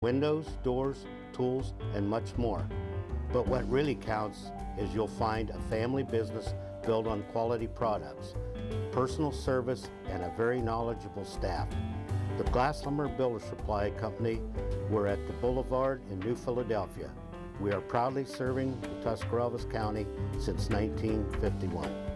windows, doors, tools, and much more. But what really counts is you'll find a family business built on quality products, personal service, and a very knowledgeable staff. The Glass Lumber Builder Supply Company, we're at the Boulevard in New Philadelphia. We are proudly serving Tuscarawas County since 1951.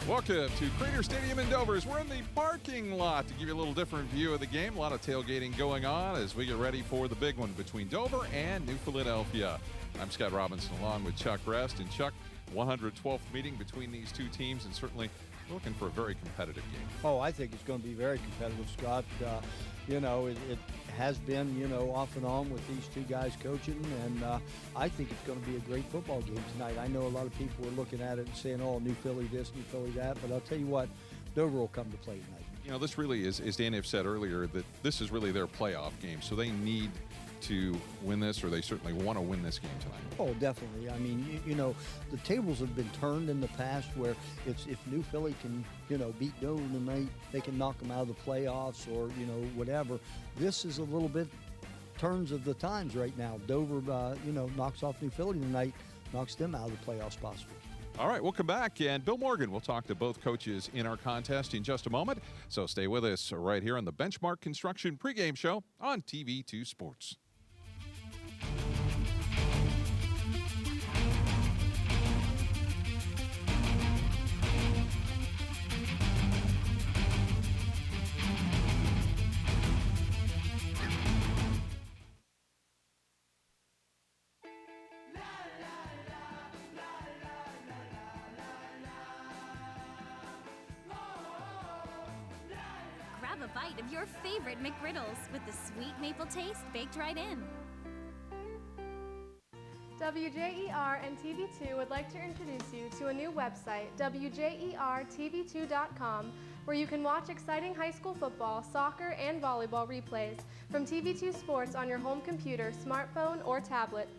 Welcome to Crater Stadium in Dover. We're in the parking lot to give you a little different view of the game. A lot of tailgating going on as we get ready for the big one between Dover and New Philadelphia. I'm Scott Robinson along with Chuck Rest. And Chuck, 112th meeting between these two teams, and certainly looking for a very competitive game. Oh, I think it's going to be very competitive, Scott. It has been, off and on with these two guys coaching, and I think it's going to be a great football game tonight. I know a lot of people are looking at it and saying, oh, New Philly this, New Philly that, but I'll tell you what, Dover will come to play tonight. This really is, as Danny said earlier, that this is really their playoff game, so they need to win this, or they certainly want to win this game tonight. Oh, definitely. I mean, the tables have been turned in the past where if New Philly can, beat Dover tonight, they can knock them out of the playoffs or, whatever. This is a little bit turns of the times right now. Dover, knocks off New Philly tonight, knocks them out of the playoffs possibly. All right, we'll come back, and Bill Morgan will talk to both coaches in our contest in just a moment. So stay with us right here on the Benchmark Construction pregame show on TV2 Sports. Grab a bite of your favorite McGriddles with the sweet maple taste baked right in. WJER and TV2 would like to introduce you to a new website, WJERTV2.com, where you can watch exciting high school football, soccer, and volleyball replays from TV2 Sports on your home computer, smartphone, or tablet.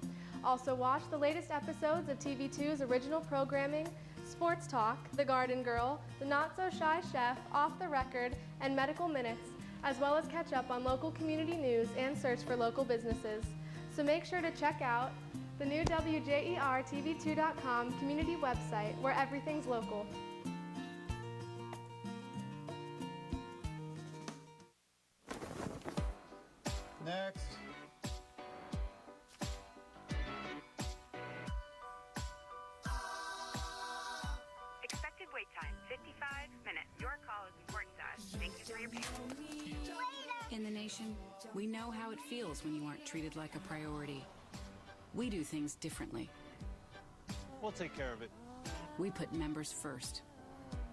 Also watch the latest episodes of TV2's original programming, Sports Talk, The Garden Girl, The Not So Shy Chef, Off the Record, and Medical Minutes, as well as catch up on local community news and search for local businesses. So make sure to check out the new WJERTV2.com community website where everything's local. Next. Expected wait time, 55 minutes. Your call is important to us. Thank you for your patience. In the nation, we know how it feels when you aren't treated like a priority. We do things differently. We'll take care of it. We put members first.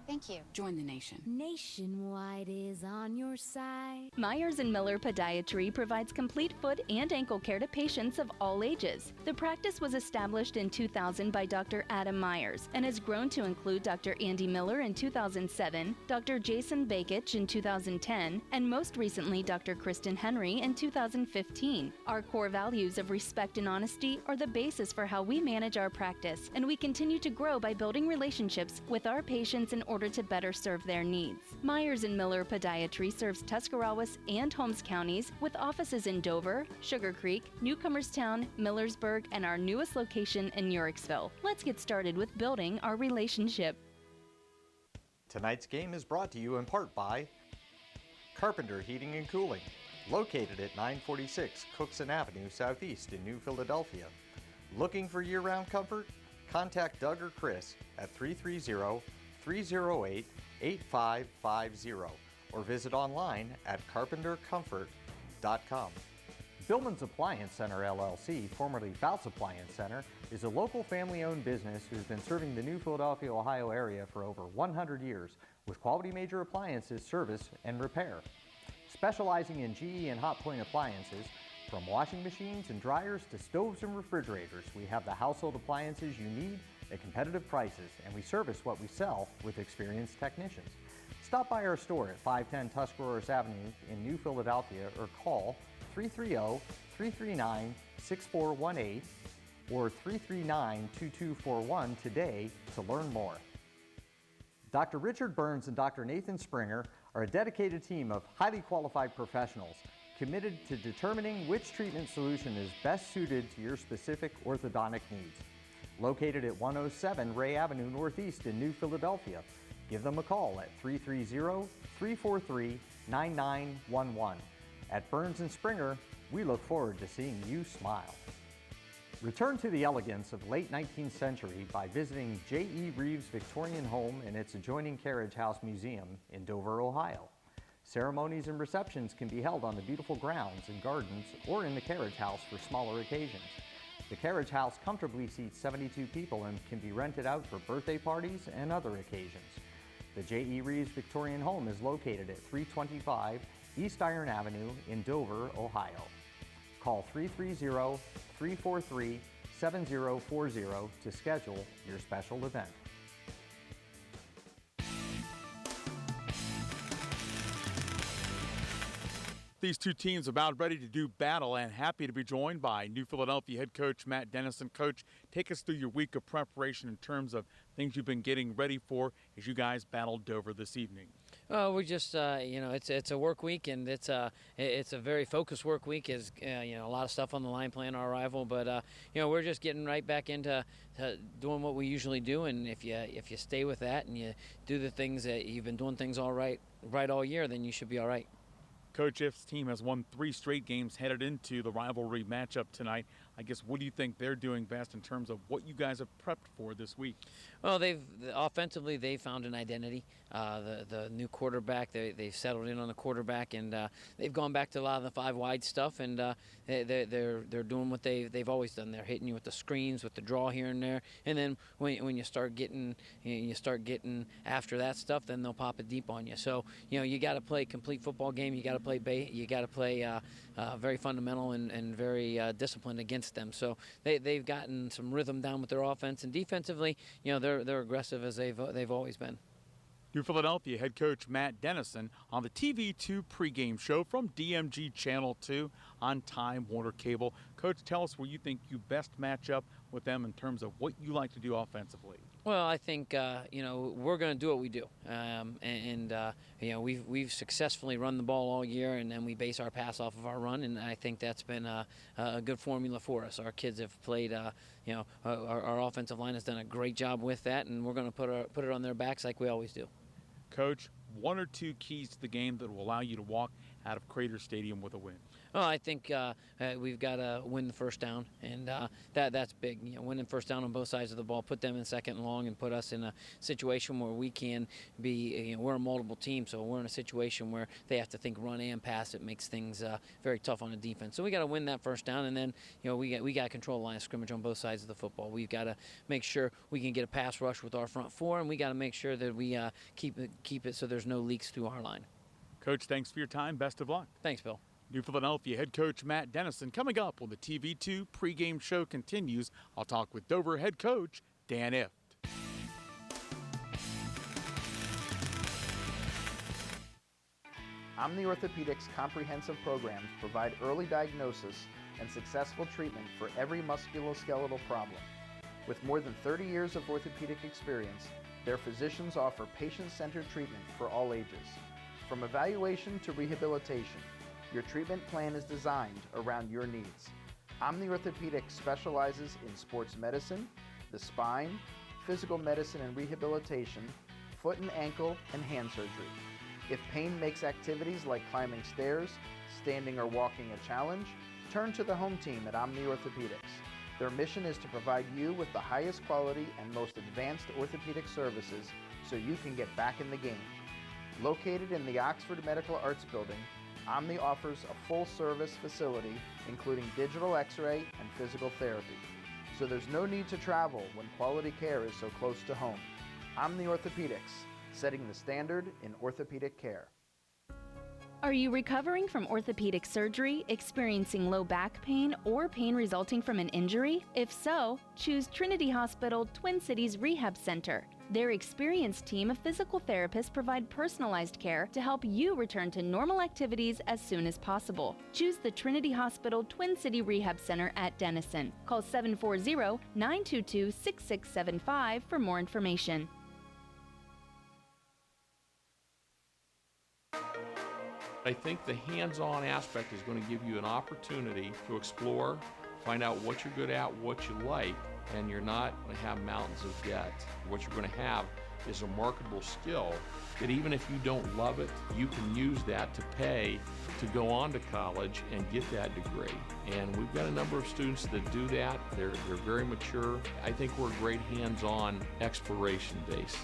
Thank you. Join the nation. Nationwide is on your side. Myers & Miller Podiatry provides complete foot and ankle care to patients of all ages. The practice was established in 2000 by Dr. Adam Myers and has grown to include Dr. Andy Miller in 2007, Dr. Jason Bakich in 2010, and most recently Dr. Kristen Henry in 2015. Our core values of respect and honesty are the basis for how we manage our practice, and we continue to grow by building relationships with our patients in order to better serve their needs. Myers & Miller Podiatry serves Tuscarawas and Holmes counties with offices in Dover, Sugar Creek, Newcomerstown, Millersburg, and our newest location in Uricksville. Let's get started with building our relationship. Tonight's game is brought to you in part by Carpenter Heating and Cooling, located at 946 Cookson Avenue Southeast in New Philadelphia. Looking for year-round comfort? Contact Doug or Chris at 330-308-8550 or visit online at carpentercomfort.com. Billman's Appliance Center LLC, formerly Fouts Appliance Center, is a local family-owned business who's been serving the New Philadelphia, Ohio area for over 100 years with quality major appliances service and repair. Specializing in GE and Hot Point appliances, from washing machines and dryers to stoves and refrigerators, we have the household appliances you need at competitive prices, and we service what we sell with experienced technicians. Stop by our store at 510 Tuscarawas Avenue in New Philadelphia or call 330-339-6418 or 339-2241 today to learn more. Dr. Richard Burns and Dr. Nathan Springer are a dedicated team of highly qualified professionals committed to determining which treatment solution is best suited to your specific orthodontic needs. Located at 107 Ray Avenue Northeast in New Philadelphia, give them a call at 330-343-9911. At Burns and Springer, we look forward to seeing you smile. Return to the elegance of late 19th century by visiting J.E. Reeves Victorian Home and its adjoining Carriage House Museum in Dover, Ohio. Ceremonies and receptions can be held on the beautiful grounds and gardens or in the Carriage House for smaller occasions. The Carriage House comfortably seats 72 people and can be rented out for birthday parties and other occasions. The J.E. Reeves Victorian Home is located at 325 East Iron Avenue in Dover, Ohio. Call 330-343-7040 to schedule your special event. These two teams about ready to do battle and happy to be joined by New Philadelphia head coach Matt Dennison. Coach, take us through your week of preparation in terms of things you've been getting ready for as you guys battled Dover this evening. Well, we just, it's a work week, and it's a very focused work week. Is a lot of stuff on the line playing our rival, but we're just getting right back into doing what we usually do. And if you stay with that and you do the things that you've been doing things all right all year, then you should be all right. Coach, If's team has won 3 straight games headed into the rivalry matchup tonight. I guess, what do you think they're doing best in terms of what you guys have prepped for this week? Well, offensively they found an identity. The new quarterback, they've settled in on the quarterback, and they've gone back to a lot of the 5 wide stuff, and they're doing what they've always done. They're hitting you with the screens, with the draw here and there, and then when you start getting after that stuff, then they'll pop it deep on you. So you got to play a complete football game. You got to play very fundamental and very disciplined against them. So they've gotten some rhythm down with their offense, and defensively, they're aggressive as they've always been. New Philadelphia head coach Matt Dennison on the TV2 pregame show from DMG Channel 2 on Time Warner Cable. Coach, tell us where you think you best match up with them in terms of what you like to do offensively. Well, I think we're going to do what we do, we've successfully run the ball all year, and then we base our pass off of our run, and I think that's been a good formula for us. Our kids have played, our offensive line has done a great job with that, and we're going to put it on their backs like we always do. Coach, 1 or 2 keys to the game that will allow you to walk out of Crater Stadium with a win? Well, I think we've got to win the first down, and that's big. Winning first down on both sides of the ball, put them in 2nd and long, and put us in a situation where we can be. We're a multiple team, so we're in a situation where they have to think run and pass. It makes things very tough on the defense. So we got to win that first down, and then we got to control the line of scrimmage on both sides of the football. We've got to make sure we can get a pass rush with our front 4, and we got to make sure that we keep it so there's no leaks through our line. Coach, thanks for your time. Best of luck. Thanks, Bill. New Philadelphia head coach Matt Dennison coming up when the TV2 pregame show continues. I'll talk with Dover head coach Dan Ift. Omni Orthopedics comprehensive programs provide early diagnosis and successful treatment for every musculoskeletal problem. With more than 30 years of orthopedic experience, their physicians offer patient-centered treatment for all ages. From evaluation to rehabilitation, your treatment plan is designed around your needs. Omni Orthopedics specializes in sports medicine, the spine, physical medicine and rehabilitation, foot and ankle, and hand surgery. If pain makes activities like climbing stairs, standing or walking a challenge, turn to the home team at Omni Orthopedics. Their mission is to provide you with the highest quality and most advanced orthopedic services so you can get back in the game. Located in the Oxford Medical Arts Building, Omni offers a full-service facility including digital x-ray and physical therapy. So there's no need to travel when quality care is so close to home. Omni Orthopedics, setting the standard in orthopedic care. Are you recovering from orthopedic surgery, experiencing low back pain, or pain resulting from an injury? If so, choose Trinity Hospital Twin Cities Rehab Center. Their experienced team of physical therapists provide personalized care to help you return to normal activities as soon as possible. Choose the Trinity Hospital Twin City Rehab Center at Denison. Call 740-922-6675 for more information. I think the hands-on aspect is going to give you an opportunity to explore, find out what you're good at, what you like, and you're not going to have mountains of debt. What you're going to have is a marketable skill that even if you don't love it, you can use that to pay to go on to college and get that degree. And we've got a number of students that do that. They're very mature. I think we're a great hands-on exploration base.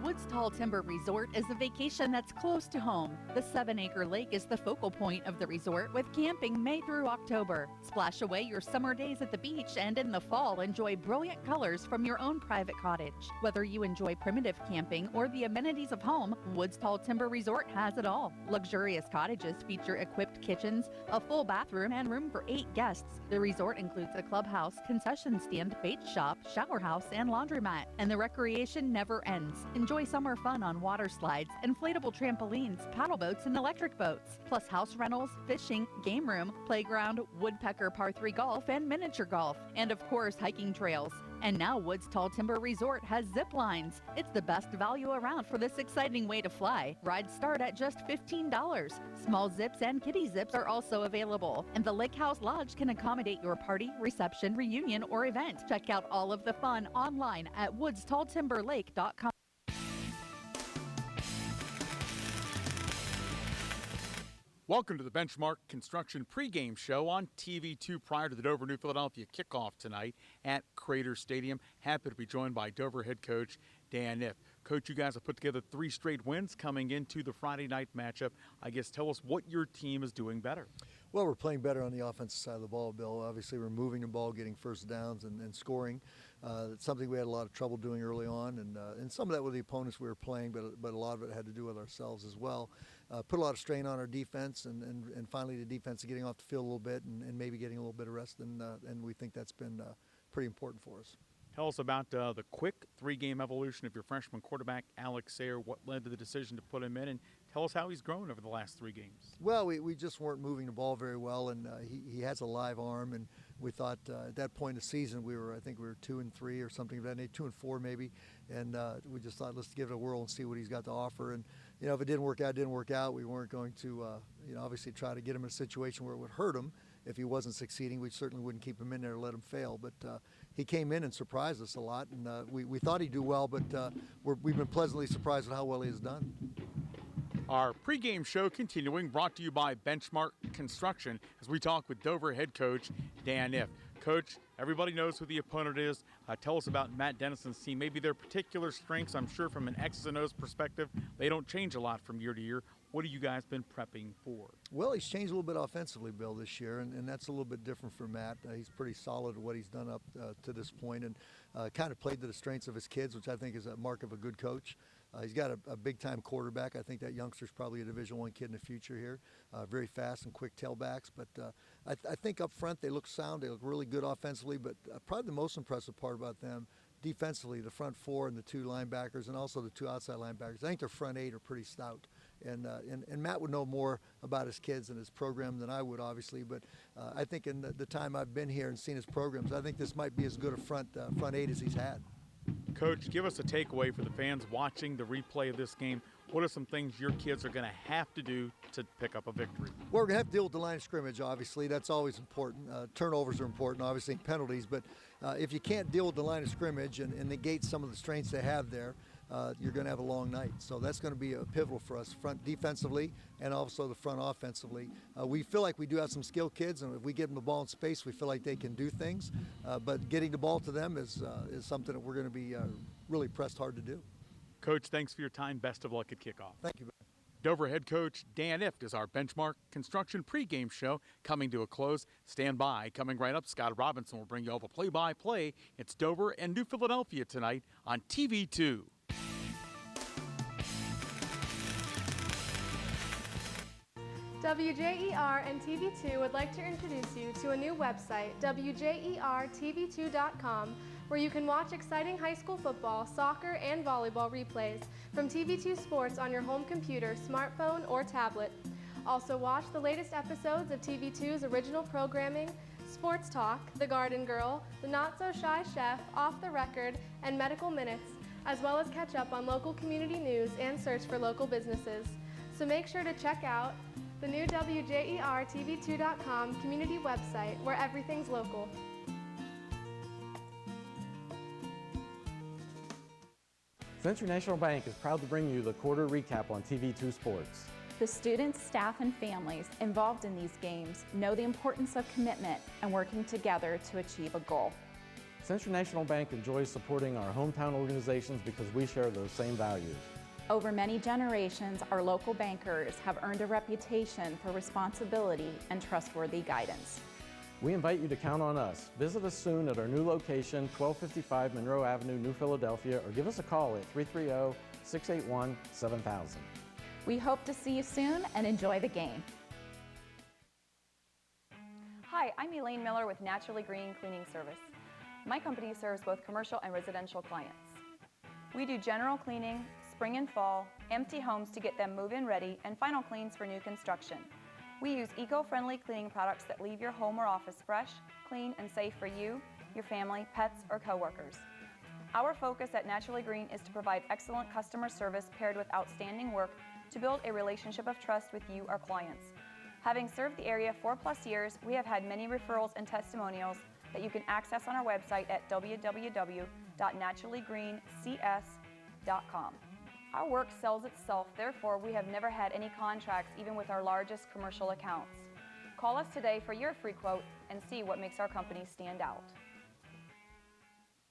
Woods Tall Timber Resort is a vacation that's close to home. The 7-acre lake is the focal point of the resort, with camping May through October. Splash away your summer days at the beach, and in the fall, enjoy brilliant colors from your own private cottage. Whether you enjoy primitive camping or the amenities of home, Woods Tall Timber Resort has it all. Luxurious cottages feature equipped kitchens, a full bathroom, and room for 8 guests. The resort includes a clubhouse, concession stand, bait shop, shower house, and laundromat. And the recreation never ends. Enjoy summer fun on water slides, inflatable trampolines, paddle boats, and electric boats, plus house rentals, fishing, game room, playground, woodpecker par 3 golf, and miniature golf, and of course hiking trails. And now Woods Tall Timber Resort has zip lines. It's the best value around for this exciting way to fly. Rides start at just $15. Small zips and kiddie zips are also available. And the Lake House Lodge can accommodate your party, reception, reunion, or event. Check out all of the fun online at woodstalltimberlake.com. Welcome to the Benchmark Construction pregame show on TV2 prior to the Dover New Philadelphia kickoff tonight at Crater Stadium. Happy to be joined by Dover head coach Dan Niff. Coach, you guys have put together 3 straight wins coming into the Friday night matchup. I guess tell us what your team is doing better. Well, we're playing better on the offensive side of the ball, Bill. Obviously, we're moving the ball, getting first downs, and scoring. It's something we had a lot of trouble doing early on, and some of that with the opponents we were playing, but a lot of it had to do with ourselves as well. Put a lot of strain on our defense, and finally the defense is getting off the field a little bit and maybe getting a little bit of rest, and we think that's been pretty important for us. Tell us about the quick 3-game evolution of your freshman quarterback, Alex Sayre. What led to the decision to put him in, and tell us how he's grown over the last 3 games. Well, we just weren't moving the ball very well, and he has a live arm, and we thought at that point in the season I think we were 2-3 or something of that nature, 2-4 maybe, and we just thought let's give it a whirl and see what he's got to offer. And if it didn't work out, it didn't work out. We weren't going to obviously try to get him in a situation where it would hurt him. If he wasn't succeeding, we certainly wouldn't keep him in there to let him fail. But he came in and surprised us a lot, and we thought he'd do well, but we've been pleasantly surprised at how well he has done. Our pregame show continuing, brought to you by Benchmark Construction, as we talk with Dover head coach Dan Niff. Coach, everybody knows who the opponent is. Tell us about Matt Denison's team, maybe their particular strengths. I'm sure from an X's and O's perspective, they don't change a lot from year to year. What have you guys been prepping for? Well, he's changed a little bit offensively, Bill, this year, and that's a little bit different from Matt. He's pretty solid at what he's done up to this point, and kind of played to the strengths of his kids, which I think is a mark of a good coach. He's got a big-time quarterback. I think that youngster's probably a Division I kid in the future here. Very fast and quick tailbacks. But I think up front they look sound. They look really good offensively. But probably the most impressive part about them, defensively, the front 4 and the 2 linebackers, and also the 2 outside linebackers. I think their front 8 are pretty stout. And Matt would know more about his kids and his program than I would, obviously. But I think in the time I've been here and seen his programs, I think this might be as good a front 8 as he's had. Coach, give us a takeaway for the fans watching the replay of this game. What are some things your kids are going to have to do to pick up a victory? Well, we're going to have to deal with the line of scrimmage, obviously. That's always important. Turnovers are important, obviously, and penalties. But if you can't deal with the line of scrimmage and negate some of the strengths they have there, you're going to have a long night. So that's going to be pivotal for us, front defensively and also the front offensively. We feel like we do have some skilled kids, and if we give them the ball in space, we feel like they can do things. But getting the ball to them is something that we're going to be really pressed hard to do. Coach, thanks for your time. Best of luck at kickoff. Thank you. Dover head coach Dan Niff is our Benchmark Construction pregame show coming to a close. Stand by. Coming right up, Scott Robinson will bring you all the play-by-play. It's Dover and New Philadelphia tonight on TV2. WJER and TV2 would like to introduce you to a new website, WJERTV2.com, where you can watch exciting high school football, soccer, and volleyball replays from TV2 Sports on your home computer, smartphone, or tablet. Also watch the latest episodes of TV2's original programming, Sports Talk, The Garden Girl, The Not So Shy Chef, Off the Record, and Medical Minutes, as well as catch up on local community news and search for local businesses. So make sure to check out the new WJERTV2.com community website where everything's local. Century National Bank is proud to bring you the quarter recap on TV2 Sports. The students, staff, and families involved in these games know the importance of commitment and working together to achieve a goal. Century National Bank enjoys supporting our hometown organizations because we share those same values. Over many generations, our local bankers have earned a reputation for responsibility and trustworthy guidance. We invite you to count on us. Visit us soon at our new location, 1255 Monroe Avenue, New Philadelphia, or give us a call at 330-681-7000. We hope to see you soon and enjoy the game. Hi, I'm Elaine Miller with Naturally Green Cleaning Service. My company serves both commercial and residential clients. We do general cleaning, spring and fall, empty homes to get them move-in ready, and final cleans for new construction. We use eco-friendly cleaning products that leave your home or office fresh, clean, and safe for you, your family, pets, or coworkers. Our focus at Naturally Green is to provide excellent customer service paired with outstanding work to build a relationship of trust with you, our clients. Having served the area 4+ years, we have had many referrals and testimonials that you can access on our website at www.naturallygreencs.com. Our work sells itself, therefore we have never had any contracts even with our largest commercial accounts. Call us today for your free quote and see what makes our company stand out.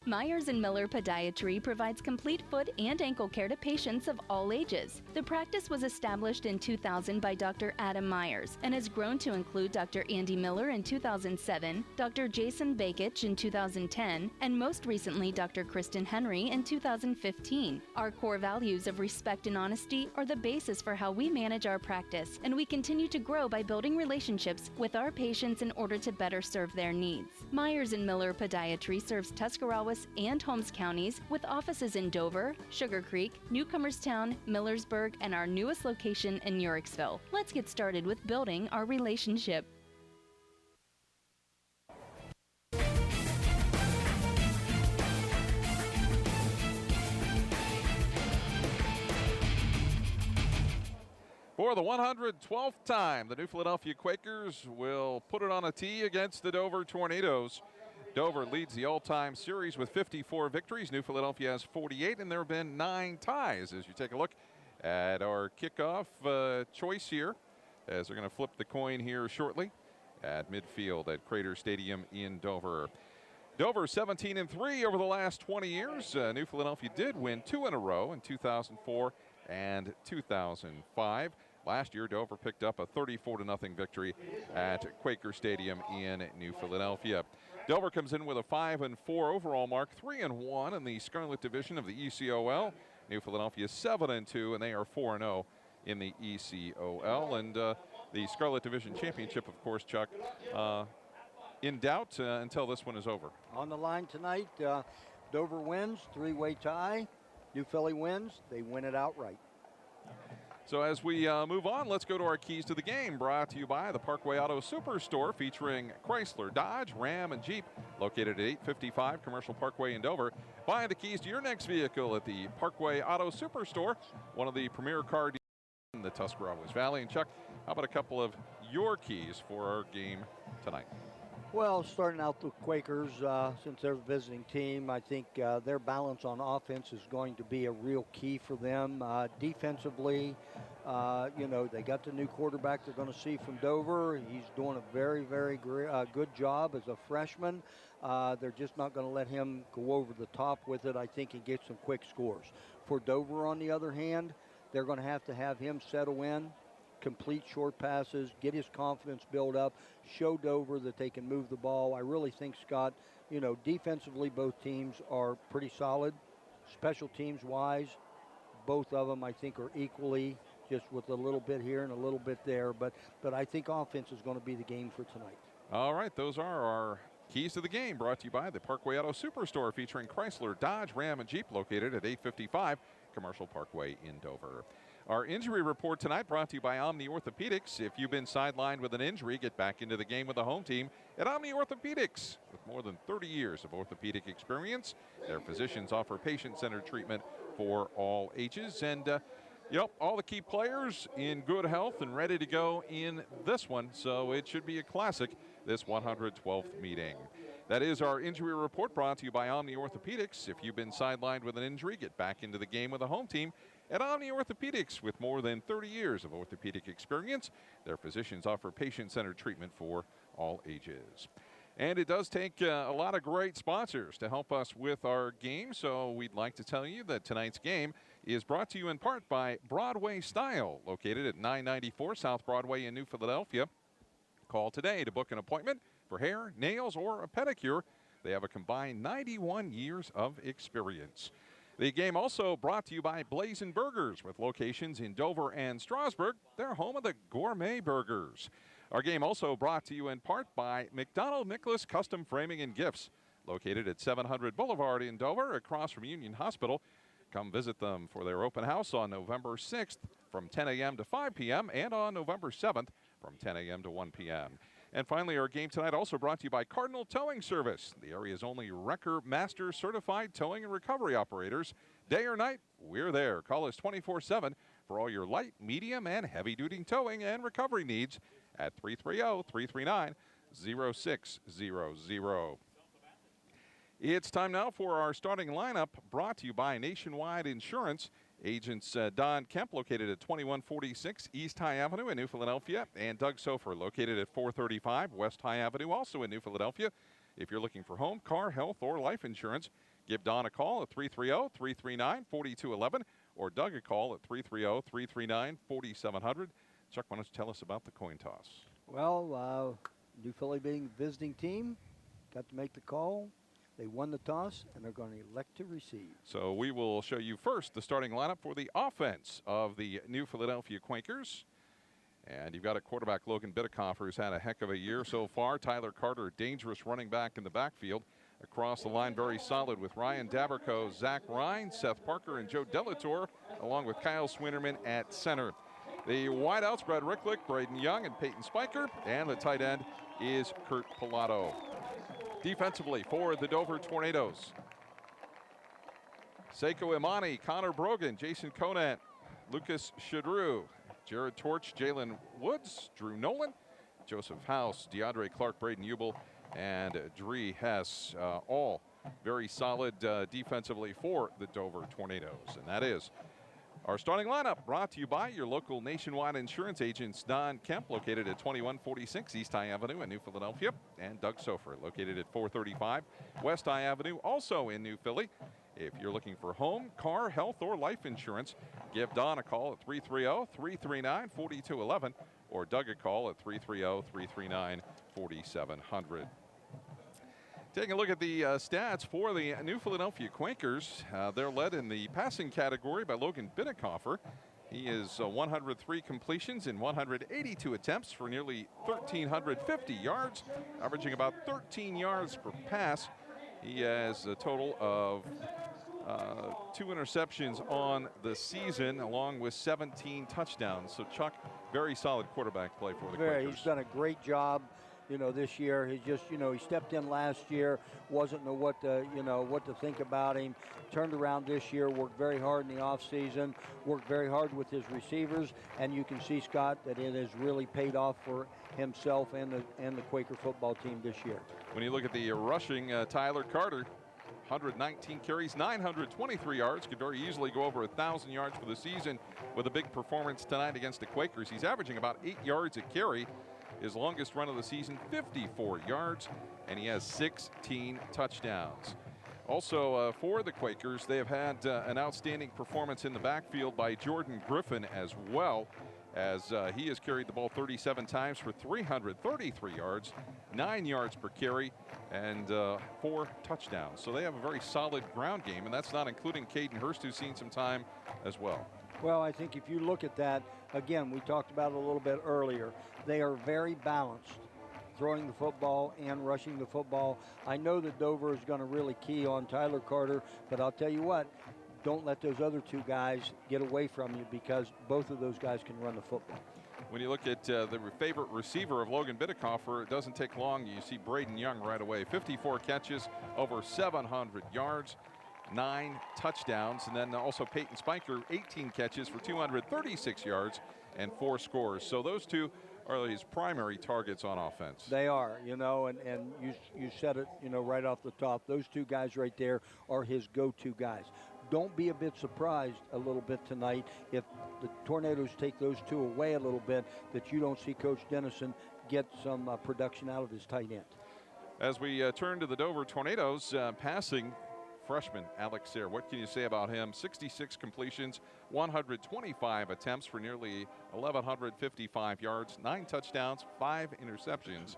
Myers & Miller Podiatry provides complete foot and ankle care to patients of all ages. The practice was established in 2000 by Dr. Adam Myers and has grown to include Dr. Andy Miller in 2007, Dr. Jason Bakich in 2010, and most recently Dr. Kristen Henry in 2015. Our core values of respect and honesty are the basis for how we manage our practice, and we continue to grow by building relationships with our patients in order to better serve their needs. Myers & Miller Podiatry serves Tuscarawas and Holmes counties with offices in Dover, Sugar Creek, Newcomerstown, Millersburg, and our newest location in Uricksville. Let's get started with building our relationship. For the 112th time, the New Philadelphia Quakers will put it on a tee against the Dover Tornadoes. Dover leads the all-time series with 54 victories. New Philadelphia has 48, and there have been 9 ties. As you take a look at our kickoff choice here, as they're going to flip the coin here shortly at midfield at Crater Stadium in Dover. Dover 17-3 over the last 20 years. New Philadelphia did win 2 in a row in 2004 and 2005. Last year, Dover picked up a 34-0 victory at Quaker Stadium in New Philadelphia. Dover comes in with a 5-4 overall mark, 3-1 in the Scarlet Division of the ECOL. New Philadelphia 7-2, and they are 4-0 in the ECOL. And the Scarlet Division Championship, of course, Chuck, in doubt until this one is over. On the line tonight, Dover wins, 3-way tie. New Philly wins, they win it outright. So as we move on, let's go to our keys to the game, brought to you by the Parkway Auto Superstore, featuring Chrysler, Dodge, Ram, and Jeep, located at 855 Commercial Parkway in Dover. Find the keys to your next vehicle at the Parkway Auto Superstore, one of the premier car dealers in the Tuscarawas Valley. And Chuck, how about a couple of your keys for our game tonight? Well, starting out the Quakers, since they're the visiting team, I think their balance on offense is going to be a real key for them. Defensively, they got the new quarterback they're going to see from Dover. He's doing a very, very good job as a freshman. They're just not going to let him go over the top with it, I think, and get some quick scores. For Dover, on the other hand, they're going to have him settle in, complete short passes, get his confidence built up, show Dover that they can move the ball. I really think, Scott, defensively both teams are pretty solid. Special teams wise, both of them I think are equally just with a little bit here and a little bit there. But I think offense is going to be the game for tonight. All right, those are our keys to the game, brought to you by the Parkway Auto Superstore, featuring Chrysler, Dodge, Ram, and Jeep, located at 855 Commercial Parkway in Dover. Our injury report tonight brought to you by Omni Orthopedics. If you've been sidelined with an injury, get back into the game with the home team at Omni Orthopedics. With more than 30 years of orthopedic experience, their physicians offer patient-centered treatment for all ages. And, all the key players in good health and ready to go in this one, so it should be a classic, this 112th meeting. That is our injury report, brought to you by Omni Orthopedics. If you've been sidelined with an injury, get back into the game with a home team at Omni Orthopedics. With more than 30 years of orthopedic experience, their physicians offer patient-centered treatment for all ages. And it does take a lot of great sponsors to help us with our game, so we'd like to tell you that tonight's game is brought to you in part by Broadway Style, located at 994 South Broadway in New Philadelphia. Call today to book an appointment for hair, nails, or a pedicure. They have a combined 91 years of experience. The game also brought to you by Blazin' Burgers, with locations in Dover and Strasburg. They're home of the gourmet burgers. Our game also brought to you in part by McDonald Nicholas Custom Framing and Gifts, located at 700 Boulevard in Dover, across from Union Hospital. Come visit them for their open house on November 6th from 10 a.m. to 5 p.m. and on November 7th from 10 a.m. to 1 p.m. And finally, our game tonight also brought to you by Cardinal Towing Service, the area's only Wrecker Master certified towing and recovery operators. Day or night, we're there. Call us 24/7 for all your light, medium, and heavy-duty towing and recovery needs at 330-339-0600. It's time now for our starting lineup, brought to you by Nationwide Insurance. Agents Don Kemp, located at 2146 East High Avenue in New Philadelphia, and Doug Sofer, located at 435 West High Avenue, also in New Philadelphia. If you're looking for home, car, health, or life insurance, give Don a call at 330-339-4211 or Doug a call at 330-339-4700. Chuck, why don't you tell us about the coin toss? Well, New Philly being the visiting team, got to make the call. They won the toss, and they're going to elect to receive. So we will show you first the starting lineup for the offense of the New Philadelphia Quakers. And you've got a quarterback, Logan Bittakoff, who's had a heck of a year so far. Tyler Carter, dangerous running back in the backfield. Across the line, very solid with Ryan Daberco, Zach Ryan, Seth Parker, and Joe Delator, along with Kyle Swinnerman at center. The wideouts, Brad Ricklick, Braden Young, and Peyton Spiker. And the tight end is Kurt Pilato. Defensively for the Dover Tornadoes, Seiko Imani, Connor Brogan, Jason Conant, Lucas Shadrew, Jared Torch, Jalen Woods, Drew Nolan, Joseph House, DeAndre Clark, Braden Ubel, and Dree Hess, all very solid defensively for the Dover Tornadoes. And that is our starting lineup, brought to you by your local Nationwide Insurance agents, Don Kemp, located at 2146 East High Avenue in New Philadelphia, and Doug Sofer, located at 435 West High Avenue, also in New Philly. If you're looking for home, car, health, or life insurance, give Don a call at 330-339-4211 or Doug a call at 330-339-4700. Taking a look at the stats for the New Philadelphia Quakers, they're led in the passing category by Logan Bittakoff. He is 103 completions in 182 attempts for nearly 1,350 yards, averaging about 13 yards per pass. He has a total of 2 interceptions on the season, along with 17 touchdowns. So, Chuck, very solid quarterback play for the Quakers. He's done a great job. This year, he stepped in last year, wasn't know what to think about him. Turned around this year, worked very hard in the offseason, worked very hard with his receivers, and you can see, Scott, that it has really paid off for himself and the Quaker football team this year. When you look at the rushing, Tyler Carter, 119 carries, 923 yards, could very easily go over 1,000 yards for the season with a big performance tonight against the Quakers. He's averaging about 8 yards a carry. His longest run of the season, 54 yards, and he has 16 touchdowns. Also, for the Quakers, they have had an outstanding performance in the backfield by Jordan Griffin as well, as he has carried the ball 37 times for 333 yards, 9 yards per carry, and 4 touchdowns. So they have a very solid ground game, and that's not including Caden Hurst, who's seen some time as well. Well, I think if you look at that, again, we talked about it a little bit earlier, they are very balanced, throwing the football and rushing the football. I know that Dover is going to really key on Tyler Carter, but I'll tell you what, don't let those other two guys get away from you, because both of those guys can run the football. When you look at the favorite receiver of Logan Bittekoffer, it doesn't take long. You see Braden Young right away. 54 catches, over 700 yards, 9 touchdowns. And then also Peyton Spiker, 18 catches for 236 yards and 4 scores. So those two are his primary targets on offense. They are, and you said it, right off the top. Those two guys right there are his go-to guys. Don't be a bit surprised a little bit tonight if the Tornadoes take those two away a little bit, that you don't see Coach Dennison get some production out of his tight end. As we turn to the Dover Tornadoes, passing freshman Alex Sayre. What can you say about him? 66 completions, 125 attempts for nearly 1,155 yards, 9 touchdowns, 5 interceptions.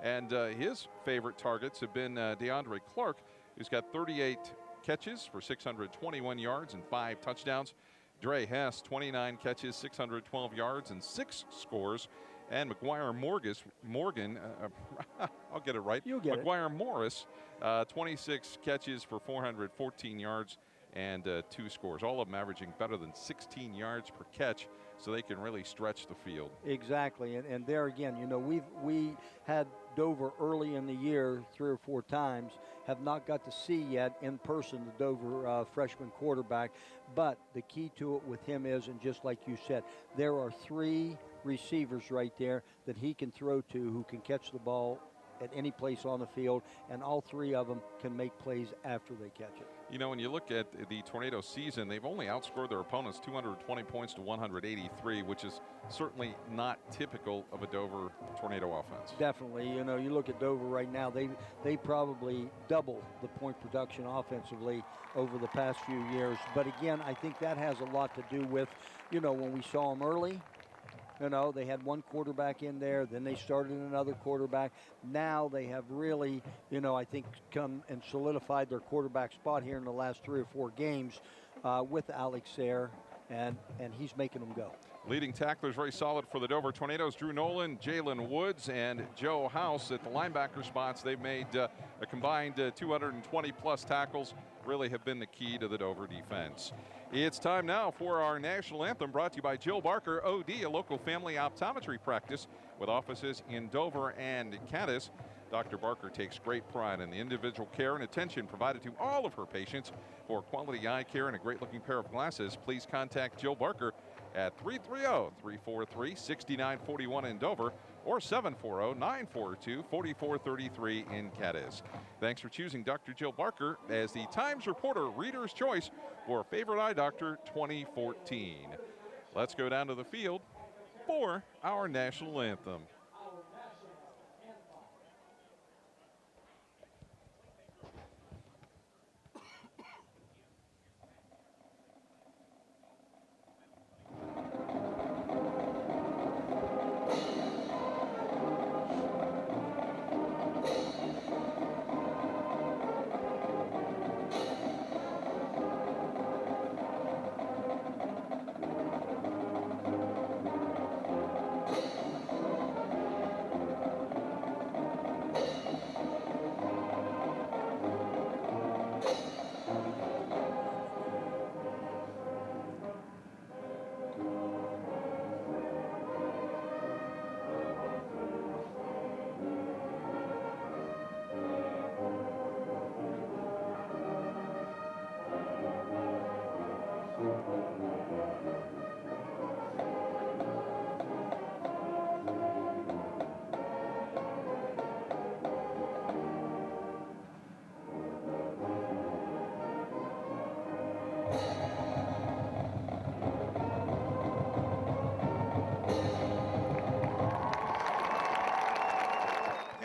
And his favorite targets have been DeAndre Clark, who's got 38 catches for 621 yards and 5 touchdowns. Dre Hess, 29 catches, 612 yards and 6 scores. And McGuire Morgan, I'll get it right. You'll get it. McGuire Morris, 26 catches for 414 yards and 2 scores. All of them averaging better than 16 yards per catch, so they can really stretch the field. Exactly, and there again, we had Dover early in the year 3 or 4 times, have not got to see yet in person the Dover freshman quarterback, but the key to it with him is, and just like you said, there are 3 receivers right there that he can throw to who can catch the ball at any place on the field, and all 3 of them can make plays after they catch it. When you look at the Tornado season, they've only outscored their opponents 220 points to 183, which is certainly not typical of a Dover Tornado offense. Definitely. You look at Dover right now, they probably double the point production offensively over the past few years. But again, I think that has a lot to do with, when we saw them early, they had 1 quarterback in there, then they started another quarterback. Now they have really, I think come and solidified their quarterback spot here in the last 3 or 4 games with Alex Sayre, and he's making them go. Leading tacklers very solid for the Dover Tornadoes. Drew Nolan, Jalen Woods, and Joe House at the linebacker spots. They've made a combined 220-plus tackles, really have been the key to the Dover defense. It's time now for our national anthem, brought to you by Jill Barker, OD, a local family optometry practice with offices in Dover and Cadiz. Dr. Barker takes great pride in the individual care and attention provided to all of her patients. For quality eye care and a great-looking pair of glasses, please contact Jill Barker at 330-343-6941 in Dover or 740-942-4433 in Cadiz. Thanks for choosing Dr. Jill Barker as the Times Reporter Reader's Choice for Favorite Eye Doctor 2014. Let's go down to the field for our national anthem.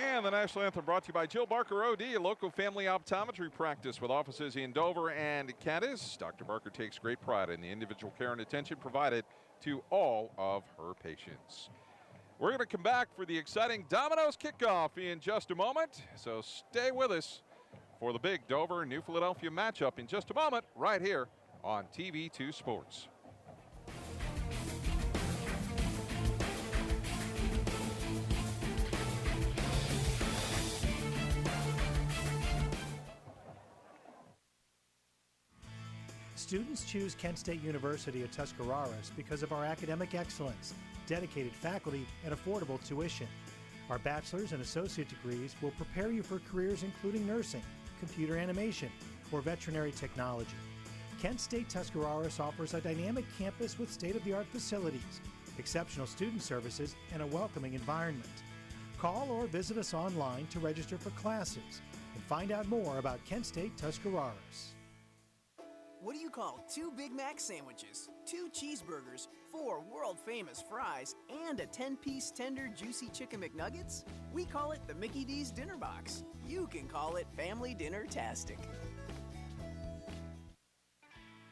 And the national anthem brought to you by Jill Barker, OD, a local family optometry practice with offices in Dover and Cadiz. Dr. Barker takes great pride in the individual care and attention provided to all of her patients. We're going to come back for the exciting Domino's kickoff in just a moment, so stay with us for the big Dover-New Philadelphia matchup in just a moment right here on TV2 Sports. Students choose Kent State University at Tuscarawas because of our academic excellence, dedicated faculty, and affordable tuition. Our bachelor's and associate degrees will prepare you for careers including nursing, computer animation, or veterinary technology. Kent State Tuscarawas offers a dynamic campus with state-of-the-art facilities, exceptional student services, and a welcoming environment. Call or visit us online to register for classes and find out more about Kent State Tuscarawas. What do you call 2 Big Mac sandwiches, 2 cheeseburgers, 4 world-famous fries, and a 10-piece tender juicy chicken McNuggets? We call it the Mickey D's Dinner Box. You can call it Family Dinner-tastic.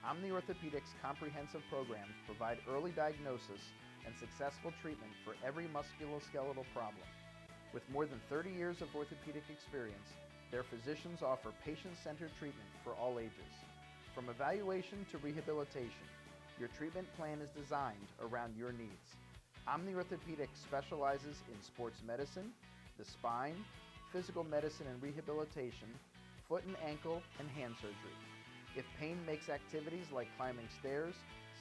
Omni Orthopedics comprehensive programs provide early diagnosis and successful treatment for every musculoskeletal problem. With more than 30 years of orthopedic experience, their physicians offer patient-centered treatment for all ages. From evaluation to rehabilitation, your treatment plan is designed around your needs. Omni Orthopedics specializes in sports medicine, the spine, physical medicine and rehabilitation, foot and ankle, and hand surgery. If pain makes activities like climbing stairs,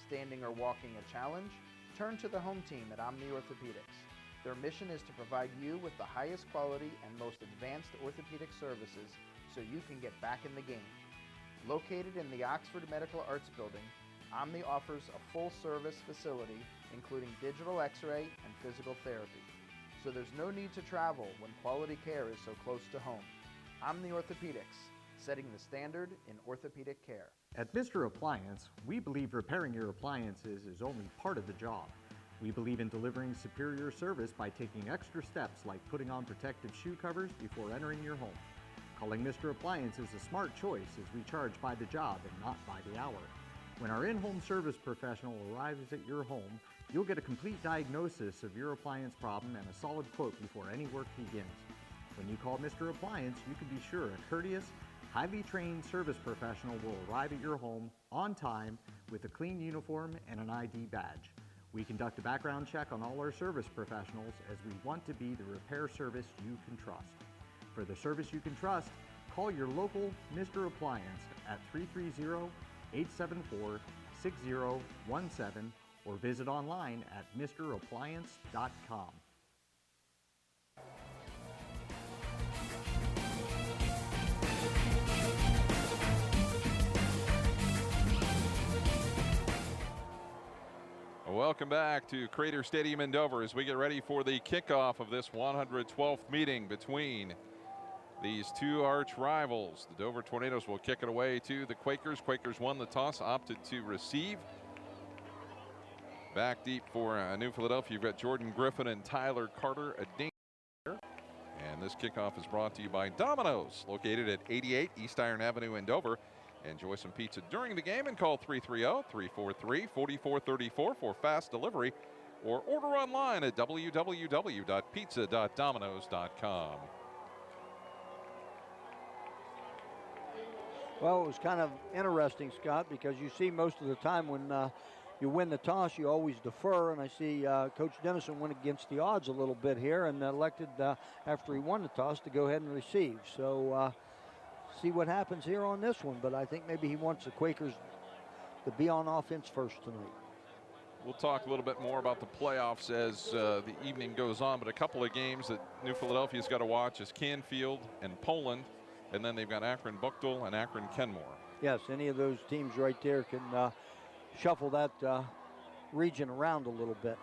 standing or walking a challenge, turn to the home team at Omni Orthopedics. Their mission is to provide you with the highest quality and most advanced orthopedic services so you can get back in the game. Located in the Oxford Medical Arts Building, Omni offers a full-service facility including digital x-ray and physical therapy. So there's no need to travel when quality care is so close to home. Omni Orthopedics, setting the standard in orthopedic care. At Mr. Appliance, we believe repairing your appliances is only part of the job. We believe in delivering superior service by taking extra steps like putting on protective shoe covers before entering your home. Calling Mr. Appliance is a smart choice as we charge by the job and not by the hour. When our in-home service professional arrives at your home, you'll get a complete diagnosis of your appliance problem and a solid quote before any work begins. When you call Mr. Appliance, you can be sure a courteous, highly trained service professional will arrive at your home on time with a clean uniform and an ID badge. We conduct a background check on all our service professionals as we want to be the repair service you can trust. For the service you can trust, call your local Mr. Appliance at 330-874-6017 or visit online at mrappliance.com. Welcome back to Crater Stadium in Dover as we get ready for the kickoff of this 112th meeting between these two arch rivals. The Dover Tornadoes will kick it away to the Quakers. Quakers won the toss, opted to receive. Back deep for New Philadelphia, you've got Jordan Griffin and Tyler Carter, a dink. And this kickoff is brought to you by Domino's, located at 88 East Iron Avenue in Dover. Enjoy some pizza during the game and call 330-343-4434 for fast delivery or order online at www.pizza.domino's.com. Well, it was kind of interesting, Scott, because you see most of the time when you win the toss, you always defer, and I see Coach Dennison went against the odds a little bit here and elected, after he won the toss, to go ahead and receive. So see what happens here on this one, but I think maybe he wants the Quakers to be on offense first tonight. We'll talk a little bit more about the playoffs as the evening goes on, but a couple of games that New Philadelphia's got to watch is Canfield and Poland, and then they've got Akron-Buchtel and Akron-Kenmore. Yes, any of those teams right there can shuffle that region around a little bit.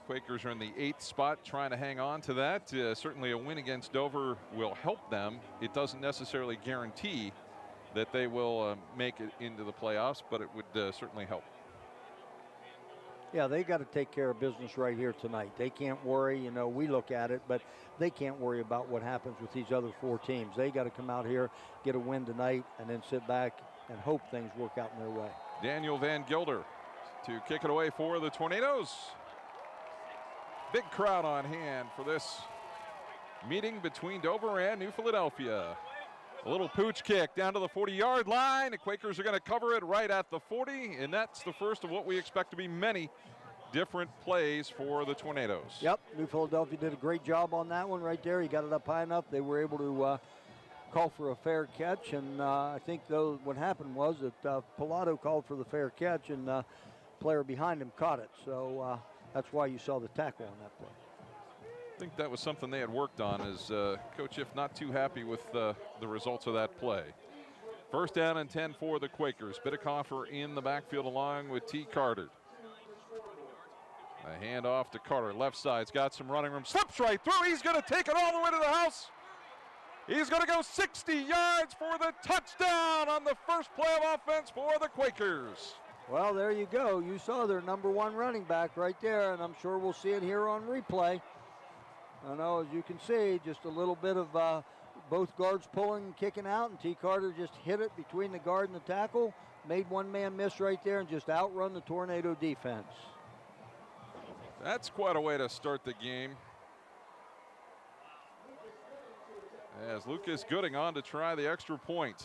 Quakers are in the 8th spot, trying to hang on to that. Certainly a win against Dover will help them. It doesn't necessarily guarantee that they will make it into the playoffs, but it would certainly help. Yeah, they got to take care of business right here tonight. They can't worry, you know, we look at it, but they can't worry about what happens with these other 4 teams. They got to come out here, get a win tonight, and then sit back and hope things work out in their way. Daniel Van Gilder to kick it away for the Tornadoes. Big crowd on hand for this meeting between Dover and New Philadelphia. A little pooch kick down to the 40-yard line. The Quakers are going to cover it right at the 40, and that's the first of what we expect to be many different plays for the Tornadoes. Yep, New Philadelphia did a great job on that one right there. He got it up high enough. They were able to call for a fair catch, and I think though what happened was that Pilato called for the fair catch, and player behind him caught it. So that's why you saw the tackle on that play. I think that was something they had worked on, as Coach If not too happy with the results of that play. First down and 10 for the Quakers. Bittekoffer in the backfield along with T. Carter. A handoff to Carter. Left side's got some running room. Slips right through. He's going to take it all the way to the house. He's going to go 60 yards for the touchdown on the first play of offense for the Quakers. Well, there you go. You saw their number one running back right there, and I'm sure we'll see it here on replay. I know, as you can see, just a little bit of both guards pulling and kicking out, and T. Carter just hit it between the guard and the tackle, made one man miss right there, and just outrun the Tornado defense. That's quite a way to start the game. As Lucas Gooding on to try the extra point.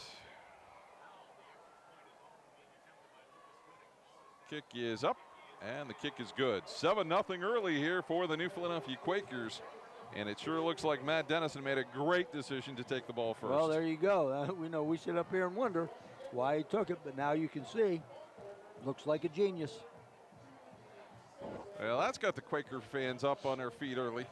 Kick is up, and the kick is good. 7-0 early here for the New Philadelphia Quakers. And it sure looks like Matt Dennison made a great decision to take the ball first. Well, there you go. We sit up here and wonder why he took it, but now you can see. Looks like a genius. Well, that's got the Quaker fans up on their feet early.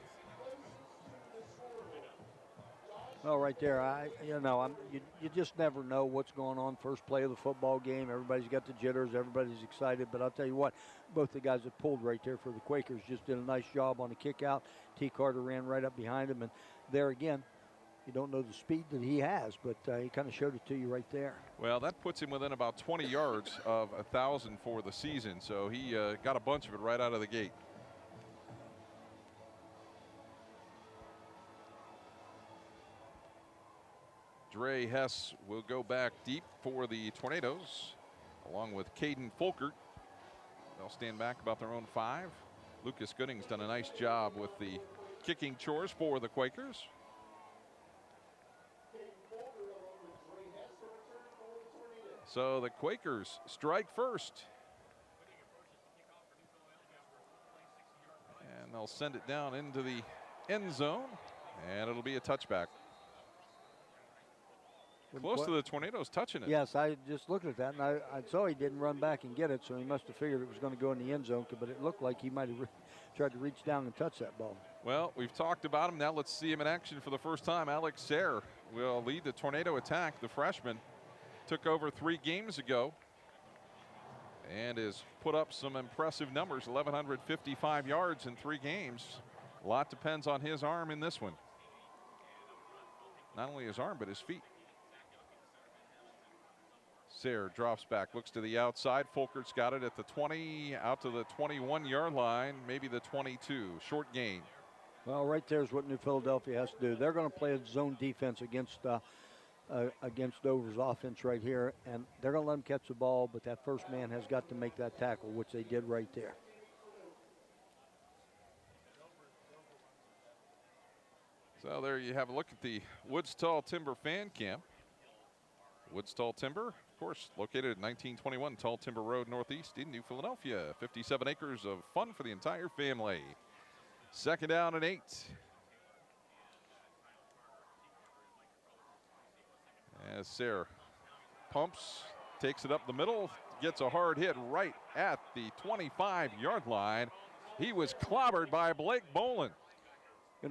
Well, right there, you just never know what's going on first play of the football game. Everybody's got the jitters, everybody's excited, but I'll tell you what, both the guys that pulled right there for the Quakers just did a nice job on the kick out. T. Carter ran right up behind him, and there again, you don't know the speed that he has, but he kind of showed it to you right there. Well, that puts him within about 20 yards of 1,000 for the season, so he got a bunch of it right out of the gate. Dre Hess will go back deep for the Tornadoes, along with Caden Folkert. They'll stand back about their own 5. Lucas Gooding's done a nice job with the kicking chores for the Quakers. So the Quakers strike first. And they'll send it down into the end zone, and it'll be a touchback. Close to the Tornadoes touching it. Yes, I just looked at that, and I saw he didn't run back and get it, so he must have figured it was going to go in the end zone, but it looked like he might have tried to reach down and touch that ball. Well, we've talked about him. Now let's see him in action for the first time. Alex Sayre will lead the Tornado attack. The freshman took over 3 games ago and has put up some impressive numbers, 1,155 yards in 3 games. A lot depends on his arm in this one. Not only his arm, but his feet. Sayre drops back, looks to the outside. Folkert's got it at the 20, out to the 21-yard line, maybe the 22. Short gain. Well, right there's what New Philadelphia has to do. They're going to play a zone defense against Dover's offense right here, and they're going to let them catch the ball, but that first man has got to make that tackle, which they did right there. So there you have a look at the Woods Tall Timber fan camp. Woods Tall Timber, of course, located at 1921 Tall Timber Road Northeast in New Philadelphia. 57 acres of fun for the entire family. Second down and 8. As Sayre pumps, takes it up the middle, gets a hard hit right at the 25-yard line. He was clobbered by Blake Bolin.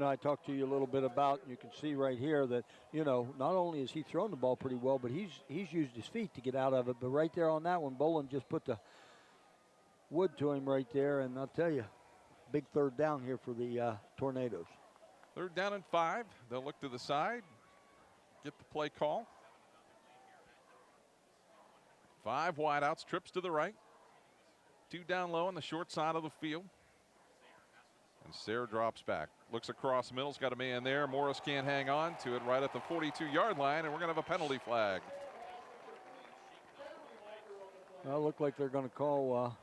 I talked to you a little bit about, you can see right here that, not only has he thrown the ball pretty well, but he's used his feet to get out of it. But right there on that one, Bolin just put the wood to him right there. And I'll tell you, big third down here for the Tornadoes. Third down and 5. They'll look to the side, get the play call. 5 wideouts, trips to the right. 2 down low on the short side of the field. And Sayre drops back, looks across the middle, has got a man there. Morris can't hang on to it right at the 42-yard line, and we're going to have a penalty flag. Well, it looked like they're going to call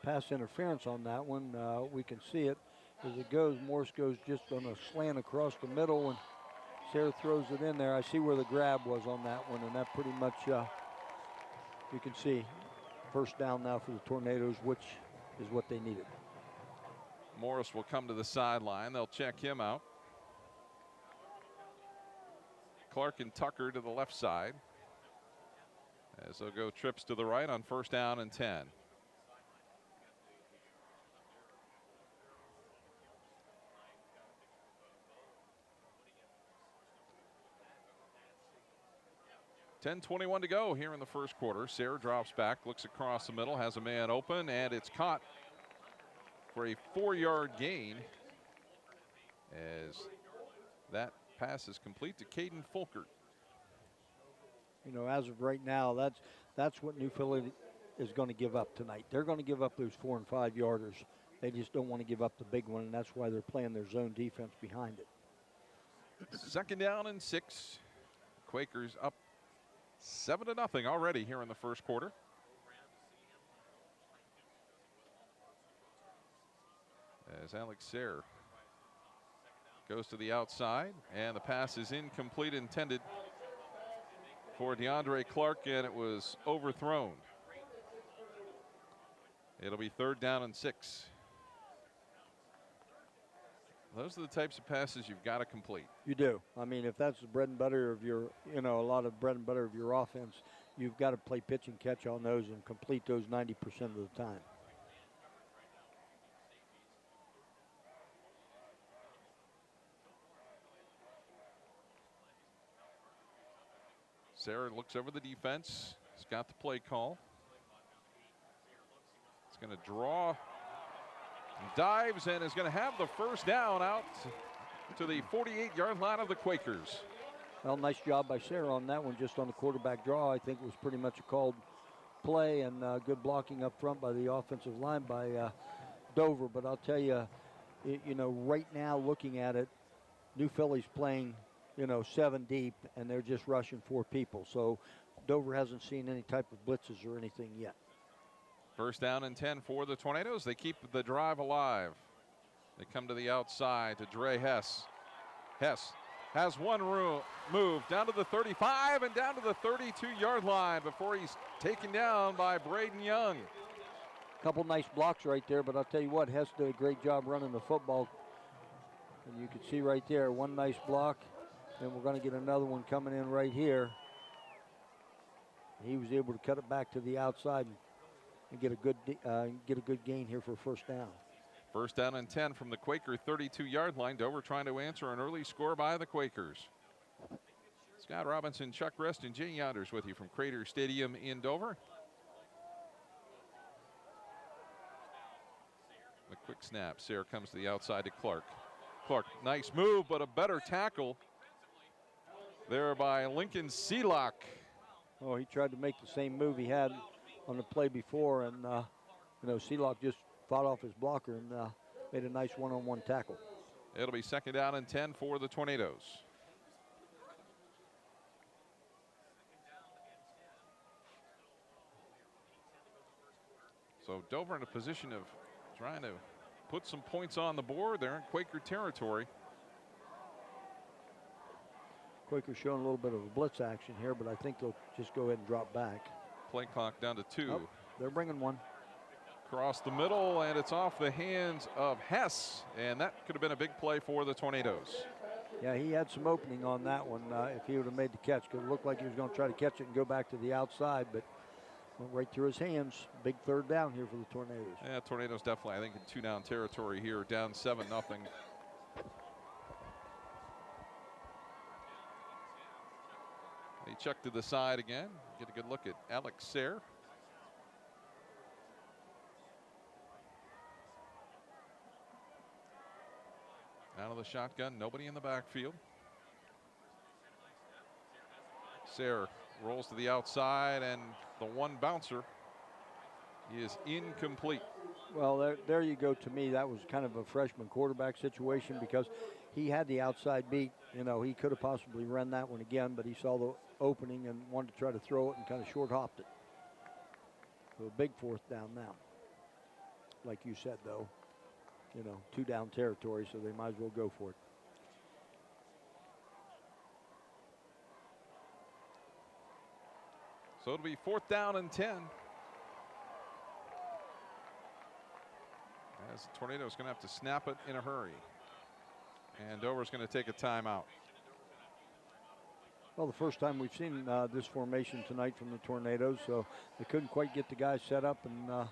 pass interference on that one. We can see it as it goes. Morris goes just on a slant across the middle, and Sayre throws it in there. I see where the grab was on that one, and that pretty much, you can see, first down now for the Tornadoes, which is what they needed. Morris will come to the sideline. They'll check him out. Clark and Tucker to the left side, as they'll go trips to the right on 1st down and 10. .21 to go here in the first quarter. Sayre drops back, looks across the middle, has a man open, and it's caught for a 4-yard gain as that pass is complete to Caden Fulkert. You know, as of right now, that's what New Philly is going to give up tonight. They're going to give up those 4- and 5-yarders. They just don't want to give up the big one, and that's why they're playing their zone defense behind it. 2nd down and 6. Quakers up 7-0 already here in the first quarter. As Alex Sayre goes to the outside, and the pass is incomplete, intended for DeAndre Clark, and it was overthrown. It'll be 3rd down and 6. Those are the types of passes you've got to complete. You do. I mean, if that's the bread and butter of your, a lot of bread and butter of your offense, you've got to play pitch and catch on those and complete those 90% of the time. Sayre looks over the defense. He's got the play call. He's going to draw, dives, and is going to have the 1st down out to the 48-yard line of the Quakers. Well, nice job by Sayre on that one, just on the quarterback draw. I think it was pretty much a called play, and good blocking up front by the offensive line by Dover. But I'll tell you, right now looking at it, New Philly's playing 7 deep, and they're just rushing 4 people. So Dover hasn't seen any type of blitzes or anything yet. 1st down and 10 for the Tornadoes. They keep the drive alive. They come to the outside to Dre Hess. Hess has one move down to the 35 and down to the 32-yard line before he's taken down by Braden Young. Couple nice blocks right there, but I'll tell you what, Hess did a great job running the football. And you can see right there, one nice block. And we're going to get another one coming in right here. He was able to cut it back to the outside and get a good gain here for 1st down. 1st down and 10 from the Quaker 32-yard line. Dover trying to answer an early score by the Quakers. Scott Robinson, Chuck Rest, and Jay Younders with you from Crater Stadium in Dover. A quick snap. Sayre comes to the outside to Clark. Clark, nice move, but a better tackle there by Lincoln Seelock. Oh, he tried to make the same move he had on the play before, and Seelock just fought off his blocker and made a nice one-on-one tackle. It'll be 2nd down and 10 for the Tornadoes. So Dover in a position of trying to put some points on the board. They're in Quaker territory. Quakers showing a little bit of a blitz action here, but I think they'll just go ahead and drop back. Play clock down to 2. Oh, they're bringing one. Across the middle, and it's off the hands of Hess, and that could have been a big play for the Tornadoes. Yeah, he had some opening on that one if he would have made the catch, because it looked like he was going to try to catch it and go back to the outside, but went right through his hands. Big 3rd down here for the Tornadoes. Yeah, Tornadoes definitely, I think, in 2-down territory here, down 7-0. They check to the side again. Get a good look at Alex Sayre. Out of the shotgun, nobody in the backfield. Sayre rolls to the outside, and the one bouncer is incomplete. Well, there you go. To me, that was kind of a freshman quarterback situation because he had the outside beat. He could have possibly run that one again, but he saw the opening and wanted to try to throw it and kind of short hopped it. So a big 4th down now. Like you said, though, 2-down territory, so they might as well go for it. So it'll be 4th down and 10. As the Tornadoes going to have to snap it in a hurry. And Dover's going to take a timeout. Well, the first time we've seen this formation tonight from the Tornadoes, so they couldn't quite get the guys set up in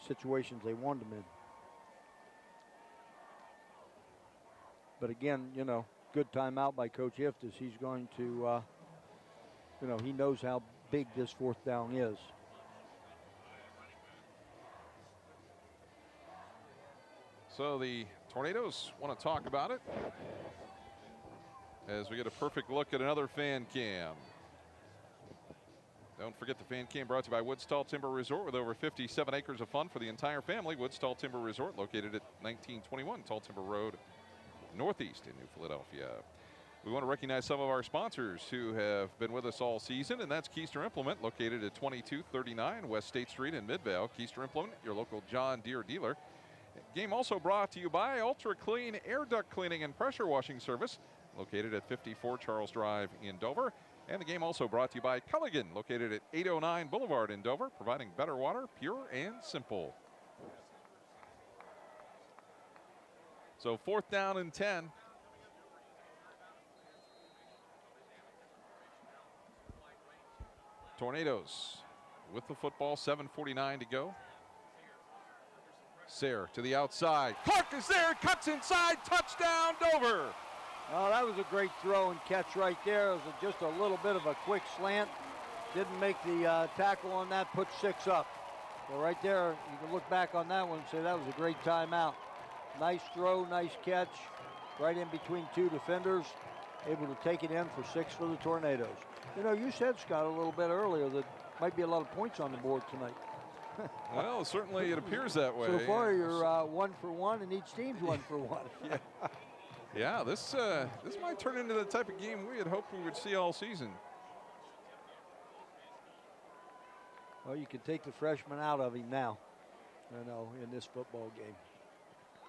situations they wanted them in. But again, you know, good timeout by Coach Hift as he's going to, you know, he knows how big this fourth down is. So the Tornadoes want to talk about it as we get a perfect look at another fan cam. Don't forget the fan cam brought to you by Woodstall Timber Resort with over 57 acres of fun for the entire family. Woodstall Timber Resort located at 1921 Tall Timber Road, Northeast in New Philadelphia. We want to recognize some of our sponsors who have been with us all season, and that's Keister Implement, located at 2239 West State Street in Midvale. Keister Implement, your local John Deere dealer. Game also brought to you by Ultra Clean Air Duct Cleaning and Pressure Washing Service, located at 54 Charles Drive in Dover. And the game also brought to you by Culligan, located at 809 Boulevard in Dover, providing better water, pure and simple. So 4th down and 10. Tornadoes with the football, 7:49 to go. Sayre to the outside. Clark is there, cuts inside, touchdown Dover. Oh, that was a great throw and catch right there. It was just a little bit of a quick slant. Didn't make the tackle on that, put 6 up. So right there, you can look back on that one and say that was a great timeout. Nice throw, nice catch, right in between 2 defenders. Able to take it in for 6 for the Tornadoes. You know, you said, Scott, a little bit earlier that might be a lot of points on the board tonight. Well, certainly it appears that way. So far, you're 1 for 1, and each team's 1 for 1. Yeah. Yeah, this might turn into the type of game we had hoped we would see all season. Well, you can take the freshman out of him now, you know, in this football game.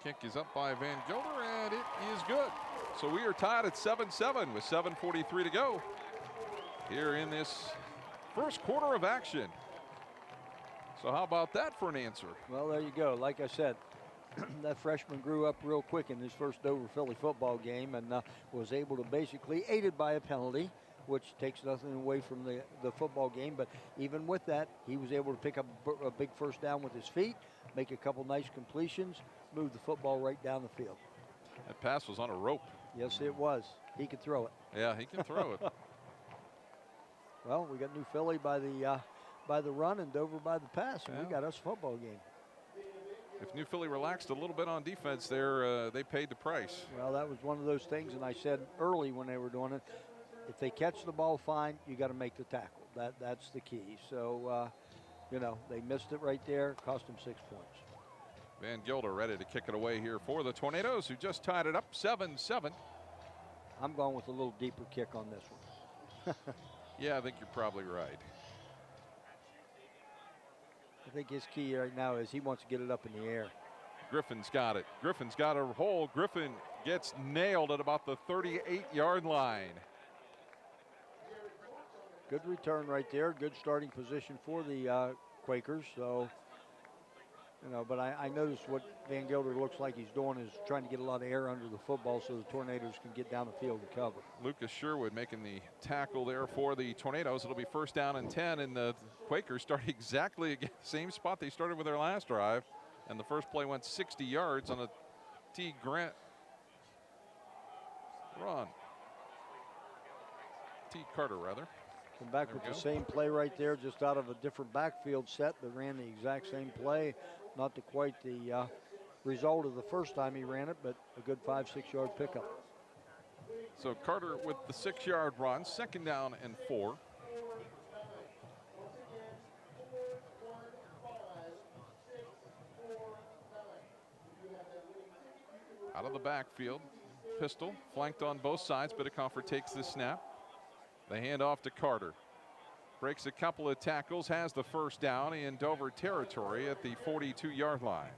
Kick is up by Van Gilder, and it is good. So we are tied at 7-7 with 7:43 to go here in this first quarter of action. So how about that for an answer? Well, there you go. Like I said, that freshman grew up real quick in his first Dover Philly football game and was able to basically, aided by a penalty, which takes nothing away from the football game, but even with that, he was able to pick up a big first down with his feet, make a couple nice completions, move the football right down the field. That pass was on a rope. Yes, it was. He could throw it. Yeah, he can throw it. Well, we got New Philly by the run and Dover by the pass, and we got us a football game. If New Philly relaxed a little bit on defense there, they paid the price. Well, that was one of those things, and I said early when they were doing it, if they catch the ball fine, you got to make the tackle. That's the key. So, you know, they missed it right there, cost them 6 points. Van Gilder ready to kick it away here for the Tornadoes, who just tied it up 7-7. I'm going with a little deeper kick on this one. Yeah, I think you're probably right. I think his key right now is he wants to get it up in the air. Griffin's got it. Griffin's got a hole. Griffin gets nailed at about the 38-yard line. Good return right there. Good starting position for the Quakers. So, you know, but I noticed what Van Gilder looks like he's doing is trying to get a lot of air under the football so the Tornadoes can get down the field and cover. Lucas Sherwood making the tackle there for the Tornadoes. It'll be 1st down and 10, and the Quakers start exactly again, same spot they started with their last drive. And the first play went 60 yards on a T. Grant run. T. Carter, rather. Come back with the same play right there, just out of a different backfield set that ran the exact same play. Not to quite the result of the first time he ran it, but a good 5-6 yard pickup. So Carter with the 6-yard run, 2nd down and 4. Out of the backfield, pistol flanked on both sides. Bittacofer takes the snap. The handoff to Carter. Breaks a couple of tackles, has the first down in Dover territory at the 42-yard line.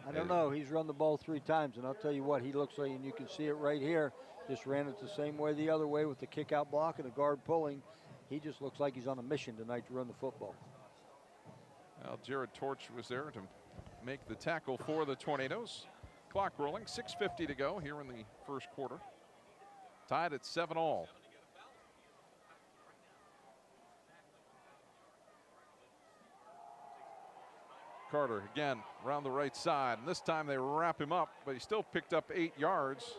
I don't know. He's run the ball 3 times, and I'll tell you what, he looks like, and you can see it right here, just ran it the same way the other way with the kick-out block and the guard pulling. He just looks like he's on a mission tonight to run the football. Well, Jared Torch was there to make the tackle for the Tornadoes. Clock rolling, 6:50 to go here in the first quarter. Tied at 7-all. Carter again around the right side, and this time they wrap him up, but he still picked up 8 yards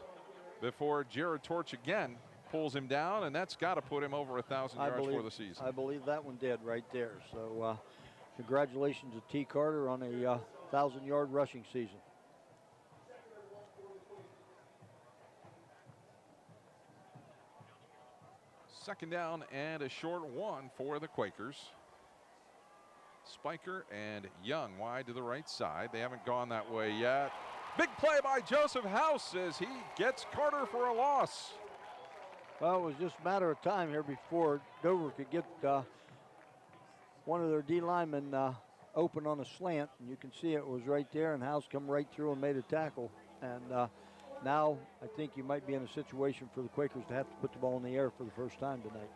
before Jared Torch again pulls him down, and that's got to put him over 1,000 yards for the season. I believe that one did right there. So congratulations to T. Carter on a 1,000-yard rushing season. Second down and a short one for the Quakers. Spiker and Young wide to the right side. They haven't gone that way yet. Big play by Joseph House as he gets Carter for a loss. Well, it was just a matter of time here before Dover could get one of their D linemen open on a slant, and you can see it was right there, and House come right through and made a tackle. And now I think you might be in a situation for the Quakers to have to put the ball in the air for the first time tonight.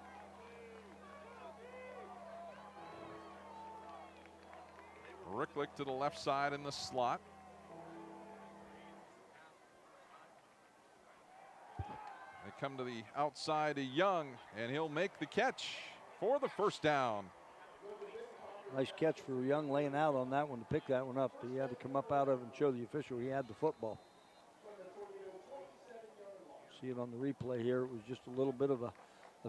Ricklick to the left side in the slot. They come to the outside to Young, and he'll make the catch for the first down. Nice catch for Young laying out on that one to pick that one up. He had to come up out of it and show the official he had the football. See it on the replay here. It was just a little bit of a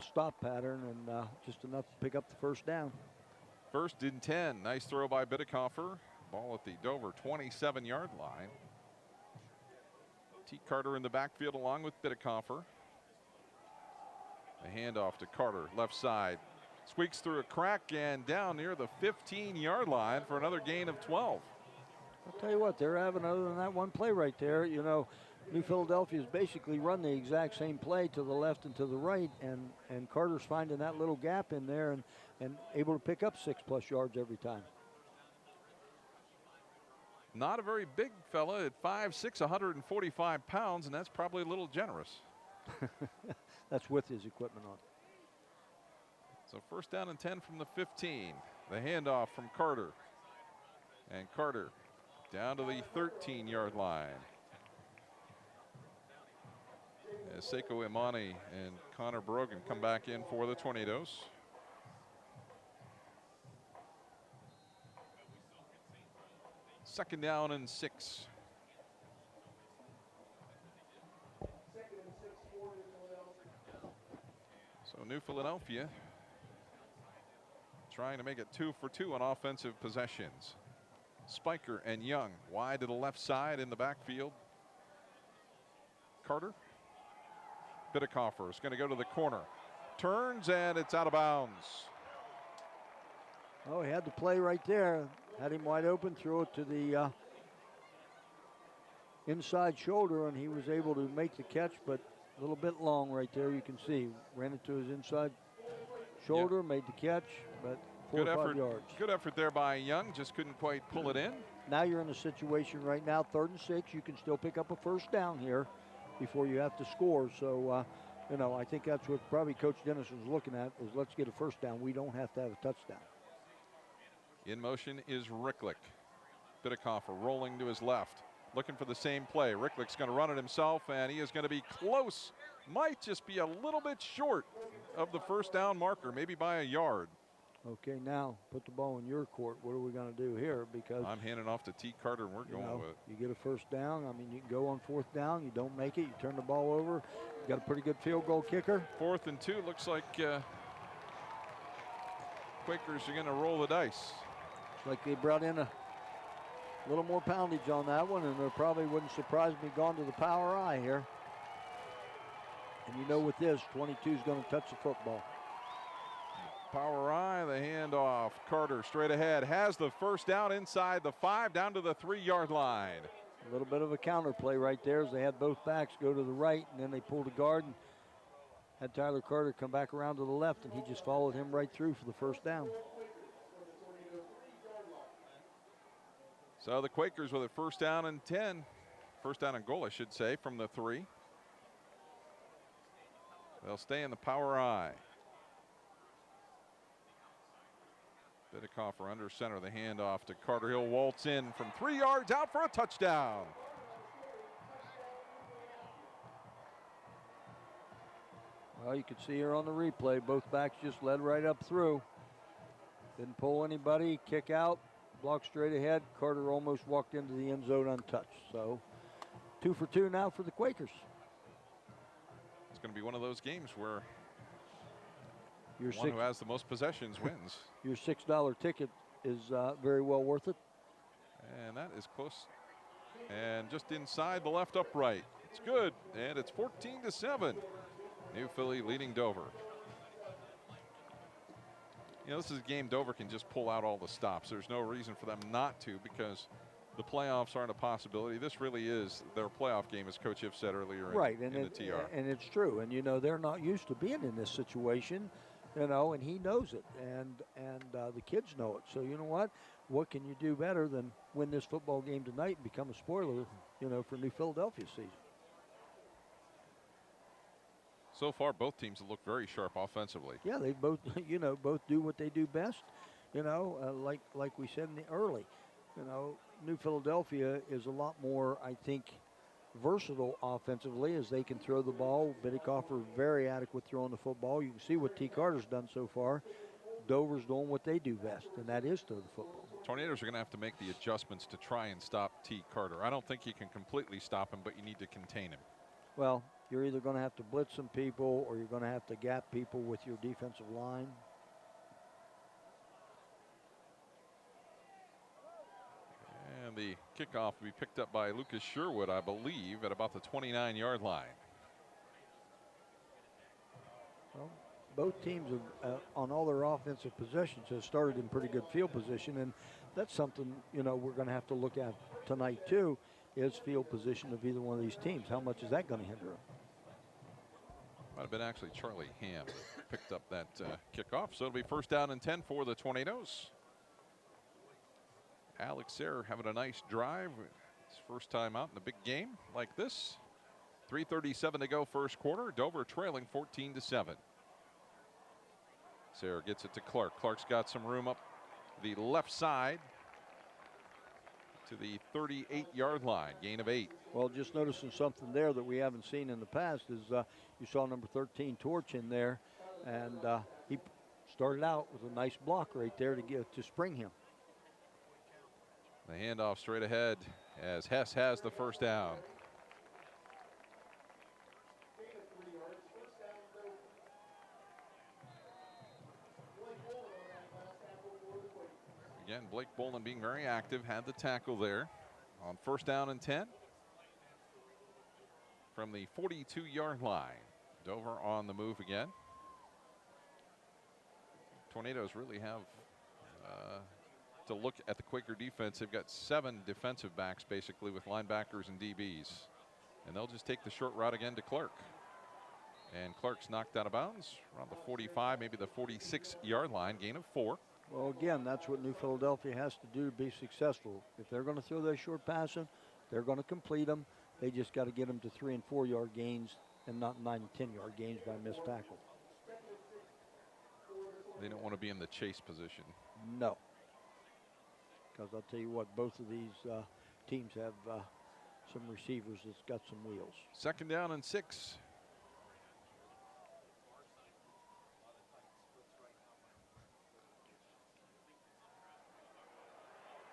stop pattern and just enough to pick up the first down. First and 10. Nice throw by Bidekoffer. Ball at the Dover 27-yard line. T. Carter in the backfield along with Bidekoffer. A handoff to Carter, left side. Squeaks through a crack and down near the 15-yard line for another gain of 12. I'll tell you what, they're having, other than that one play right there, you know, New Philadelphia's basically run the exact same play to the left and to the right, and Carter's finding that little gap in there and able to pick up 6+ yards every time. Not a very big fella at 5'6", 145 pounds, and that's probably a little generous. That's with his equipment on. So first down and 10 from the 15. The handoff from Carter. And Carter down to the 13-yard line. As Seiko Imani and Connor Brogan come back in for the Tornadoes. Second down and 6. So New Philadelphia trying to make it 2 for 2 on offensive possessions. Spiker and Young wide to the left side in the backfield. Carter. Bidekoffer is going to go to the corner. Turns and it's out of bounds. Oh, he had the play right there. Had him wide open, threw it to the inside shoulder, and he was able to make the catch, but a little bit long right there. You can see, ran it to his inside shoulder, made the catch, but 4 or 5 yards. Good effort there by Young, just couldn't quite pull it in. Now you're in a situation right now, 3rd and 6. You can still pick up a first down here before you have to score. So, you know, I think that's what probably Coach Dennis was looking at, is let's get a first down. We don't have to have a touchdown. In motion is Ricklick. Bidekoffer rolling to his left, looking for the same play. Ricklick's going to run it himself, and he is going to be close. Might just be a little bit short of the first down marker, maybe by a yard. Okay, now put the ball in your court. What are we going to do here? Because I'm handing off to T. Carter, and we're going with it. You get a first down. I mean, you can go on 4th down. You don't make it. You turn the ball over. You got a pretty good field goal kicker. 4th and 2. Looks like Quakers are going to roll the dice. Looks like they brought in a little more poundage on that one, and it probably wouldn't surprise me gone to the power eye here. And you know with this, 22 is going to touch the football. Power eye, the handoff. Carter straight ahead, has the first down inside the 5, down to the 3-yard line. A little bit of a counter play right there as they had both backs go to the right, and then they pulled a guard and had Tyler Carter come back around to the left, and he just followed him right through for the first down. So the Quakers with a first down and 10. First down and goal, I should say, from the 3. They'll stay in the power eye. Bidekoffer under center, the handoff to Carter. He'll waltz in from 3 yards out for a touchdown. Well, you can see here on the replay, both backs just led right up through. Didn't pull anybody, kick out. blocked straight ahead. Carter almost walked into the end zone untouched. So 2 for 2 now for the Quakers. It's going to be one of those games where Your one who has the most possessions wins. Your $6 ticket is very well worth it. And that is close. And just inside the left upright. It's good. And it's 14-7. New Philly leading Dover. You know, this is a game Dover can just pull out all the stops. There's no reason for them not to, because the playoffs aren't a possibility. This really is their playoff game, as Coach If said earlier in the TR. And it's true. And, you know, they're not used to being in this situation, you know, and he knows it. And the kids know it. So, you know what can you do better than win this football game tonight and become a spoiler, you know, for New Philadelphia season? So far, both teams have looked very sharp offensively. Yeah, they both, you know, both do what they do best. You know, like we said in the early, you know, New Philadelphia is a lot more, I think, versatile offensively as they can throw the ball. Bidikoff are very adequate throwing the football. You can see what T. Carter's done so far. Dover's doing what they do best, and that is throw the football. Tornadoes are going to have to make the adjustments to try and stop T. Carter. I don't think you can completely stop him, but you need to contain him. Well, you're either going to have to blitz some people or you're going to have to gap people with your defensive line. And the kickoff will be picked up by Lucas Sherwood, I believe, at about the 29-yard line. Well, both teams have, on all their offensive possessions, have started in pretty good field position, and that's something, you know, we're going to have to look at tonight too, is field position of either one of these teams. How much is that going to hinder them? Might have been actually Charlie Ham that picked up that kickoff. So it'll be 1st down and 10 for the Tornadoes. Alex Sayre having a nice drive. His first time out in a big game like this. 3:37 to go first quarter. Dover trailing 14-7. Sayre gets it to Clark. Clark's got some room up the left side to the 38-yard line, gain of 8. Well, just noticing something there that we haven't seen in the past is you saw number 13 Torch in there, and he started out with a nice block right there to spring him. The handoff straight ahead as Hess has the first down. Again, Blake Bolin being very active, had the tackle there on 1st down and 10 from the 42-yard line. Dover on the move again. Tornadoes really have to look at the Quaker defense. They've got 7 defensive backs basically with linebackers and DBs. And they'll just take the short route again to Clark. And Clark's knocked out of bounds around the 45, maybe the 46-yard line, gain of 4. Well, again, that's what New Philadelphia has to do to be successful. If they're going to throw those short passes, they're going to complete them. They just got to get them to 3- and 4-yard gains and not 9- and 10-yard gains by missed tackle. They don't want to be in the chase position. No. Because I'll tell you what, both of these teams have some receivers that's got some wheels. 2nd down and 6.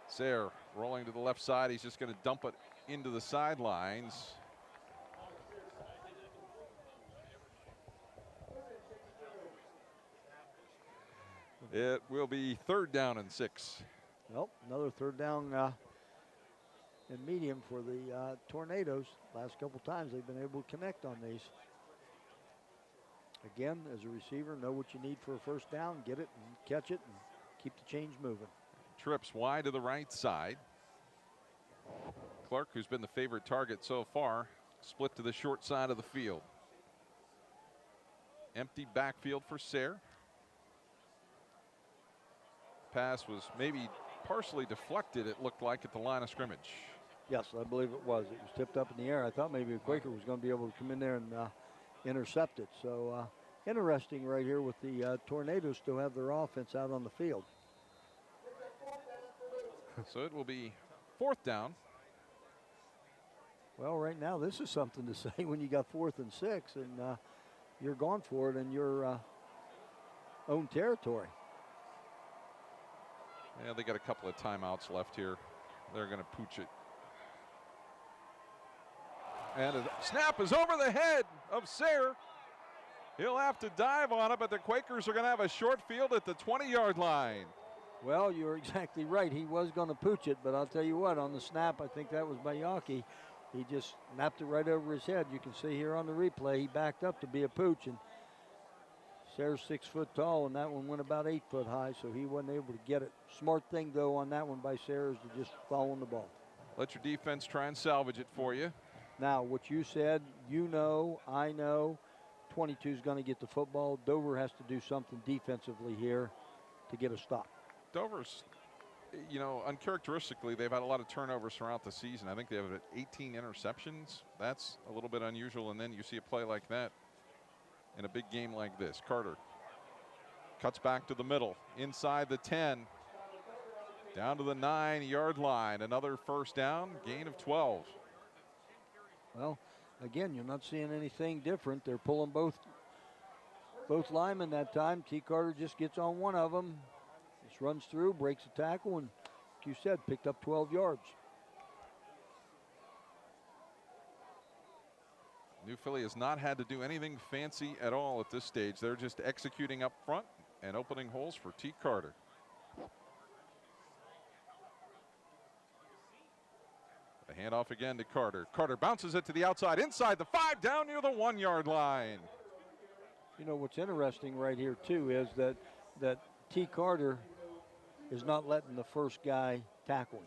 Sayre rolling to the left side. He's just going to dump it into the sidelines. It will be 3rd down and 6. Well, another 3rd down and medium for the Tornadoes. Last couple times they've been able to connect on these. Again, as a receiver, know what you need for a 1st down, get it and catch it and keep the chains moving. Trips wide to the right side. Clark, who's been the favorite target so far, split to the short side of the field. Empty backfield for Sayre. Pass was maybe partially deflected, it looked like, at the line of scrimmage. Yes, I believe it was. It was tipped up in the air. I thought maybe a Quaker was going to be able to come in there and intercept it. So interesting right here with the Tornadoes still have their offense out on the field. So it will be 4th down. Well, right now this is something to say when you got 4th and 6 and you're gone for it in your own territory. Yeah, they got a couple of timeouts left here. They're going to pooch it. And a snap is over the head of Sayre. He'll have to dive on it, but the Quakers are going to have a short field at the 20-yard line. Well, you're exactly right. He was going to pooch it, but I'll tell you what, on the snap, I think that was by Yaki. He just snapped it right over his head. You can see here on the replay, he backed up to be a pooch, and Sayre's 6 foot tall, and that one went about 8 foot high, so he wasn't able to get it. Smart thing, though, on that one by Sayre is to just fall on the ball. Let your defense try and salvage it for you. Now, what you said, you know, I know, 22 is going to get the football. Dover has to do something defensively here to get a stop. Dover's, you know, uncharacteristically, they've had a lot of turnovers throughout the season. I think they have 18 interceptions. That's a little bit unusual, and then you see a play like that in a big game like this. Carter cuts back to the middle, inside the 10, down to the 9-yard line. Another first down, gain of 12. Well, again, you're not seeing anything different. They're pulling both linemen that time. T. Carter just gets on one of them, just runs through, breaks a tackle, and like you said, picked up 12 yards. New Philly has not had to do anything fancy at all at this stage. They're just executing up front and opening holes for T. Carter. The handoff again to Carter. Carter bounces it to the outside, inside the 5, down near the 1-yard line. You know, what's interesting right here, too, is that T. Carter is not letting the first guy tackle him.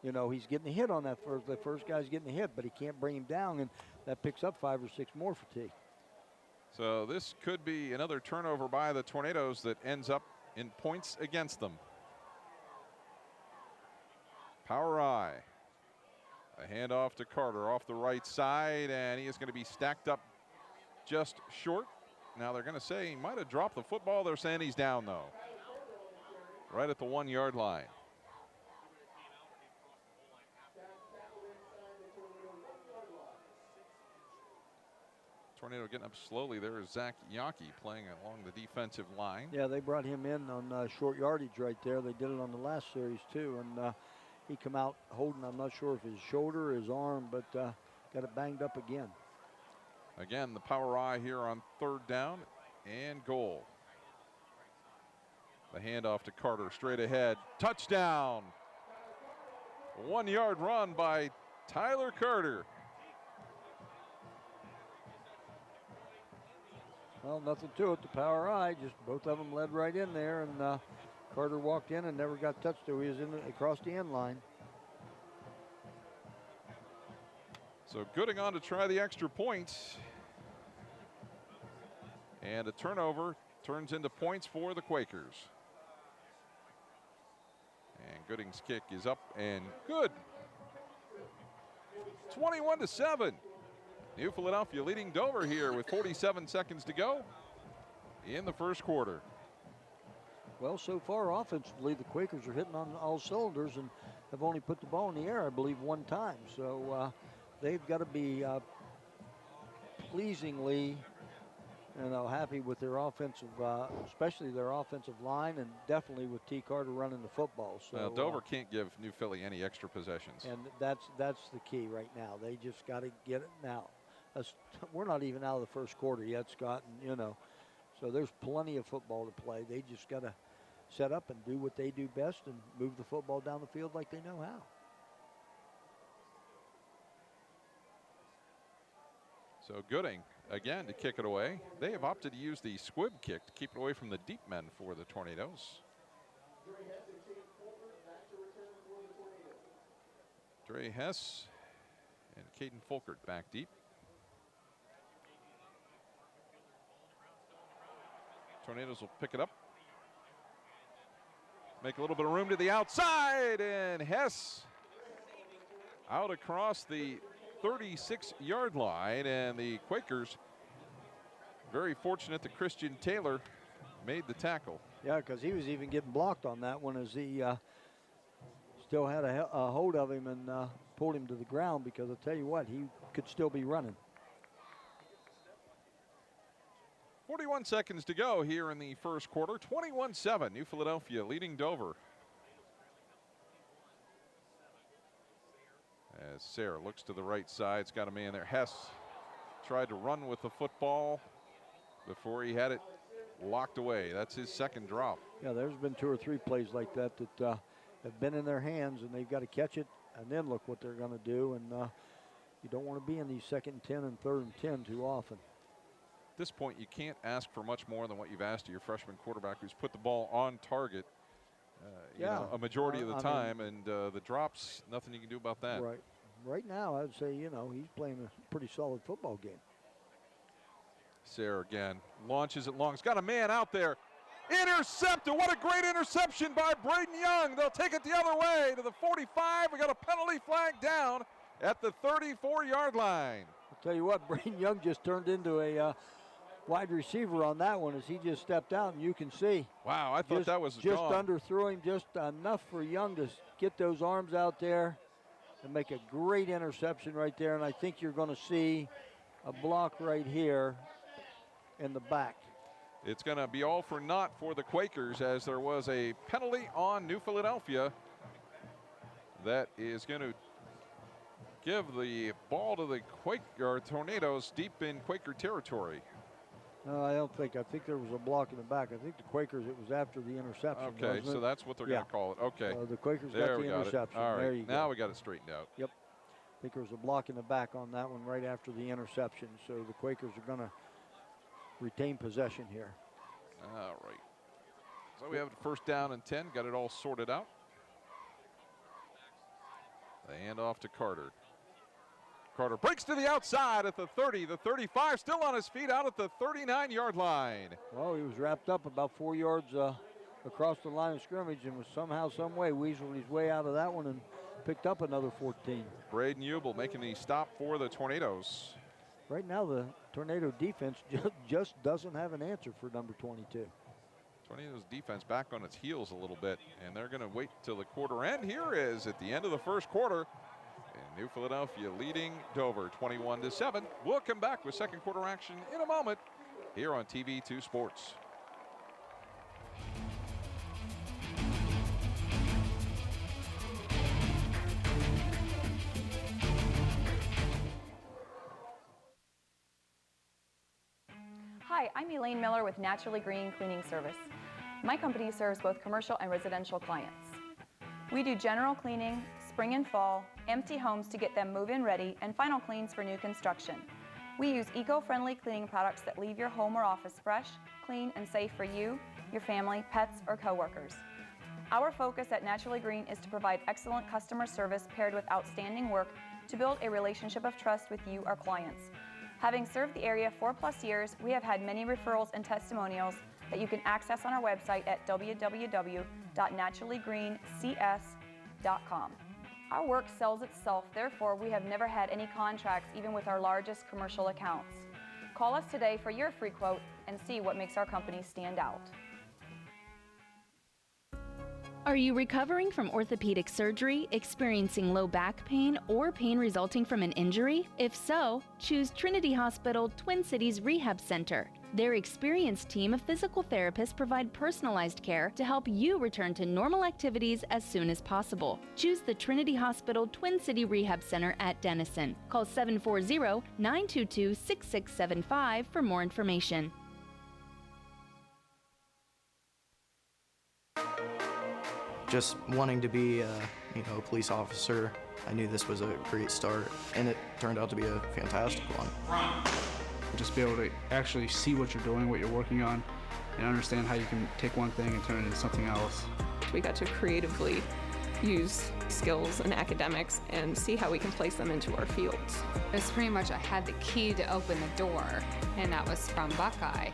You know, he's getting a hit on that first. The first guy's getting a hit, but he can't bring him down, and that picks up 5 or 6 more for T. So this could be another turnover by the Tornadoes that ends up in points against them. Power I. A handoff to Carter off the right side, and he is going to be stacked up just short. Now they're going to say he might have dropped the football. They're saying he's down, though. Right at the 1-yard line. Tornado getting up slowly. There is Zach Yaki playing along the defensive line. Yeah, they brought him in on short yardage right there. They did it on the last series, too, and he come out holding, I'm not sure if his shoulder or his arm, but got it banged up again. Again, the power I here on 3rd down and goal. The handoff to Carter straight ahead. Touchdown. 1-yard run by Tyler Carter. Well, nothing to it. The power I, just both of them led right in there, and Carter walked in and never got touched till he was across the end line. So Gooding on to try the extra point. And a turnover turns into points for the Quakers. And Gooding's kick is up and good. 21-7. New Philadelphia leading Dover here with 47 seconds to go in the first quarter. Well, so far offensively, the Quakers are hitting on all cylinders and have only put the ball in the air, I believe, 1 time. So they've got to be pleasingly, happy with their offensive, especially their offensive line, and definitely with T. Carter running the football. So Dover can't give New Philly any extra possessions. And that's the key right now. They just got to get it now. We're not even out of the first quarter yet, Scott, and so there's plenty of football to play. They just got to set up and do what they do best and move the football down the field like they know how. So Gooding again to kick it away. They have opted to use the squib kick to keep it away from the deep men for the Tornadoes. Dre Hess and Caden Folkert back deep. Tornadoes will pick it up. Make a little bit of room to the outside, and Hess out across the 36-yard line, and the Quakers very fortunate that Christian Taylor made the tackle. Yeah, because he was even getting blocked on that one as he still had a hold of him and pulled him to the ground, because I'll tell you what, he could still be running. 41 seconds to go here in the first quarter. 21-7, New Philadelphia leading Dover. as Sayre looks to the right side. It's got a man there. Hess tried to run with the football before he had it locked away. That's his second drop. Yeah, there's been 2 or 3 plays like that that have been in their hands, and they've got to catch it, and then look what they're going to do. And you don't want to be in these 2nd and 10 and 3rd and 10 too often. At this point, you can't ask for much more than what you've asked of your freshman quarterback, who's put the ball on target a majority of the time, and the drops, nothing you can do about that. Right. Right now, I'd say, he's playing a pretty solid football game. Sayre again launches it long. He's got a man out there. Intercepted. What a great interception by Braden Young. They'll take it the other way to the 45. We got a penalty flag down at the 34-yard line. I'll tell you what, Braden Young just turned into a wide receiver on that one as he just stepped out, and you can see. Wow, I thought that was just gone. underthrew him, just enough for Young to get those arms out there and make a great interception right there. And I think you're going to see a block right here in the back. It's going to be all for naught for the Quakers, as there was a penalty on New Philadelphia that is going to give the ball to the Tornadoes deep in Quaker territory. No, I don't think. I think there was a block in the back. I think the Quakers, it was after the interception. Okay, so that's what they're going to call it. Okay. The Quakers there got the interception. All right, there you go. now we got it straightened out. Yep. I think there was a block in the back on that one right after the interception. So the Quakers are going to retain possession here. All right. So we have the 1st down and 10. Got it all sorted out. The handoff to Carter. Carter breaks to the outside at the 30, the 35, still on his feet out at the 39-yard line. Well, he was wrapped up about 4 yards across the line of scrimmage and was somehow, some way, weaseled his way out of that one and picked up another 14. Braden Ubel making the stop for the Tornadoes. Right now, the Tornado defense just doesn't have an answer for number 22. Tornadoes defense back on its heels a little bit, and they're going to wait till the quarter end. Here is at the end of the 1st quarter. And New Philadelphia leading Dover 21-7. We'll come back with 2nd quarter action in a moment here on TV2 Sports. Hi, I'm Elaine Miller with Naturally Green Cleaning Service. My company serves both commercial and residential clients. We do general cleaning, spring and fall, empty homes to get them move-in ready, and final cleans for new construction. We use eco-friendly cleaning products that leave your home or office fresh, clean, and safe for you, your family, pets, or coworkers. Our focus at Naturally Green is to provide excellent customer service paired with outstanding work to build a relationship of trust with you, our clients. Having served the area 4+ years, we have had many referrals and testimonials that you can access on our website at www.naturallygreencs.com. Our work sells itself, therefore we have never had any contracts even with our largest commercial accounts. Call us today for your free quote and see what makes our company stand out. Are you recovering from orthopedic surgery, experiencing low back pain, or pain resulting from an injury? If so, choose Trinity Hospital Twin Cities Rehab Center. Their experienced team of physical therapists provide personalized care to help you return to normal activities as soon as possible. Choose the Trinity Hospital Twin City Rehab Center at Denison. Call 740-922-6675 for more information. Just wanting to be a police officer, I knew this was a great start, and it turned out to be a fantastic one. Just be able to actually see what you're doing, what you're working on, and understand how you can take one thing and turn it into something else. We got to creatively use skills and academics and see how we can place them into our fields. It's pretty much I had the key to open the door, and that was from Buckeye.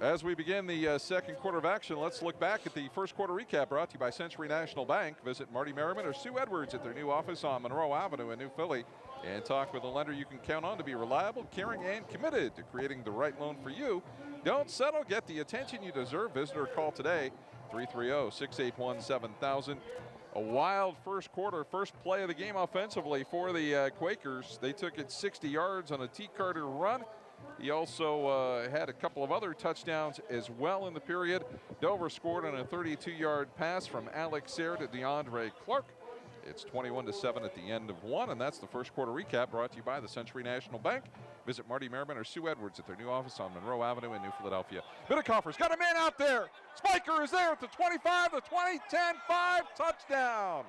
As we begin the second quarter of action, let's look back at the first quarter recap brought to you by Century National Bank. Visit Marty Merriman or Sue Edwards at their new office on Monroe Avenue in New Philly and talk with a lender you can count on to be reliable, caring, and committed to creating the right loan for you. Don't settle. Get the attention you deserve. Visit or call today, 330-681-7000. A wild first quarter, first play of the game offensively for the Quakers. They took it 60 yards on a T. Carter run. He also had a couple of other touchdowns as well in the period. Dover scored on a 32-yard pass from Alex Sayre to DeAndre Clark. It's 21-7 at the end of one, and that's the first quarter recap brought to you by the Century National Bank. Visit Marty Merriman or Sue Edwards at their new office on Monroe Avenue in New Philadelphia. Bitterkoffer's got a man out there. Spiker is there at the 25, the 20, 10, 5, touchdown.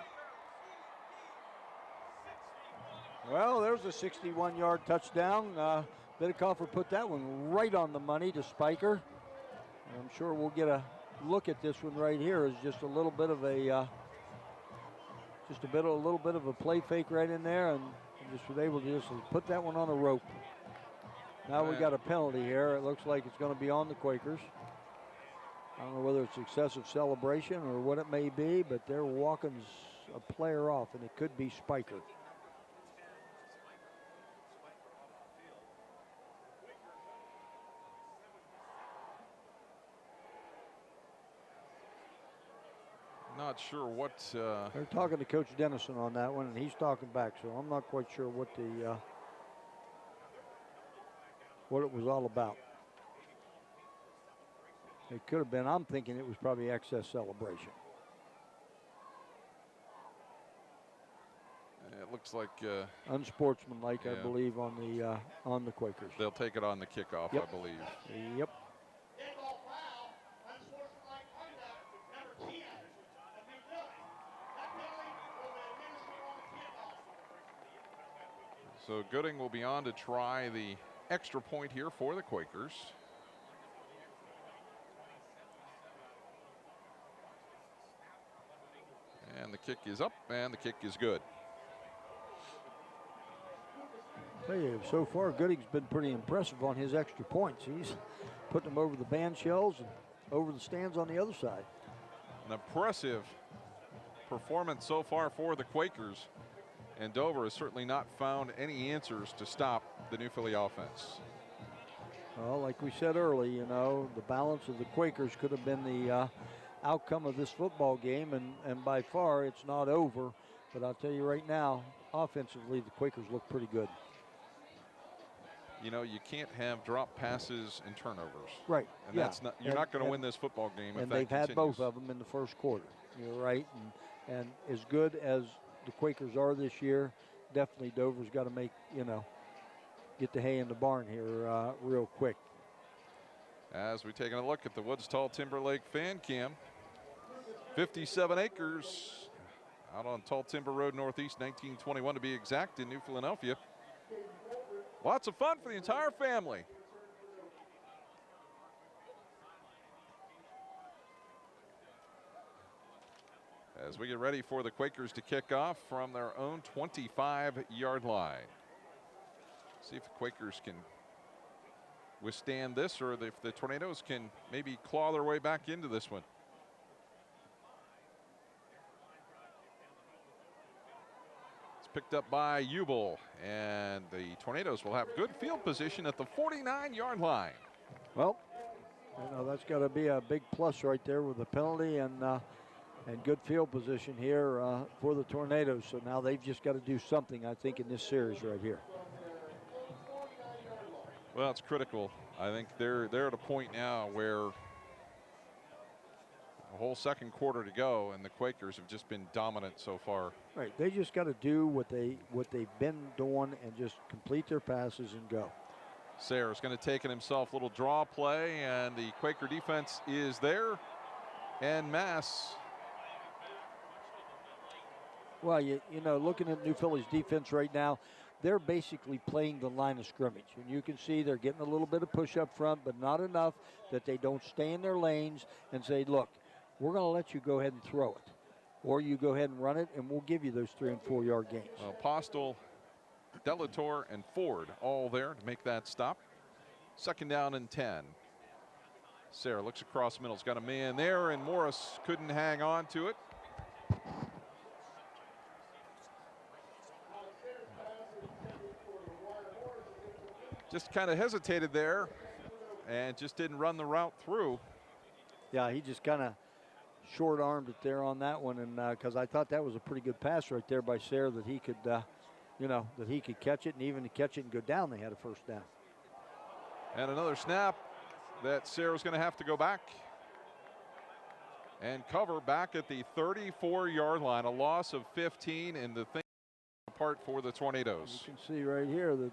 Well, there's a 61-yard touchdown. Bitterkoffer put that one right on the money to Spiker. I'm sure we'll get a look at this one right here. It's just a little bit of a little bit of a play fake right in there, and just was able to just put that one on a rope. Now we got a penalty here. It looks like it's going to be on the Quakers. I don't know whether it's excessive celebration or what it may be, but they're walking a player off, and it could be Spiker. Not sure what. They're talking to Coach Dennison on that one, and he's talking back, so I'm not quite sure what the what it was all about. It could have been. I'm thinking it was probably excess celebration. It looks like unsportsmanlike, yeah. I believe, on the Quakers. They'll take it on the kickoff, Yep. I believe. Yep. So Gooding will be on to try the extra point here for the Quakers. And the kick is up, and the kick is good. Tell you, so far Gooding's been pretty impressive on his extra points. He's putting them over the band shells and over the stands on the other side. An impressive performance so far for the Quakers. And Dover has certainly not found any answers to stop the New Philly offense. Well, like we said early, you know, the balance of the Quakers could have been the outcome of this football game, and by far it's not over. But I'll tell you right now, offensively, the Quakers look pretty good. You know, you can't have drop passes and turnovers. Right. And that's not, you're not going to win this football game if and that they've continues. had both of them in the first quarter. You're right. And as good as the Quakers are this year, definitely Dover's got to make, get the hay in the barn here real quick. As we're taking a look at the Woods Tall Timberlake fan cam, 57 acres out on Tall Timber Road Northeast, 1921 to be exact, in New Philadelphia. Lots of fun for the entire family. As we get ready for the Quakers to kick off from their own 25-yard line. See if the Quakers can withstand this, or if the Tornadoes can maybe claw their way back into this one. It's picked up by Ubel, and the Tornadoes will have good field position at the 49-yard line. Well, that's got to be a big plus right there with the penalty and good field position here for the Tornadoes. So now they've just got to do something, I think, in this series right here. Well, it's critical. I think they're at a point now where a whole second quarter to go, and the Quakers have just been dominant so far. Right, they just got to do what they've been doing and just complete their passes and go. Sayre's going to take it himself, little draw play, and the Quaker defense is there en masse. Well, looking at New Philly's defense right now, they're basically playing the line of scrimmage. And you can see they're getting a little bit of push up front, but not enough that they don't stay in their lanes and say, look, we're going to let you go ahead and throw it. Or you go ahead and run it, and we'll give you those 3- and 4-yard gains. Postel, Delator, and Ford all there to make that stop. Second down and 10. Sayre looks across the middle. He's got a man there, and Morris couldn't hang on to it. Just kind of hesitated there and just didn't run the route through. Yeah, he just kind of short-armed it there on that one, and because I thought that was a pretty good pass right there by Sayre that he could, that he could catch it, and even to catch it and go down, they had a first down. And another snap that Sayre's going to have to go back and cover back at the 34-yard line. A loss of 15, and the thing apart for the Tornadoes. You can see right here that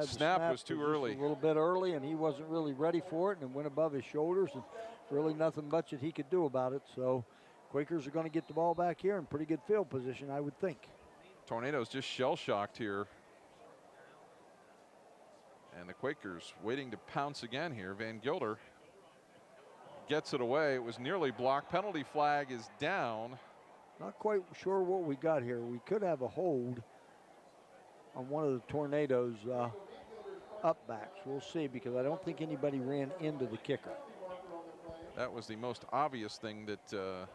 the snap was too early. A little bit early, and he wasn't really ready for it, and it went above his shoulders, and really nothing much that he could do about it. So Quakers are going to get the ball back here in pretty good field position, I would think. Tornadoes just shell-shocked here. And the Quakers waiting to pounce again here. Van Gilder gets it away. It was nearly blocked. Penalty flag is down. Not quite sure what we got here. We could have a hold on one of the Tornadoes up backs. We'll see, because I don't think anybody ran into the kicker. That was the most obvious thing that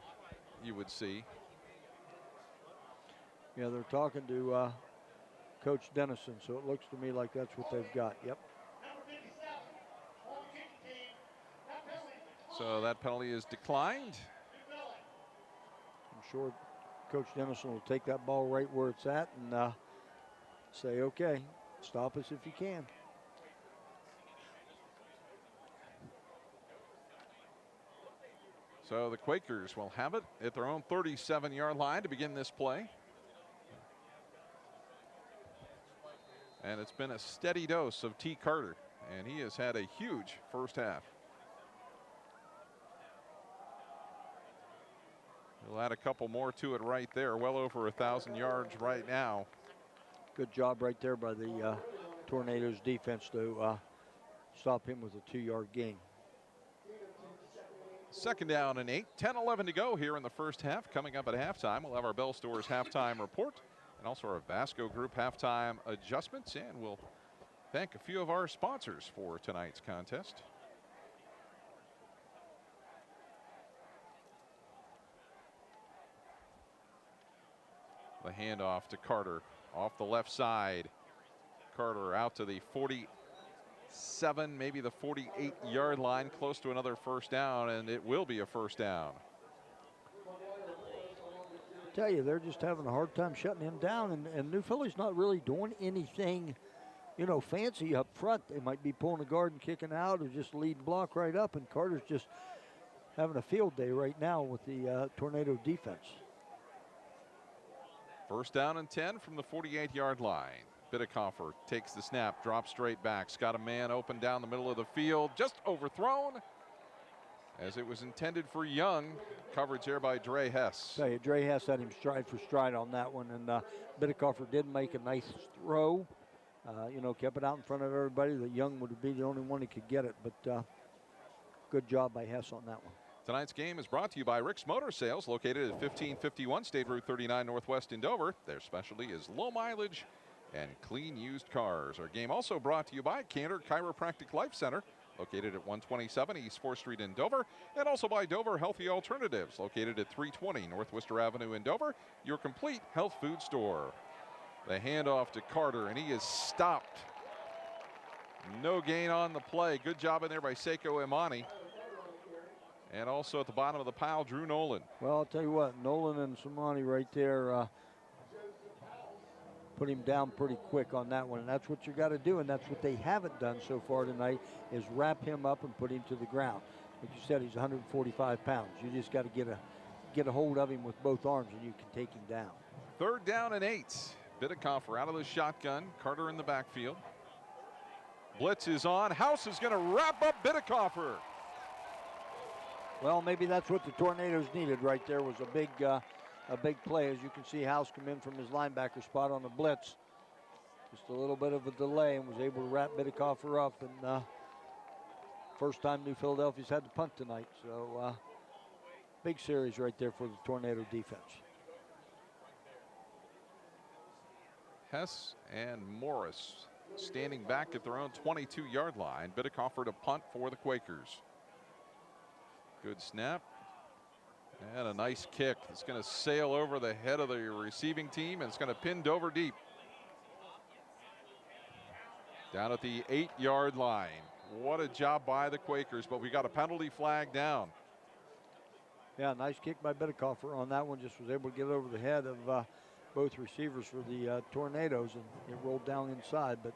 you would see. Yeah, they're talking to Coach Dennison, so it looks to me like that's what they've got. Yep. So that penalty is declined. I'm sure Coach Dennison will take that ball right where it's at and say, okay, stop us if you can. So the Quakers will have it at their own 37-yard line to begin this play. And it's been a steady dose of T. Carter, and he has had a huge first half. He'll add a couple more to it right there. Well over 1,000 yards right now. Good job right there by the Tornadoes defense to stop him with a 2-yard gain. 2nd down and 8. 10-11 to go here in the first half. Coming up at halftime, we'll have our Bell Stores halftime report and also our Vasco Group halftime adjustments. And we'll thank a few of our sponsors for tonight's contest. The handoff to Carter off the left side. Carter out to the 47, maybe the 48-yard line, close to another first down, and it will be a first down. I tell you, they're just having a hard time shutting him down, and New Philly's not really doing anything, fancy up front. They might be pulling a guard and kicking out or just lead block right up, and Carter's just having a field day right now with the Tornado defense. First down and 10 from the 48-yard line. Bidekoffer takes the snap, drops straight back. Got a man open down the middle of the field, just overthrown as it was intended for Young. Coverage here by Dre Hess. Tell you, Dre Hess had him stride for stride on that one, and Bidekoffer did make a nice throw. Kept it out in front of everybody. That Young would be the only one who could get it, but good job by Hess on that one. Tonight's game is brought to you by Rick's Motor Sales, located at 1551 State Route 39 Northwest in Dover. Their specialty is low mileage and clean used cars. Our game also brought to you by Cantor Chiropractic Life Center, located at 127 East 4th Street in Dover, and also by Dover Healthy Alternatives, located at 320 North Worcester Avenue in Dover, your complete health food store. The handoff to Carter, and he is stopped. No gain on the play. Good job in there by Seiko Imani. And also at the bottom of the pile, Drew Nolan. Well, I'll tell you what, Nolan and Samani right there put him down pretty quick on that one. And that's what you got to do, and that's what they haven't done so far tonight, is wrap him up and put him to the ground. Like you said, he's 145 pounds. You just got to get a hold of him with both arms, and you can take him down. 3rd down and 8. Bidekoffer out of the shotgun. Carter in the backfield. Blitz is on. House is going to wrap up Bidekoffer. Well, maybe that's what the Tornadoes needed right there, was a big play. As you can see, House come in from his linebacker spot on the blitz. Just a little bit of a delay, and was able to wrap Bidekoffer up. And first time New Philadelphia's had to punt tonight. So big series right there for the Tornado defense. Hess and Morris standing back at their own 22-yard line. Bidekoffer to punt for the Quakers. Good snap. And a nice kick. It's going to sail over the head of the receiving team, and it's going to pin Dover deep. Down at the 8-yard line. What a job by the Quakers, but we got a penalty flag down. Yeah, nice kick by Bidekoffer on that one. Just was able to get it over the head of both receivers for the Tornadoes, and it rolled down inside. But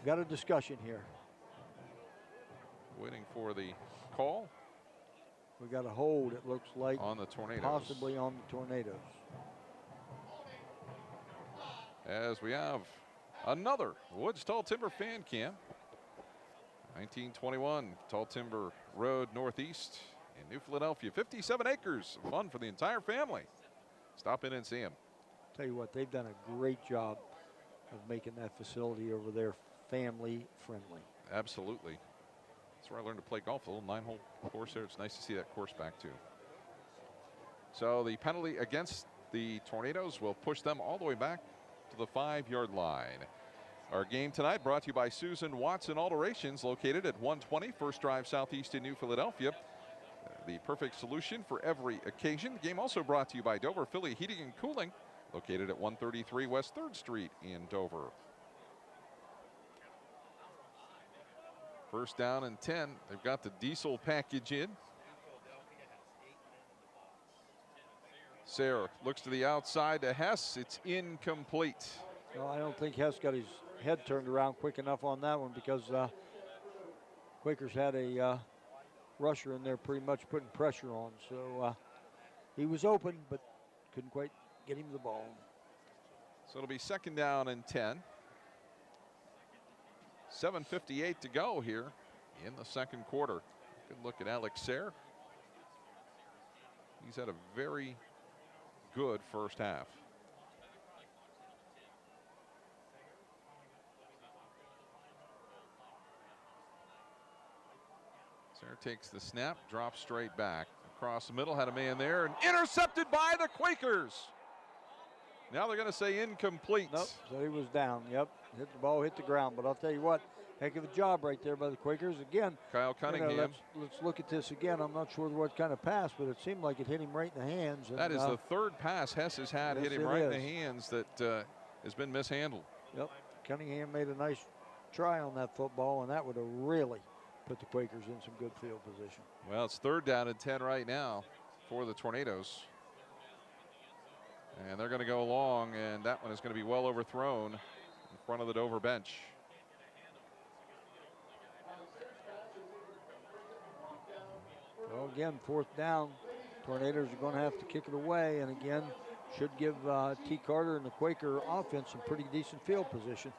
got a discussion here. Waiting for the call. We got a hold, it looks like, on the Tornadoes. Possibly on the Tornadoes. As we have another Woods Tall Timber fan cam. 1921 Tall Timber Road Northeast in New Philadelphia. 57 acres of fun for the entire family. Stop in and see them. Tell you what, they've done a great job of making that facility over there family friendly. Absolutely. That's where I learned to play golf. A little 9-hole course there. It's nice to see that course back too. So the penalty against the Tornadoes will push them all the way back to the 5-yard line. Our game tonight brought to you by Susan Watson Alterations, located at 120 First Drive Southeast in New Philadelphia. The perfect solution for every occasion. The game also brought to you by Dover Philly Heating and Cooling, located at 133 West 3rd Street in Dover. First down and 10. They've got the diesel package in. Sayre looks to the outside to Hess. It's incomplete. No, I don't think Hess got his head turned around quick enough on that one, because Quakers had a rusher in there pretty much putting pressure on. So he was open, but couldn't quite get him the ball. So it'll be second down and 10. 7:58 to go here in the second quarter. Good look at Alex Sayre. He's had a very good first half. Sayre takes the snap, drops straight back. Across the middle, had a man there, and intercepted by the Quakers. Now they're going to say incomplete. Nope, so he was down. Yep, hit the ball, hit the ground. But I'll tell you what, heck of a job right there by the Quakers. Again, Kyle Cunningham. Let's look at this again. I'm not sure what kind of pass, but it seemed like it hit him right in the hands. And, that is the third pass Hess has had, yes, hit him right in the hands, that has been mishandled. Yep, Cunningham made a nice try on that football, and that would have really put the Quakers in some good field position. Well, it's third down and 10 right now for the Tornadoes. And they're going to go long, and that one is going to be well overthrown in front of the Dover bench. Well, again, fourth down. Tornadoes are going to have to kick it away, and again, should give T. Carter and the Quaker offense some pretty decent field position.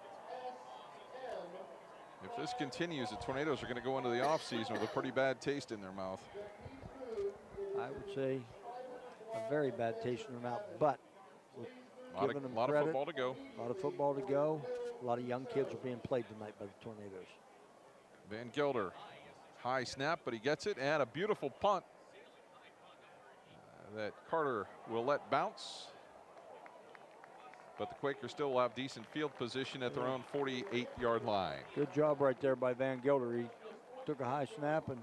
If this continues, the Tornadoes are going to go into the offseason with a pretty bad taste in their mouth. I would say a very bad taste in their mouth, but a lot of football to go. A lot of football to go. A lot of young kids are being played tonight by the Tornadoes. Van Gelder, high snap, but he gets it, and a beautiful punt that Carter will let bounce. But the Quakers still will have decent field position at their own 48-yard line. Good job right there by Van Gelder. He took a high snap and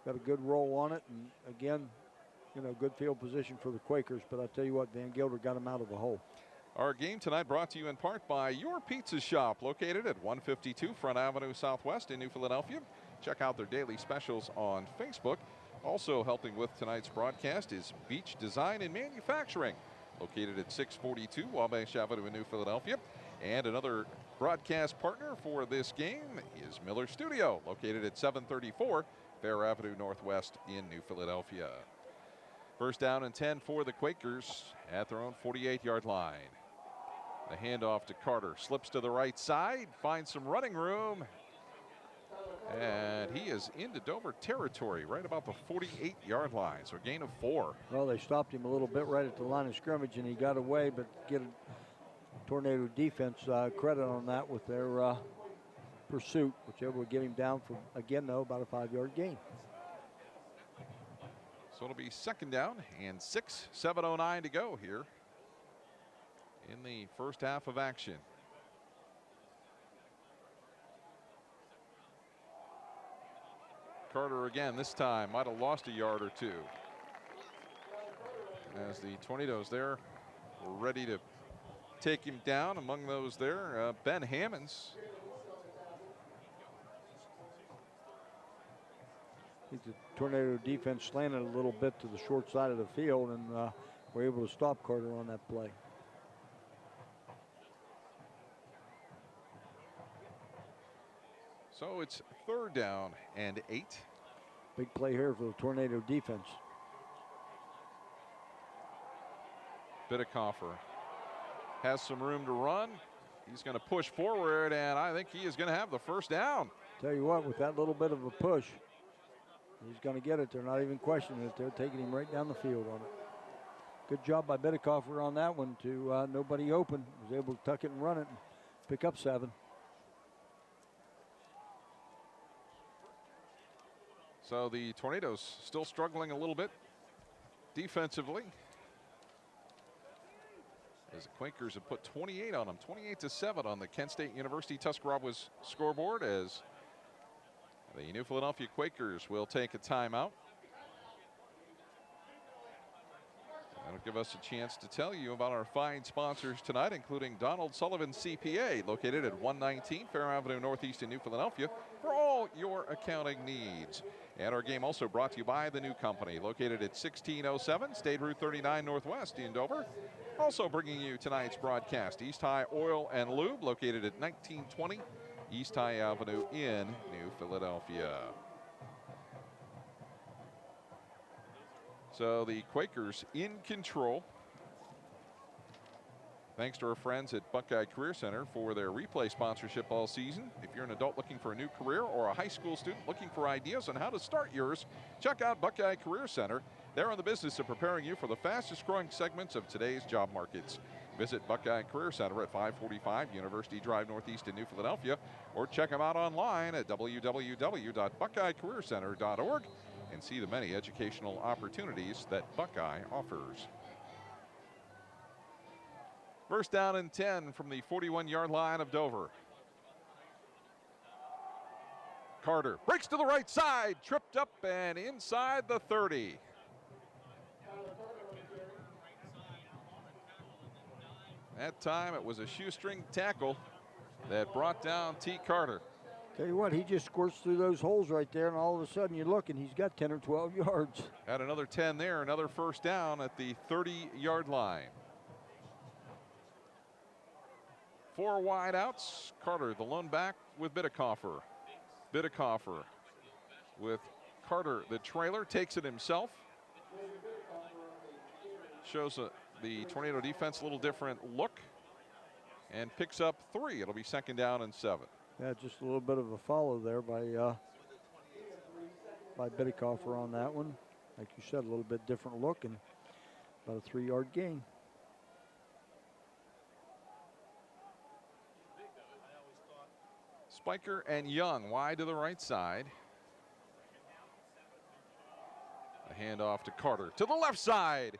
got a good roll on it. And again, you know, good field position for the Quakers. But I tell you what, Van Gelder got him out of a hole. Our game tonight brought to you in part by Your Pizza Shop, located at 152 Front Avenue Southwest in New Philadelphia. Check out their daily specials on Facebook. Also helping with tonight's broadcast is Beach Design and Manufacturing, located at 642 Wabash Avenue in New Philadelphia. And another broadcast partner for this game is Miller Studio, located at 734 Fair Avenue Northwest in New Philadelphia. First down and 10 for the Quakers at their own 48-yard line. The handoff to Carter, slips to the right side, finds some running room, and he is into Dover territory, right about the 48-yard line, so a gain of 4. Well, they stopped him a little bit right at the line of scrimmage, and he got away, but get a Tornado defense credit on that with their pursuit, which able to get him down for, again, though, about a 5-yard gain. So it'll be second down and 6, 7:09 to go here in the first half of action. Carter again, this time might have lost a yard or two, as the Tornadoes there were ready to take him down. Among those there, Ben Hammonds. think the Tornado defense slanted a little bit to the short side of the field, and were able to stop Carter on that play. So it's 3rd down and 8. Big play here for the Tornado defense. Bidekoffer has some room to run. He's going to push forward, and I think he is going to have the first down. Tell you what, with that little bit of a push, he's going to get it. They're not even questioning it. They're taking him right down the field on it. Good job by Bidekoffer on that one to nobody open. Was able to tuck it and run it and pick up 7. So the Tornadoes still struggling a little bit defensively, as the Quakers have put 28 on them, 28-7 on the Kent State University Tuscarawas scoreboard, as the New Philadelphia Quakers will take a timeout. That'll give us a chance to tell you about our fine sponsors tonight, including Donald Sullivan CPA, located at 119 Fair Avenue Northeast in New Philadelphia, for all your accounting needs. And our game also brought to you by the new company, located at 1607 State Route 39 Northwest in Dover. Also bringing you tonight's broadcast, East High Oil and Lube, located at 1920 East High Avenue in New Philadelphia. So the Quakers in control, thanks to our friends at Buckeye Career Center for their replay sponsorship all season. If you're an adult looking for a new career or a high school student looking for ideas on how to start yours, check out Buckeye Career Center. They're in the business of preparing you for the fastest growing segments of today's job markets. Visit Buckeye Career Center at 545 University Drive Northeast in New Philadelphia, or check them out online at www.buckeyecareercenter.org and see the many educational opportunities that Buckeye offers. 1st down and 10 from the 41-yard line of Dover. Carter breaks to the right side, tripped up and inside the 30. That time it was a shoestring tackle that brought down T. Carter. Tell you what, he just squirts through those holes right there, and all of a sudden you look and he's got 10 or 12 yards. Had another 10 there, another 1st down at the 30-yard line. 4 wide outs. Carter, the lone back with Bidekoffer. Bidekoffer with Carter, the trailer, takes it himself. Shows the Tornado defense a little different look and picks up 3. It'll be 2nd down and 7. Yeah, just a little bit of a follow there by Bidekoffer on that one. Like you said, a little bit different look and about a 3-yard gain. Spiker and Young wide to the right side. A handoff to Carter to the left side.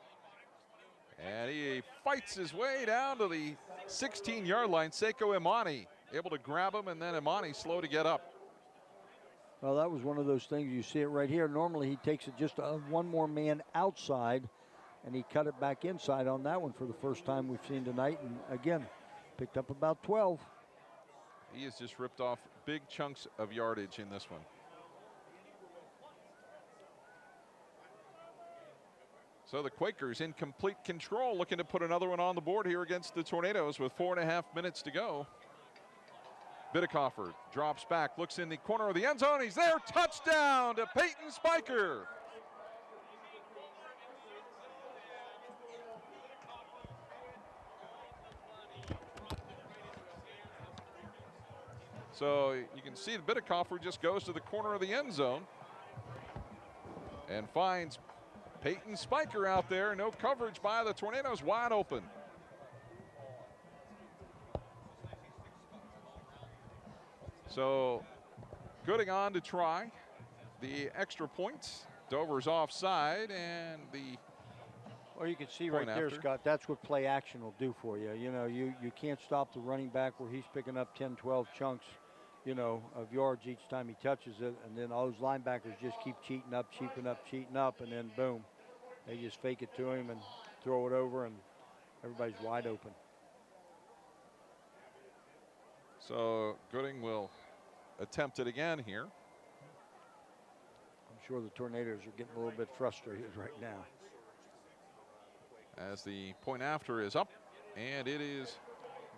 And he fights his way down to the 16-yard line. Seiko Imani able to grab him, and then Imani slow to get up. Well, that was one of those things. You see it right here. Normally he takes it just one more man outside, and he cut it back inside on that one for the first time we've seen tonight. And again, picked up about 12. He has just ripped off big chunks of yardage in this one. So the Quakers in complete control, looking to put another one on the board here against the Tornadoes with 4.5 minutes to go. Bidekoffer drops back, looks in the corner of the end zone. He's there. Touchdown to Peyton Spiker. So you can see the Bidekoffer just goes to the corner of the end zone and finds Peyton Spiker out there. No coverage by the Tornadoes, wide open. So Gooding on to try the extra point. Dover's offside, and the well, you can see right there, Scott, that's what play action will do for you. You know, you can't stop the running back where he's picking up 10, 12 chunks, you know, of yards each time he touches it, and then all those linebackers just keep cheating up, and then boom, they just fake it to him and throw it over, and everybody's wide open. So Gooding will attempt it again here. I'm sure the Tornadoes are getting a little bit frustrated right now. As the point after is up, and it is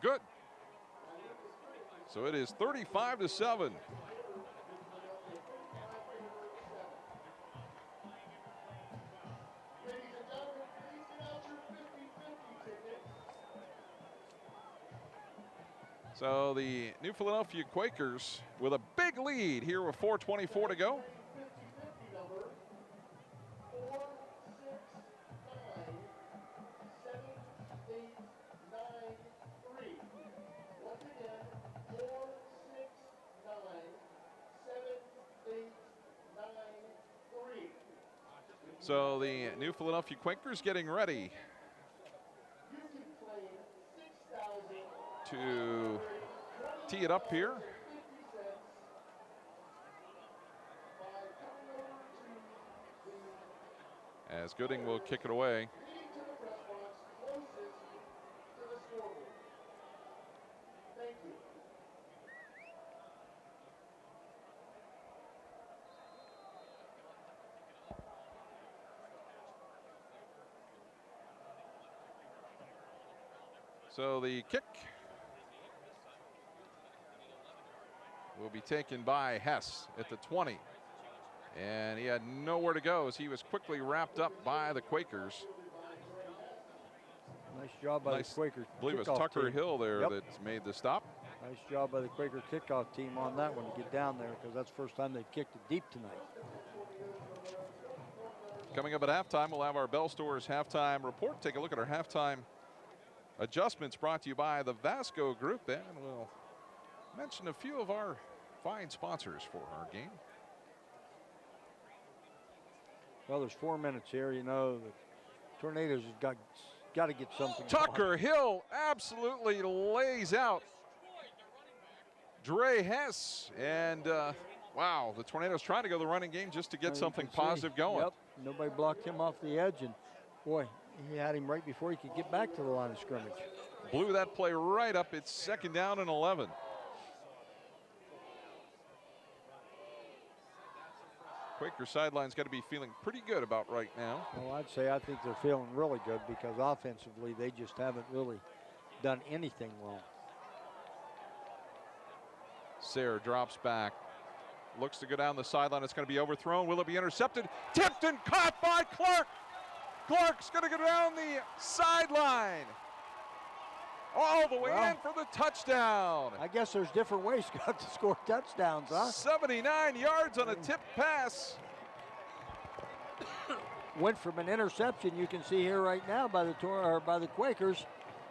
good. So it is 35-7. So the New Philadelphia Quakers with a big lead here with 4:24 to go. So the New Philadelphia Quakers getting ready to tee it up here. As Gooding will kick it away. So the kick will be taken by Hess at the 20. And he had nowhere to go as he was quickly wrapped up by the Quakers. Nice job by the Quaker I believe it was kickoff Tucker team. Hill there Yep. that made the stop. Nice job by the Quaker kickoff team on that one to get down there, because that's the first time they've kicked it deep tonight. Coming up at halftime, we'll have our Bell Stores halftime report. Take a look at our halftime adjustments brought to you by the Vasco Group, and we'll mention a few of our fine sponsors for our game. Well, there's 4 minutes here. You know, the Tornadoes have got to get something. Tucker Hill absolutely lays out Dre Hess. And, wow, the Tornadoes trying to go the running game just to get something positive going. Yep, nobody blocked him off the edge, and, boy, he had him right before he could get back to the line of scrimmage. Blew that play right up. It's 2nd down and 11. Quaker sideline's got to be feeling pretty good about right now. Well, I think they're feeling really good, because offensively they just haven't really done anything wrong. Sayre drops back, looks to go down the sideline. It's going to be overthrown. Will it be intercepted? Tipped and caught by Clark. Clark's going to go down the sideline. All the way in for the touchdown. I guess there's different ways, Scott, to score touchdowns, huh? 79 yards on a tip pass. Went from an interception, you can see here right now, by the Quakers,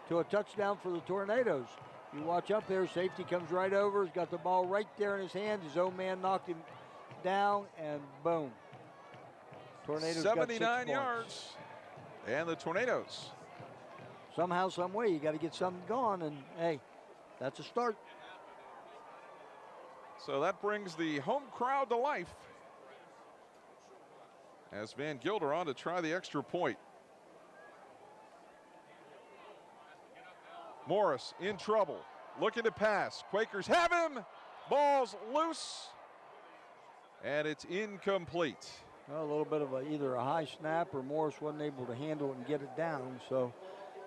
to a touchdown for the Tornadoes. You watch up there, safety comes right over, he's got the ball right there in his hand. His own man knocked him down, and boom. Tornadoes 79 got 6 yards. points. And the Tornadoes. Somehow, some way, you got to get something going, and hey, that's a start. So that brings the home crowd to life, as Van Gilder on to try the extra point. Morris in trouble, looking to pass. Quakers have him. Ball's loose, and it's incomplete. Well, a little bit of either a high snap, or Morris wasn't able to handle it and get it down, so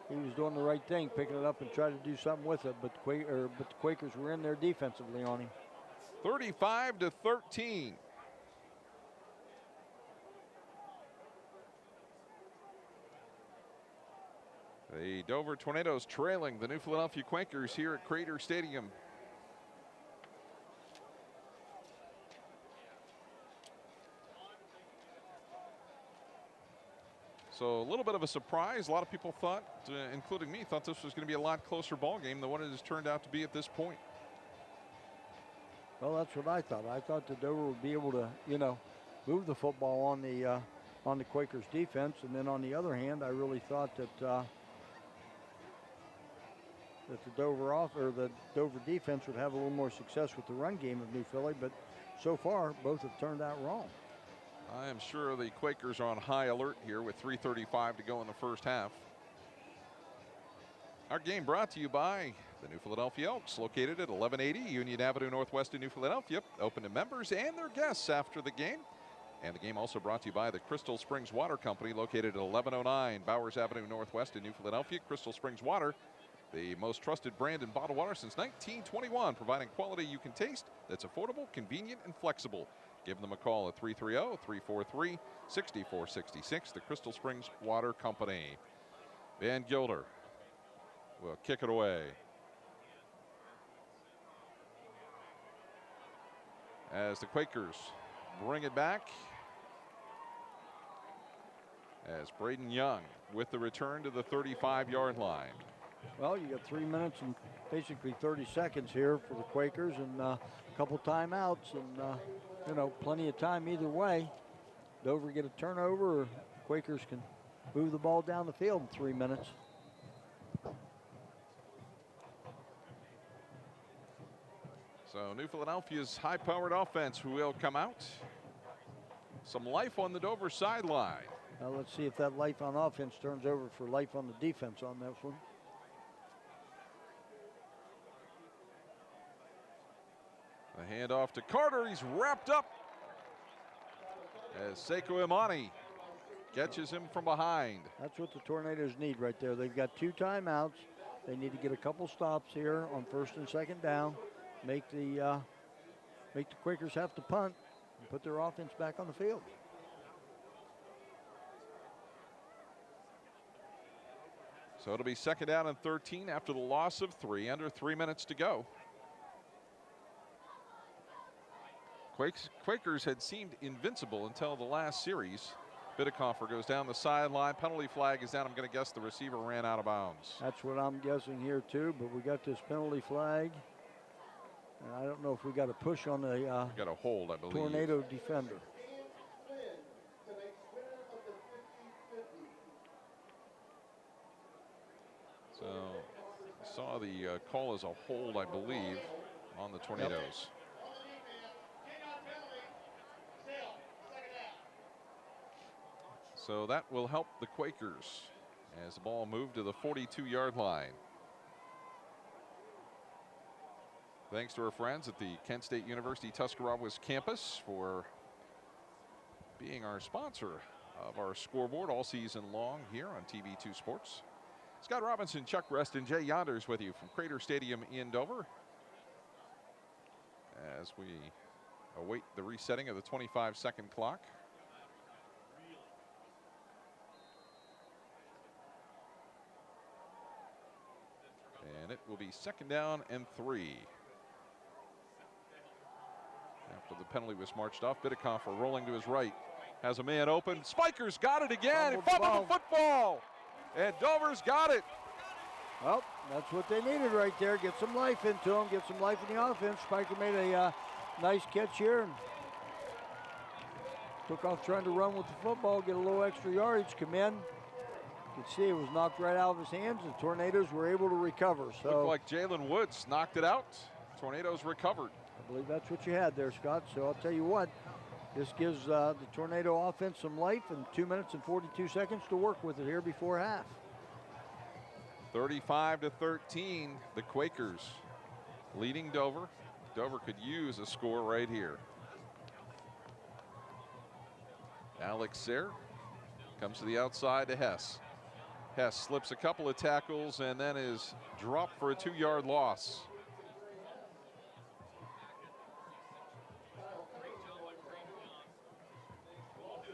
he was doing the right thing, picking it up and trying to do something with it, but the Quakers were in there defensively on him. 35-13. The Dover Tornadoes trailing the New Philadelphia Quakers here at Crater Stadium. So a little bit of a surprise. A lot of people thought, including me, thought this was going to be a lot closer ball game than what it has turned out to be at this point. Well, that's what I thought. I thought that Dover would be able to, move the football on the Quakers defense, and then on the other hand, I really thought that the Dover defense would have a little more success with the run game of New Philly, but so far both have turned out wrong. I am sure the Quakers are on high alert here with 3:35 to go in the first half. Our game brought to you by the New Philadelphia Elks, located at 1180 Union Avenue Northwest in New Philadelphia, open to members and their guests after the game. And the game also brought to you by the Crystal Springs Water Company, located at 1109 Bowers Avenue Northwest in New Philadelphia. Crystal Springs Water, the most trusted brand in bottled water since 1921, providing quality you can taste that's affordable, convenient, and flexible. Give them a call at 330-343-6466, the Crystal Springs Water Company. Van Gilder will kick it away. As the Quakers bring it back, as Braden Young with the return to the 35-yard line. Well, you got 3 minutes and basically 30 seconds here for the Quakers, and a couple timeouts, and you know, plenty of time either way. Dover get a turnover, or Quakers can move the ball down the field in 3 minutes. So New Philadelphia's high-powered offense will come out. Some life on the Dover sideline. Let's see if that life on offense turns over for life on the defense on this one. The handoff to Carter. He's wrapped up as Sekou Imani catches him from behind. That's what the Tornadoes need right there. They've got 2 timeouts. They need to get a couple stops here on 1st and 2nd down. Make the Quakers have to punt and put their offense back on the field. So it'll be 2nd down and 13 after the loss of 3, under 3 minutes to go. Quakers had seemed invincible until the last series. Bidekoffer goes down the sideline. Penalty flag is down. I'm going to guess the receiver ran out of bounds. That's what I'm guessing here too, but we got this penalty flag. And I don't know if we got a push on the got a hold, I believe. Tornado defender. So saw the call as a hold, I believe, on the Tornadoes. So that will help the Quakers as the ball moved to the 42-yard line. Thanks to our friends at the Kent State University Tuscarawas campus for being our sponsor of our scoreboard all season long here on TV2 Sports. Scott Robinson, Chuck Rest, and Jay Yonders with you from Crater Stadium in Dover as we await the resetting of the 25-second clock. And it will be 2nd down and 3. After the penalty was marched off, Bidekoffer rolling to his right. Has a man open. Spikers got it again. He fumbled the football. And Dover's got it. Well, that's what they needed right there. Get some life into them. Get some life in the offense. Spiker made a nice catch here and took off trying to run with the football, get a little extra yardage, come in. You can see it was knocked right out of his hands. The Tornadoes were able to recover. So looked like Jalen Woods knocked it out. Tornadoes recovered. I believe that's what you had there, Scott. So I'll tell you what, this gives the Tornado offense some life and 2 minutes and 42 seconds to work with it here before half. 35-13, the Quakers leading Dover. Dover could use a score right here. Alex Sayre comes to the outside to Hess. Hess slips a couple of tackles and then is dropped for a 2-yard loss.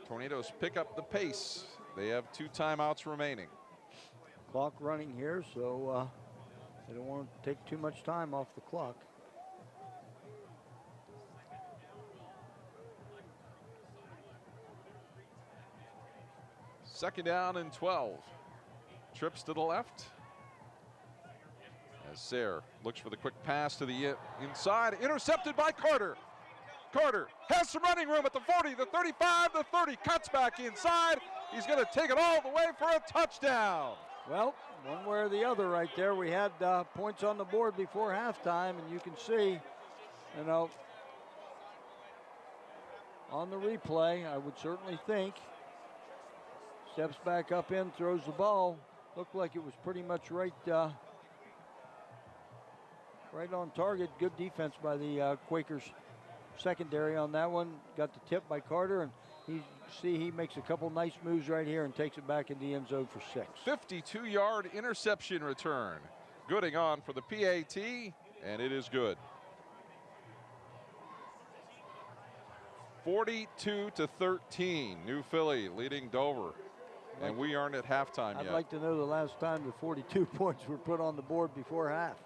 Tornadoes pick up the pace. They have 2 timeouts remaining. Clock running here, so they don't want to take too much time off the clock. Second down and 12. Trips to the left. As Sayre looks for the quick pass to the inside. Intercepted by Carter. Carter has some running room at the 40, the 35, the 30. Cuts back inside. He's going to take it all the way for a touchdown. Well, one way or the other right there. We had points on the board before halftime, and you can see, you know, on the replay, I would certainly think, steps back up in, throws the ball. Looked like it was pretty much right on target. Good defense by the Quakers secondary on that one. Got the tip by Carter, and He makes a couple nice moves right here and takes it back in the end zone for 6. 52-yard interception return. Gooding on for the PAT, and it is good. 42-13, New Philly leading Dover. And we aren't at halftime I'd yet. like to know the last time the 42 points were put on the board before half.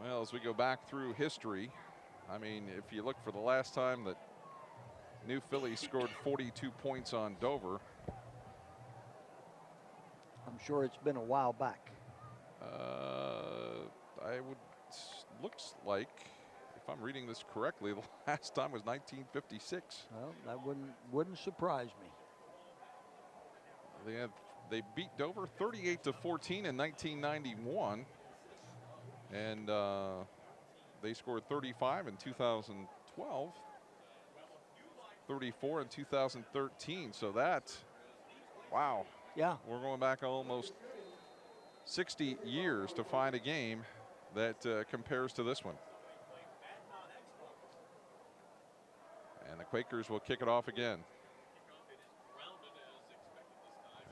Well, as we go back through history, I mean, if you look for the last time that New Philly scored 42 points on Dover. I'm sure it's been a while back. Looks like, if I'm reading this correctly, the last time was 1956. Well, that wouldn't surprise me. They beat Dover 38-14 in 1991, and they scored 35 in 2012, 34 in 2013. So that, wow. Yeah. We're going back almost 60 years to find a game that compares to this one. And the Quakers will kick it off again.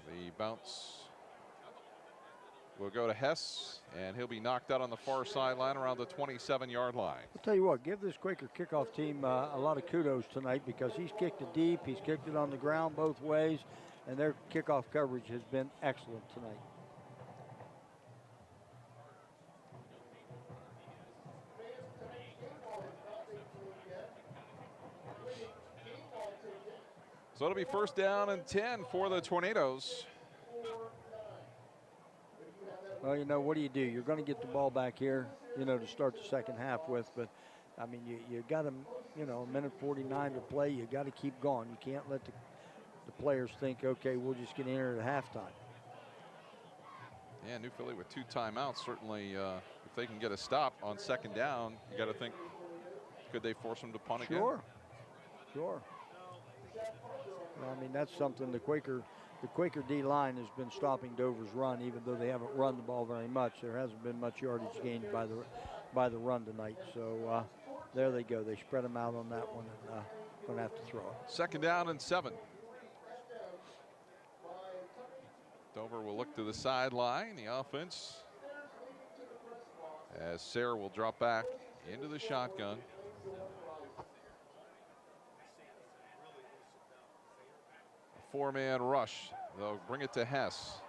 The bounce will go to Hess, and he'll be knocked out on the far sideline around the 27-yard line. I'll tell you what, give this Quaker kickoff team a lot of kudos tonight, because he's kicked it deep, he's kicked it on the ground both ways, and their kickoff coverage has been excellent tonight. So it'll be first down and 10 for the Tornadoes. Well, you know, what do? You're going to get the ball back here, you know, to start the second half with. But, I mean, you got to, you know, a minute 49 to play. You got to keep going. You can't let the players think, okay, we'll just get in here at halftime. Yeah, New Philly with 2 timeouts. Certainly, if they can get a stop on second down, you got to think, could they force them to punt again? Sure. I mean, that's something the Quaker D-line has been stopping Dover's run, even though they haven't run the ball very much. There hasn't been much yardage gained by the run tonight. So there they go. They spread them out on that one, and going to have to throw it. Second down and 7. Dover will look to the sideline. The offense, as Sayre will drop back into the shotgun. A 4-man rush. They'll bring it to Hess.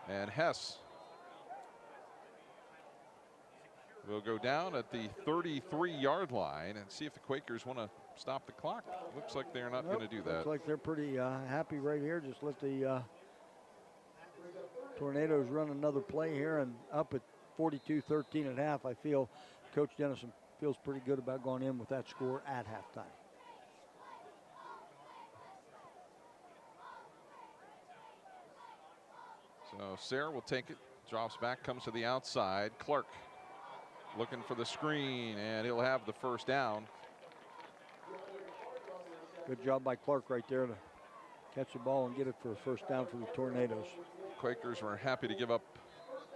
And Hess will go down at the 33-yard line, and see if the Quakers want to stop the clock. Looks like they're not going to do that. Looks like they're pretty happy right here. Just let the Tornadoes run another play here, and up at 42-13 at half. I feel Coach Dennison feels pretty good about going in with that score at halftime. So Sayre will take it, drops back, comes to the outside. Clark looking for the screen, and he'll have the first down. Good job by Clark right there to catch the ball and get it for a first down for the Tornadoes. Quakers were happy to give up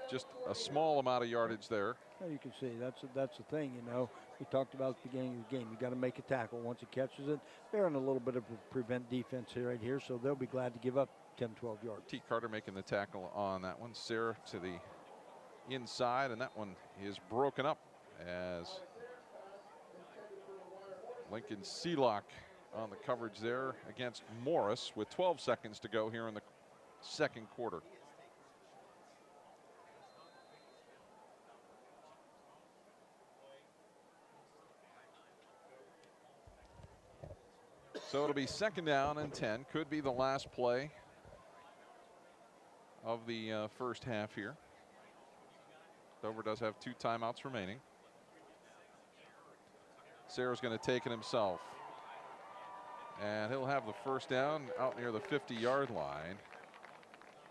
just a small amount of yardage there. Well, you can see that's the thing, you know. We talked about at the beginning of the game. You got to make a tackle once it catches it. They're in a little bit of a prevent defense here right here, so they'll be glad to give up 10, 12 yards. T. Carter making the tackle on that one. Sayre to the inside, and that one is broken up as Lincoln Seelock on the coverage there against Morris with 12 seconds to go here in the second quarter. So it'll be second down and 10. Could be the last play of the first half here. Dover does have 2 timeouts remaining. Sayre's going to take it himself. And he'll have the first down out near the 50-yard line.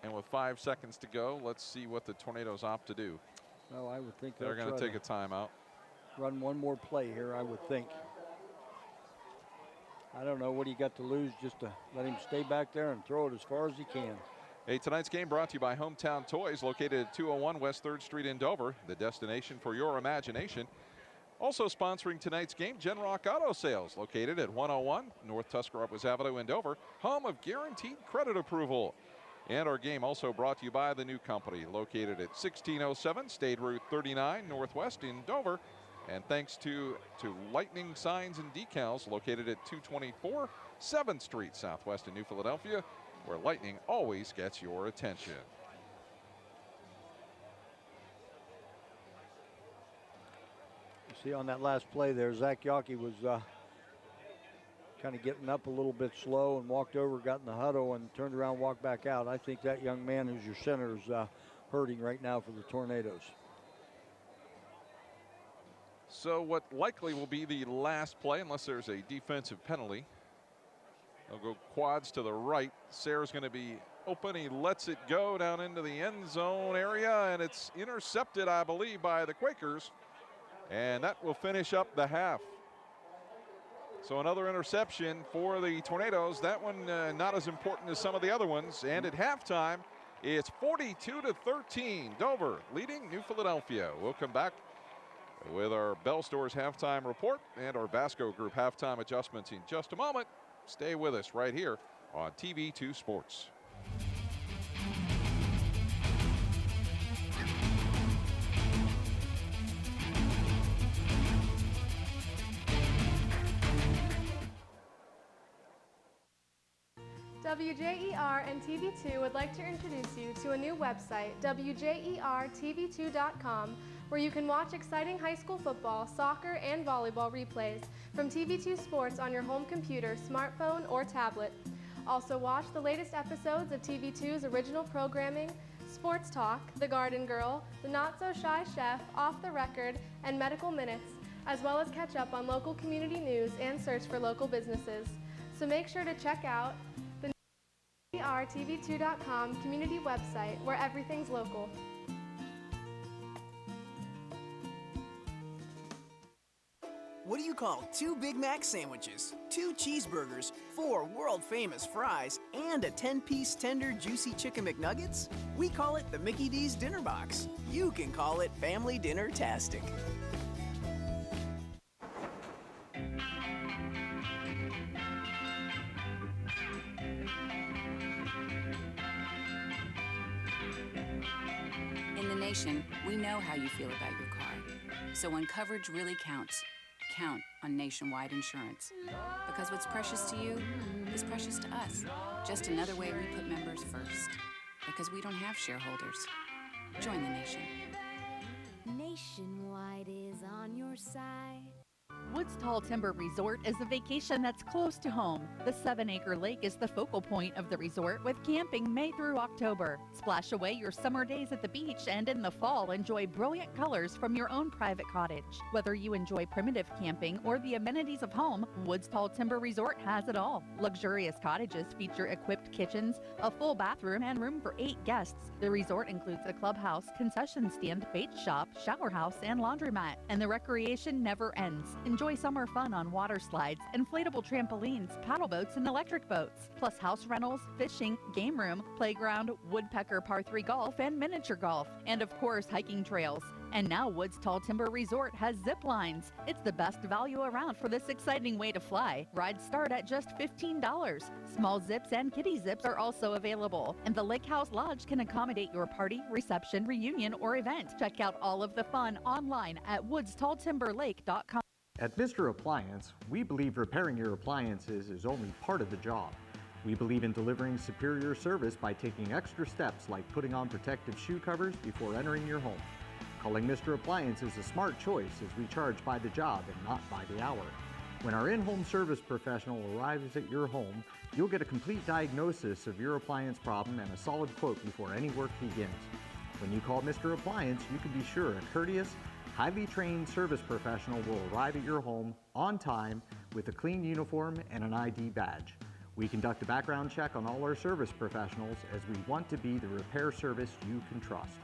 And with 5 seconds to go, let's see what the Tornadoes opt to do. Well, I would think they're going to take a timeout. Run one more play here, I would think. I don't know what he got to lose, just to let him stay back there and throw it as far as he can. Hey, tonight's game brought to you by Hometown Toys, located at 201 West 3rd Street in Dover, the destination for your imagination. Also sponsoring tonight's game, Genrock Auto Sales, located at 101 North Tuscarawas Avenue in Dover, home of guaranteed credit approval. And our game also brought to you by the new company, located at 1607 State Route 39 Northwest in Dover. And thanks to Lightning Signs and Decals, located at 224 7th Street Southwest in New Philadelphia, where lightning always gets your attention. You see on that last play there, Zach Yockey was kind of getting up a little bit slow and walked over, got in the huddle, and turned around, walked back out. I think that young man who's your center is hurting right now for the Tornadoes. So what likely will be the last play, unless there's a defensive penalty. They'll go quads to the right. Sayre's going to be open. He lets it go down into the end zone area, and it's intercepted, I believe, by the Quakers. And that will finish up the half. So another interception for the Tornadoes. That one not as important as some of the other ones. And at halftime, it's 42-13. Dover leading New Philadelphia. We'll come back with our Bell Stores halftime report and our Basco Group halftime adjustments in just a moment. Stay with us right here on TV2 Sports. WJER and TV2 would like to introduce you to a new website, WJERTV2.com, where you can watch exciting high school football, soccer, and volleyball replays from TV2 Sports on your home computer, smartphone, or tablet. Also watch the latest episodes of TV2's original programming, Sports Talk, The Garden Girl, The Not So Shy Chef, Off the Record, and Medical Minutes, as well as catch up on local community news and search for local businesses. So make sure to check out the WJERTV2.com community website where everything's local. What do you call 2 Big Mac sandwiches, 2 cheeseburgers, 4 world-famous fries, and a 10-piece tender juicy chicken McNuggets? We call it the Mickey D's Dinner Box. You can call it Family Dinner-tastic. In the nation, we know how you feel about your car. So when coverage really counts, count on Nationwide Insurance. Because what's precious to you is precious to us. Just another way we put members first. Because we don't have shareholders. Join the nation. Nationwide is on your side. Woods Tall Timber Resort is a vacation that's close to home. The 7-acre lake is the focal point of the resort, with camping May through October. Splash away your summer days at the beach, and in the fall, enjoy brilliant colors from your own private cottage. Whether you enjoy primitive camping or the amenities of home, Woods Tall Timber Resort has it all. Luxurious cottages feature equipped kitchens, a full bathroom, and room for 8 guests. The resort includes a clubhouse, concession stand, bait shop, shower house, and laundromat. And the recreation never ends. Enjoy summer fun on water slides, inflatable trampolines, paddle boats, and electric boats, plus house rentals, fishing, game room, playground, woodpecker par 3 golf, and miniature golf, and of course hiking trails. And now Woods Tall Timber Resort has zip lines. It's the best value around for this exciting way to fly. Rides start at just $15. Small zips and kiddie zips are also available. And the Lake House Lodge can accommodate your party, reception, reunion, or event. Check out all of the fun online at woodstalltimberlake.com. At Mr. Appliance, we believe repairing your appliances is only part of the job. We believe in delivering superior service by taking extra steps like putting on protective shoe covers before entering your home. Calling Mr. Appliance is a smart choice, as we charge by the job and not by the hour. When our in-home service professional arrives at your home, you'll get a complete diagnosis of your appliance problem and a solid quote before any work begins. When you call Mr. Appliance, you can be sure a courteous, highly trained service professional will arrive at your home on time with a clean uniform and an ID badge. We conduct a background check on all our service professionals, as we want to be the repair service you can trust.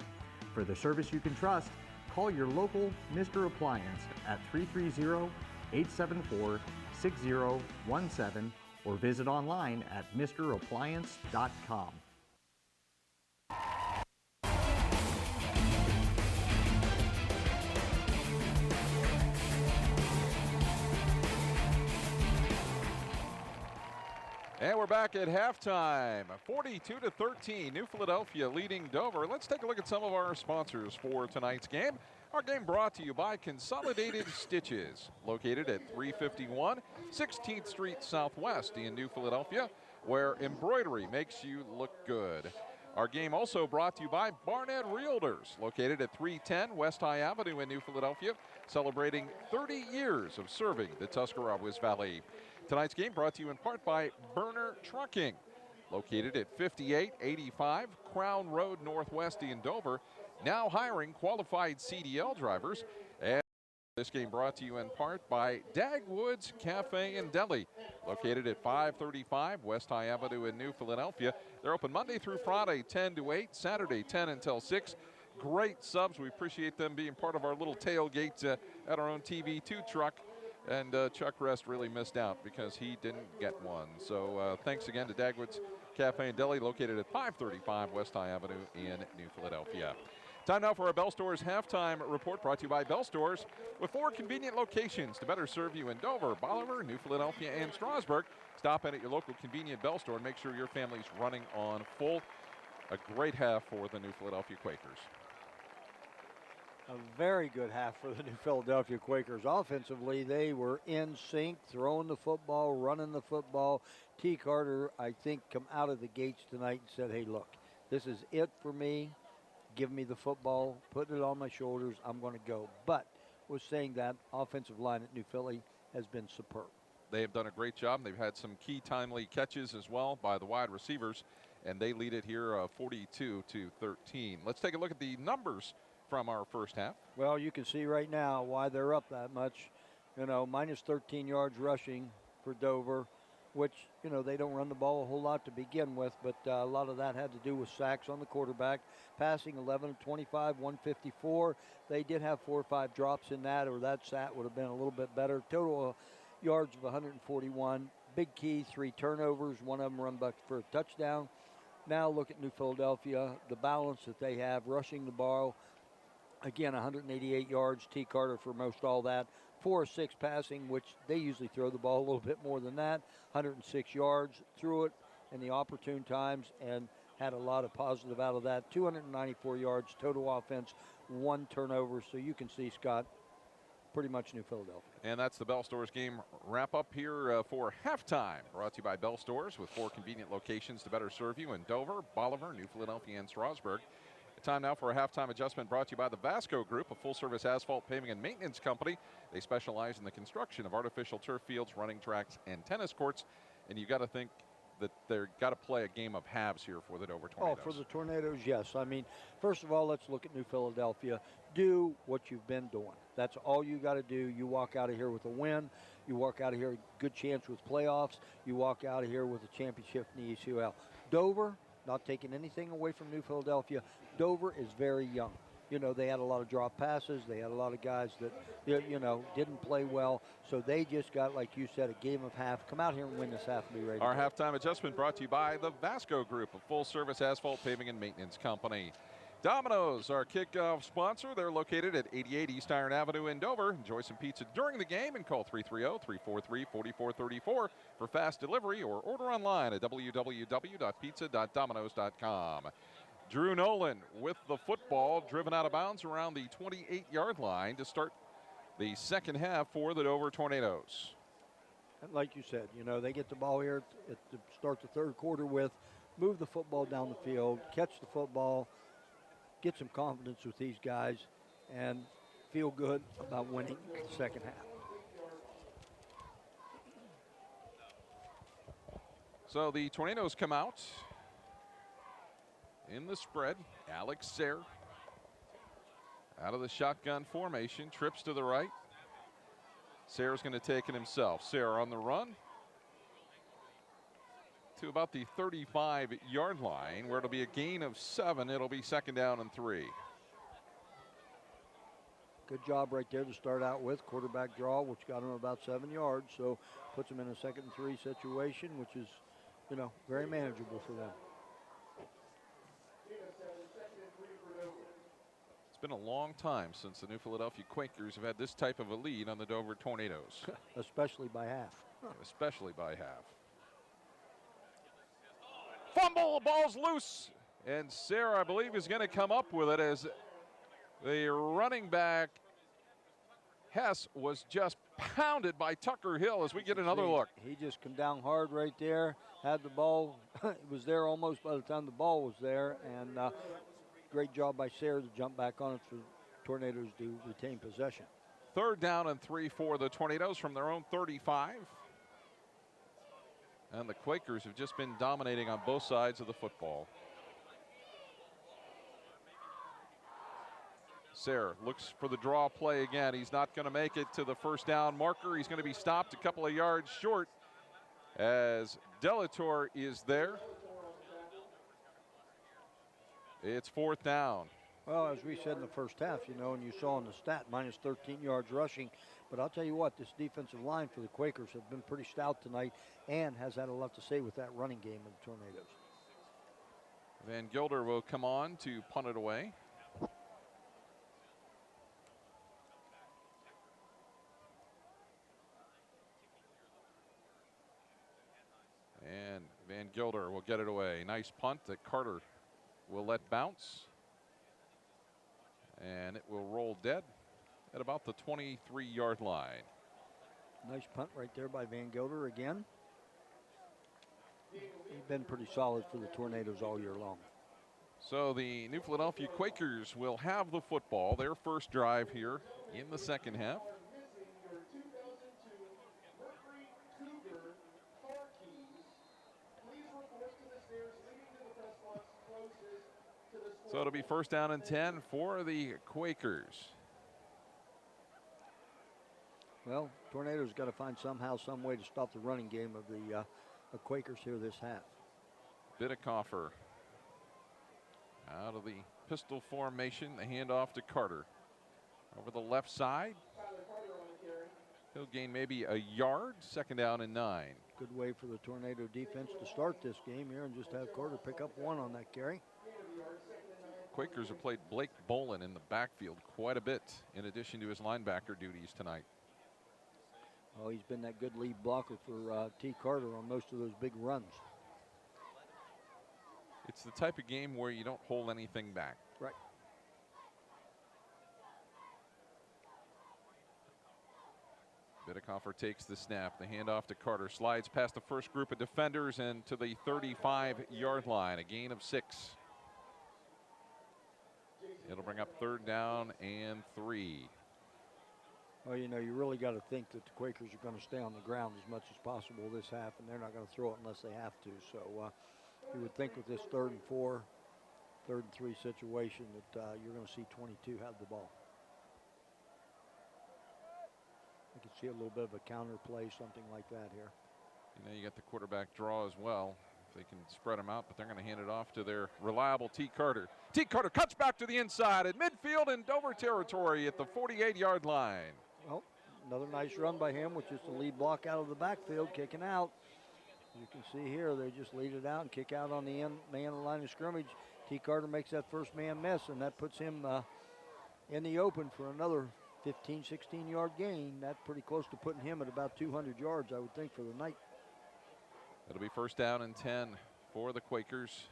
For the service you can trust, call your local Mr. Appliance at 330-874-6017 or visit online at MrAppliance.com. And we're back at halftime, 42-13, New Philadelphia leading Dover. Let's take a look at some of our sponsors for tonight's game. Our game brought to you by Consolidated Stitches, located at 351 16th Street Southwest in New Philadelphia, where embroidery makes you look good. Our game also brought to you by Barnett Realtors, located at 310 West High Avenue in New Philadelphia, celebrating 30 years of serving the Tuscarawas Valley. Tonight's game brought to you in part by Burner Trucking, located at 5885 Crown Road Northwest in Dover, now hiring qualified CDL drivers. And this game brought to you in part by Dagwood's Cafe and Deli, located at 535 West High Avenue in New Philadelphia. They're open Monday through Friday, 10 to 8, Saturday, 10 until 6. Great subs. We appreciate them being part of our little tailgate at our own TV2 truck. And Chuck Rest really missed out because he didn't get one. So thanks again to Dagwood's Cafe and Deli, located at 535 West High Avenue in New Philadelphia. Time now for our Bell Stores halftime report, brought to you by Bell Stores, with 4 convenient locations to better serve you in Dover, Bolivar, New Philadelphia, and Strasburg. Stop in at your local convenient Bell Store and make sure your family's running on full. A great half for the New Philadelphia Quakers. A very good half for the New Philadelphia Quakers. Offensively, they were in sync, throwing the football, running the football. T. Carter, I think, come out of the gates tonight and said, hey, look, this is it for me. Give me the football, put it on my shoulders, I'm going to go. But was saying that offensive line at New Philly has been superb. They have done a great job. They've had some key timely catches as well by the wide receivers, and they lead it here 42-13. Let's take a look at the numbers from our first half. Well, you can see right now why they're up that much. You know, minus 13 yards rushing for Dover, which, you know, they don't run the ball a whole lot to begin with, but a lot of that had to do with sacks on the quarterback. Passing 11 of 25, 154. They did have 4 or 5 drops in that, or that sack would have been a little bit better. Total yards of 141. Big key, 3 turnovers, one of them run back for a touchdown. Now look at New Philadelphia, the balance that they have, rushing the ball. Again, 188 yards, T. Carter for most all that. 4 or 6 passing, which they usually throw the ball a little bit more than that. 106 yards, threw it in the opportune times and had a lot of positive out of that. 294 yards total offense, 1 turnover. So you can see, Scott, pretty much New Philadelphia. And that's the Bell Stores game wrap up here for halftime. Brought to you by Bell Stores, with 4 convenient locations to better serve you in Dover, Bolivar, New Philadelphia, and Strasburg. Time now for a halftime adjustment, brought to you by the Vasco Group, a full-service asphalt paving and maintenance company. They specialize in the construction of artificial turf fields, running tracks, and tennis courts. And you got to think that they're got to play a game of halves here for the Dover Tornadoes. Oh, for the Tornadoes, yes. I mean, first of all, let's look at New Philadelphia. Do what you've been doing. That's all you got to do. You walk out of here with a win. You walk out of here with a good chance with playoffs. You walk out of here with a championship in the ECUL. Dover, not taking anything away from New Philadelphia, Dover is very young. You know, they had a lot of drop passes. They had a lot of guys that, you know, didn't play well. So they just got, like you said, a game of half. Come out here and win this half and be ready. Our halftime adjustment brought to you by the Vasco Group, a full-service asphalt paving and maintenance company. Domino's, our kickoff sponsor. They're located at 88 East Iron Avenue in Dover. Enjoy some pizza during the game and call 330-343-4434 for fast delivery, or order online at www.pizza.domino's.com. Drew Nolan with the football, driven out of bounds around the 28-yard line to start the second half for the Dover Tornadoes. And like you said, you know, they get the ball here at the start the third quarter with, move the football down the field, catch the football, get some confidence with these guys, and feel good about winning the second half. So the Tornadoes come out in the spread. Alex Sayre out of the shotgun formation, trips to the right. Sayre's going to take it himself. Sayre on the run to about the 35-yard line, where it'll be a gain of 7. It'll be second down and 3. Good job right there to start out with. Quarterback draw, which got him about 7 yards. So puts him in a 2nd and 3 situation, which is, you know, very manageable for them. It's been a long time since the New Philadelphia Quakers have had this type of a lead on the Dover Tornadoes. Especially by half. Especially by half. fumble, ball's loose. And Sarah, I believe, is going to come up with it as the running back, Hess, was just pounded by Tucker Hill as we get another look. He just come down hard right there, had the ball. It was there almost by the time the ball was there. And great job by Sarah to jump back on it for Tornadoes to retain possession. 3rd down and 3 for the Tornadoes from their own 35. And the Quakers have just been dominating on both sides of the football. Sayre looks for the draw play again. He's not going to make it to the first down marker. He's going to be stopped a couple of yards short as Delator is there. It's 4th down. Well, as we said in the first half, you know, and you saw in the stat, minus 13 yards rushing. But I'll tell you what, this defensive line for the Quakers have been pretty stout tonight and has had a lot to say with that running game of the Tornadoes. Van Gilder will come on to punt it away. And Van Gilder will get it away. Nice punt that Carter will let bounce. And it will roll dead at about the 23-yard line. Nice punt right there by Van Gilder again. He's been pretty solid for the Tornadoes all year long. So the New Philadelphia Quakers will have the football, their first drive here in the second half. So it'll be 1st down and 10 for the Quakers. Well, Tornadoes got to find somehow, some way to stop the running game of the Quakers here this half. Bidekoffer out of the pistol formation, the handoff to Carter. Over the left side. He'll gain maybe a yard, 2nd down and 9. Good way for the Tornado defense to start this game here and just have Carter pick up 1 on that carry. Quakers have played Blake Bolin in the backfield quite a bit in addition to his linebacker duties tonight. Oh, he's been that good lead blocker for T. Carter on most of those big runs. It's the type of game where you don't hold anything back. Right. Bidekoffer takes the snap. The handoff to Carter. Slides past the first group of defenders and to the 35-yard line. A gain of 6. It'll bring up 3rd down and 3. Well, you know, you really got to think that the Quakers are going to stay on the ground as much as possible this half, and they're not going to throw it unless they have to. So you would think with this 3rd and 4, 3rd and 3 situation that you're going to see 22 have the ball. I can see a little bit of a counter play, something like that here. You know, you got the quarterback draw as well. They can spread them out, but they're going to hand it off to their reliable T. Carter. T. Carter cuts back to the inside at midfield in Dover territory at the 48-yard line. Well, another nice run by him, which is the lead block out of the backfield, kicking out. You can see here, they just lead it out and kick out on the end man of the line of scrimmage. T. Carter makes that first man miss, and that puts him in the open for another 15, 16-yard gain. That's pretty close to putting him at about 200 yards, I would think, for the night. It'll be 1st down and 10 for the Quakers.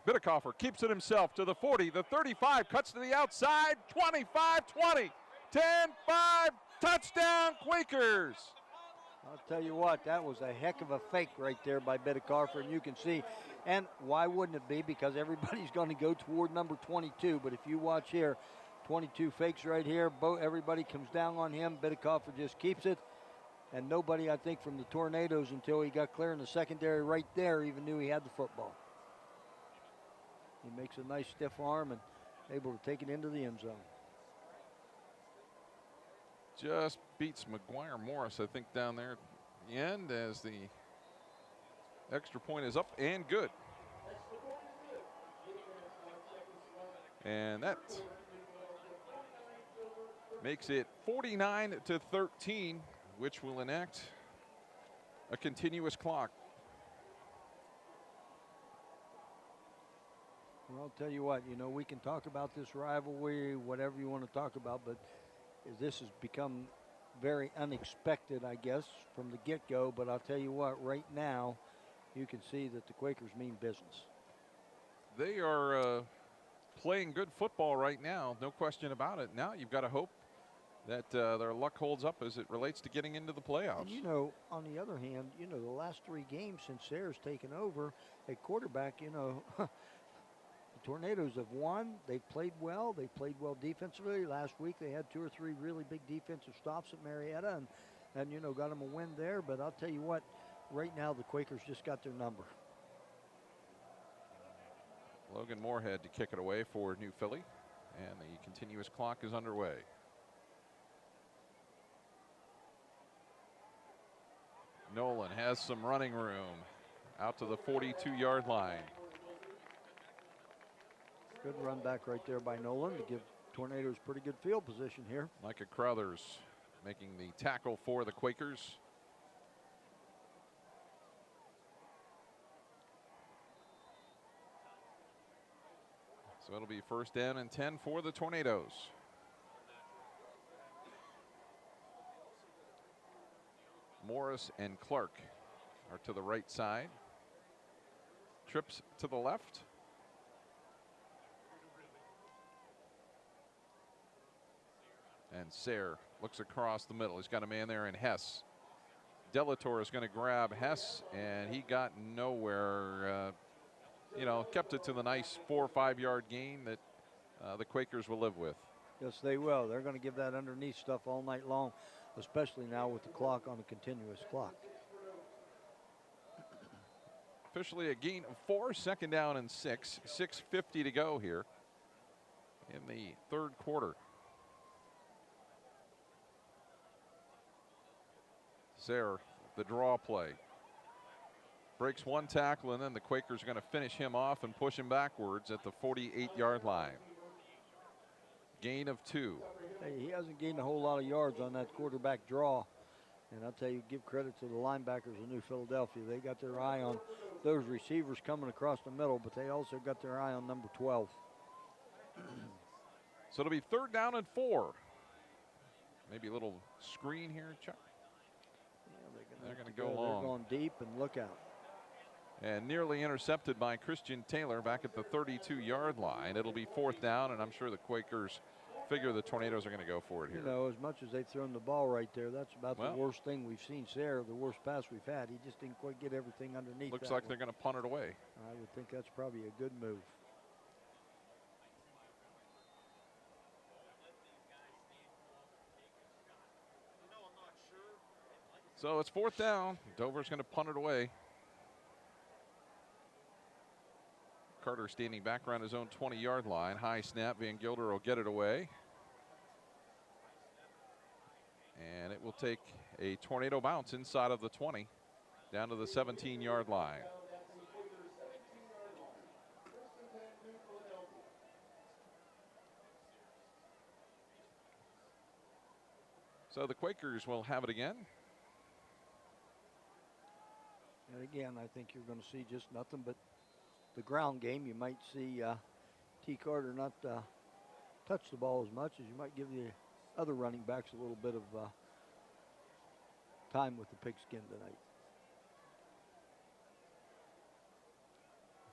Bidekoffer keeps it himself to the 40, the 35, cuts to the outside, 25, 20, 10, 5, touchdown Quakers. I'll tell you what, that was a heck of a fake right there by Bidekoffer, and you can see, and why wouldn't it be? Because everybody's going to go toward number 22, but if you watch here, 22 fakes right here, everybody comes down on him, Bidekoffer just keeps it. And nobody, I think, from the Tornadoes until he got clear in the secondary right there even knew he had the football. He makes a nice stiff arm and able to take it into the end zone. Just beats McGuire Morris, I think, down there at the end as the extra point is up and good. And that makes it 49-13. Which will enact a continuous clock. Well, I'll tell you what, you know, we can talk about this rivalry, whatever you want to talk about, but this has become very unexpected, I guess, from the get-go. But I'll tell you what, right now, you can see that the Quakers mean business. They are playing good football right now, no question about it. Now you've got to hope that their luck holds up as it relates to getting into the playoffs. And, you know, on the other hand, you know, the last 3 games since Sayre's taken over at quarterback, you know, the Tornadoes have won. They've played well. They played well defensively. Last week they had 2 or 3 really big defensive stops at Marietta and you know, got them a win there. But I'll tell you what, right now the Quakers just got their number. Logan Moorhead to kick it away for New Philly, and the continuous clock is underway. Nolan has some running room out to the 42-yard line. Good run back right there by Nolan to give Tornadoes pretty good field position here. Micah Crothers making the tackle for the Quakers. So it'll be 1st down and 10 for the Tornadoes. Morris and Clark are to the right side. Trips to the left. And Sayre looks across the middle. He's got a man there in Hess. Delator is going to grab Hess, and he got nowhere. You know, kept it to the nice 4 or 5 yard gain that the Quakers will live with. Yes, they will. They're going to give that underneath stuff all night long, especially now with the clock on a continuous clock. Officially a gain of 4, 2nd down and 6. 6:50 to go here in the 3rd quarter. Sayre, the draw play. Breaks 1 tackle, and then the Quakers are going to finish him off and push him backwards at the 48-yard line. Gain of 2. Hey, he hasn't gained a whole lot of yards on that quarterback draw. And I'll tell you, give credit to the linebackers of New Philadelphia. They got their eye on those receivers coming across the middle, but they also got their eye on number 12. So it'll be 3rd down and 4. Maybe a little screen here, Chuck. Yeah, they're going to go long. They're going deep, and look out. And nearly intercepted by Christian Taylor back at the 32-yard line. It'll be 4th down, and I'm sure the Quakers figure the Tornadoes are going to go for it here. You know, as much as they've thrown the ball right there, that's about the worst thing we've seen Sayre, the worst pass we've had. He just didn't quite get everything underneath. Looks like they're going to punt it away. I would think that's probably a good move. So it's 4th down. Dover's going to punt it away. Carter standing back around his own 20-yard line. High snap. Van Gilder will get it away. And it will take a Tornado bounce inside of the 20 down to the 17-yard line. So the Quakers will have it again. And again, I think you're going to see just nothing but the ground game. You might see T. Carter not touch the ball as much as you might give the other running backs a little bit of time with the pigskin tonight.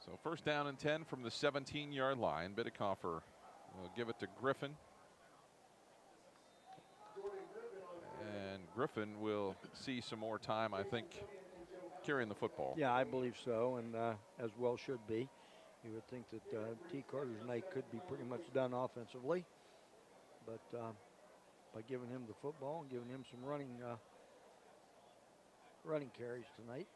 So 1st down and 10 from the 17-yard line. Bidekoffer will give it to Griffin. And Griffin will see some more time, I think, carrying the football. Yeah, I believe so, and as well should be. You would think that T. Carter's night could be pretty much done offensively, but by giving him the football and giving him some running carries tonight.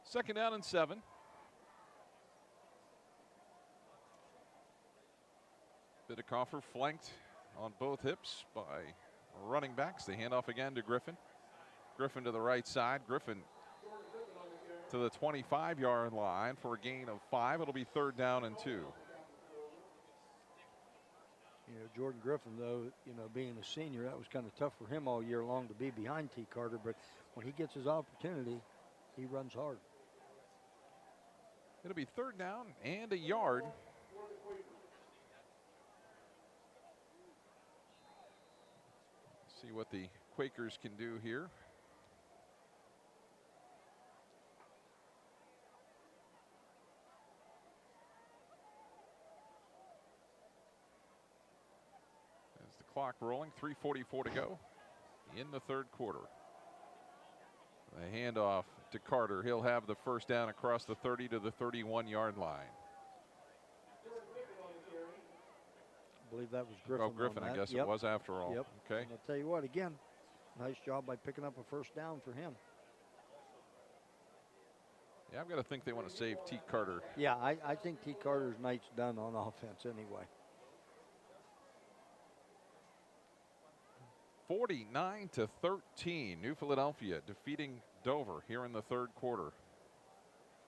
Second down and 7. Bidekoffer flanked on both hips by running backs. They hand off again to Griffin. Griffin to the right side. Griffin to the 25-yard line for a gain of 5. It'll be 3rd down and 2. You know, Jordan Griffin, though, you know, being a senior, that was kind of tough for him all year long to be behind T. Carter, but when he gets his opportunity, he runs hard. It'll be 3rd down and a yard See what the Quakers can do here. As the clock rolling, 3:44 to go in the third quarter. The handoff to Carter. He'll have the first down across the 30 to the 31-yard line. I believe that was Griffin. Oh, Griffin, I guess it was after all. Yep. Okay. And I'll tell you what, again, nice job by picking up a first down for him. Yeah, I've got to think they want to save T. Carter. Yeah, I think T. Carter's night's done on offense anyway. 49-13, New Philadelphia defeating Dover here in the third quarter.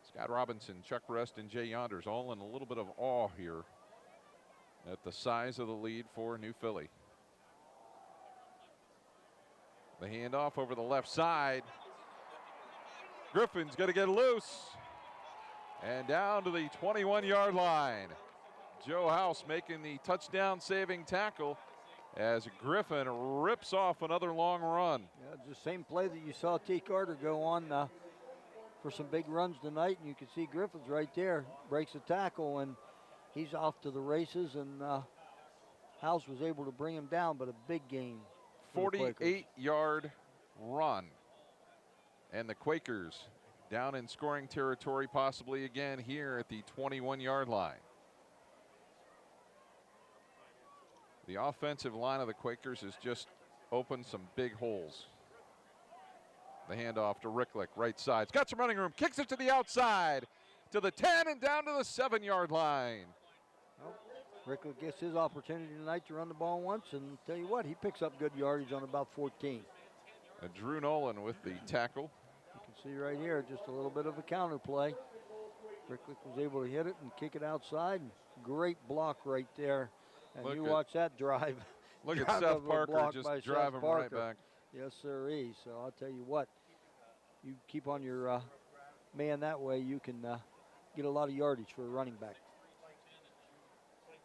Scott Robinson, Chuck Rest, and Jay Yonders all in a little bit of awe here at the size of the lead for New Philly. The handoff over the left side. Griffin's going to get loose. And down to the 21-yard line. Joe House making the touchdown-saving tackle as Griffin rips off another long run. Yeah, just the same play that you saw T. Carter go on for some big runs tonight, and you can see Griffin's right there, breaks a tackle, and he's off to the races, and House was able to bring him down, but a big gain. 48-yard run. And the Quakers down in scoring territory possibly again here at the 21-yard line. The offensive line of the Quakers has just opened some big holes. The handoff to Ricklick, right side. He's got some running room, kicks it to the outside, to the 10 and down to the 7-yard line. Well, Ricklick gets his opportunity tonight to run the ball once, and tell you what, he picks up good yardage on about 14. Drew Nolan with the tackle. You can see right here just a little bit of a counter play. Ricklick was able to hit it and kick it outside. Great block right there. And you watch that drive. Look at Seth Parker just driving right back. Yes, sirree. So I'll tell you what, you keep on your man that way, you can get a lot of yardage for a running back.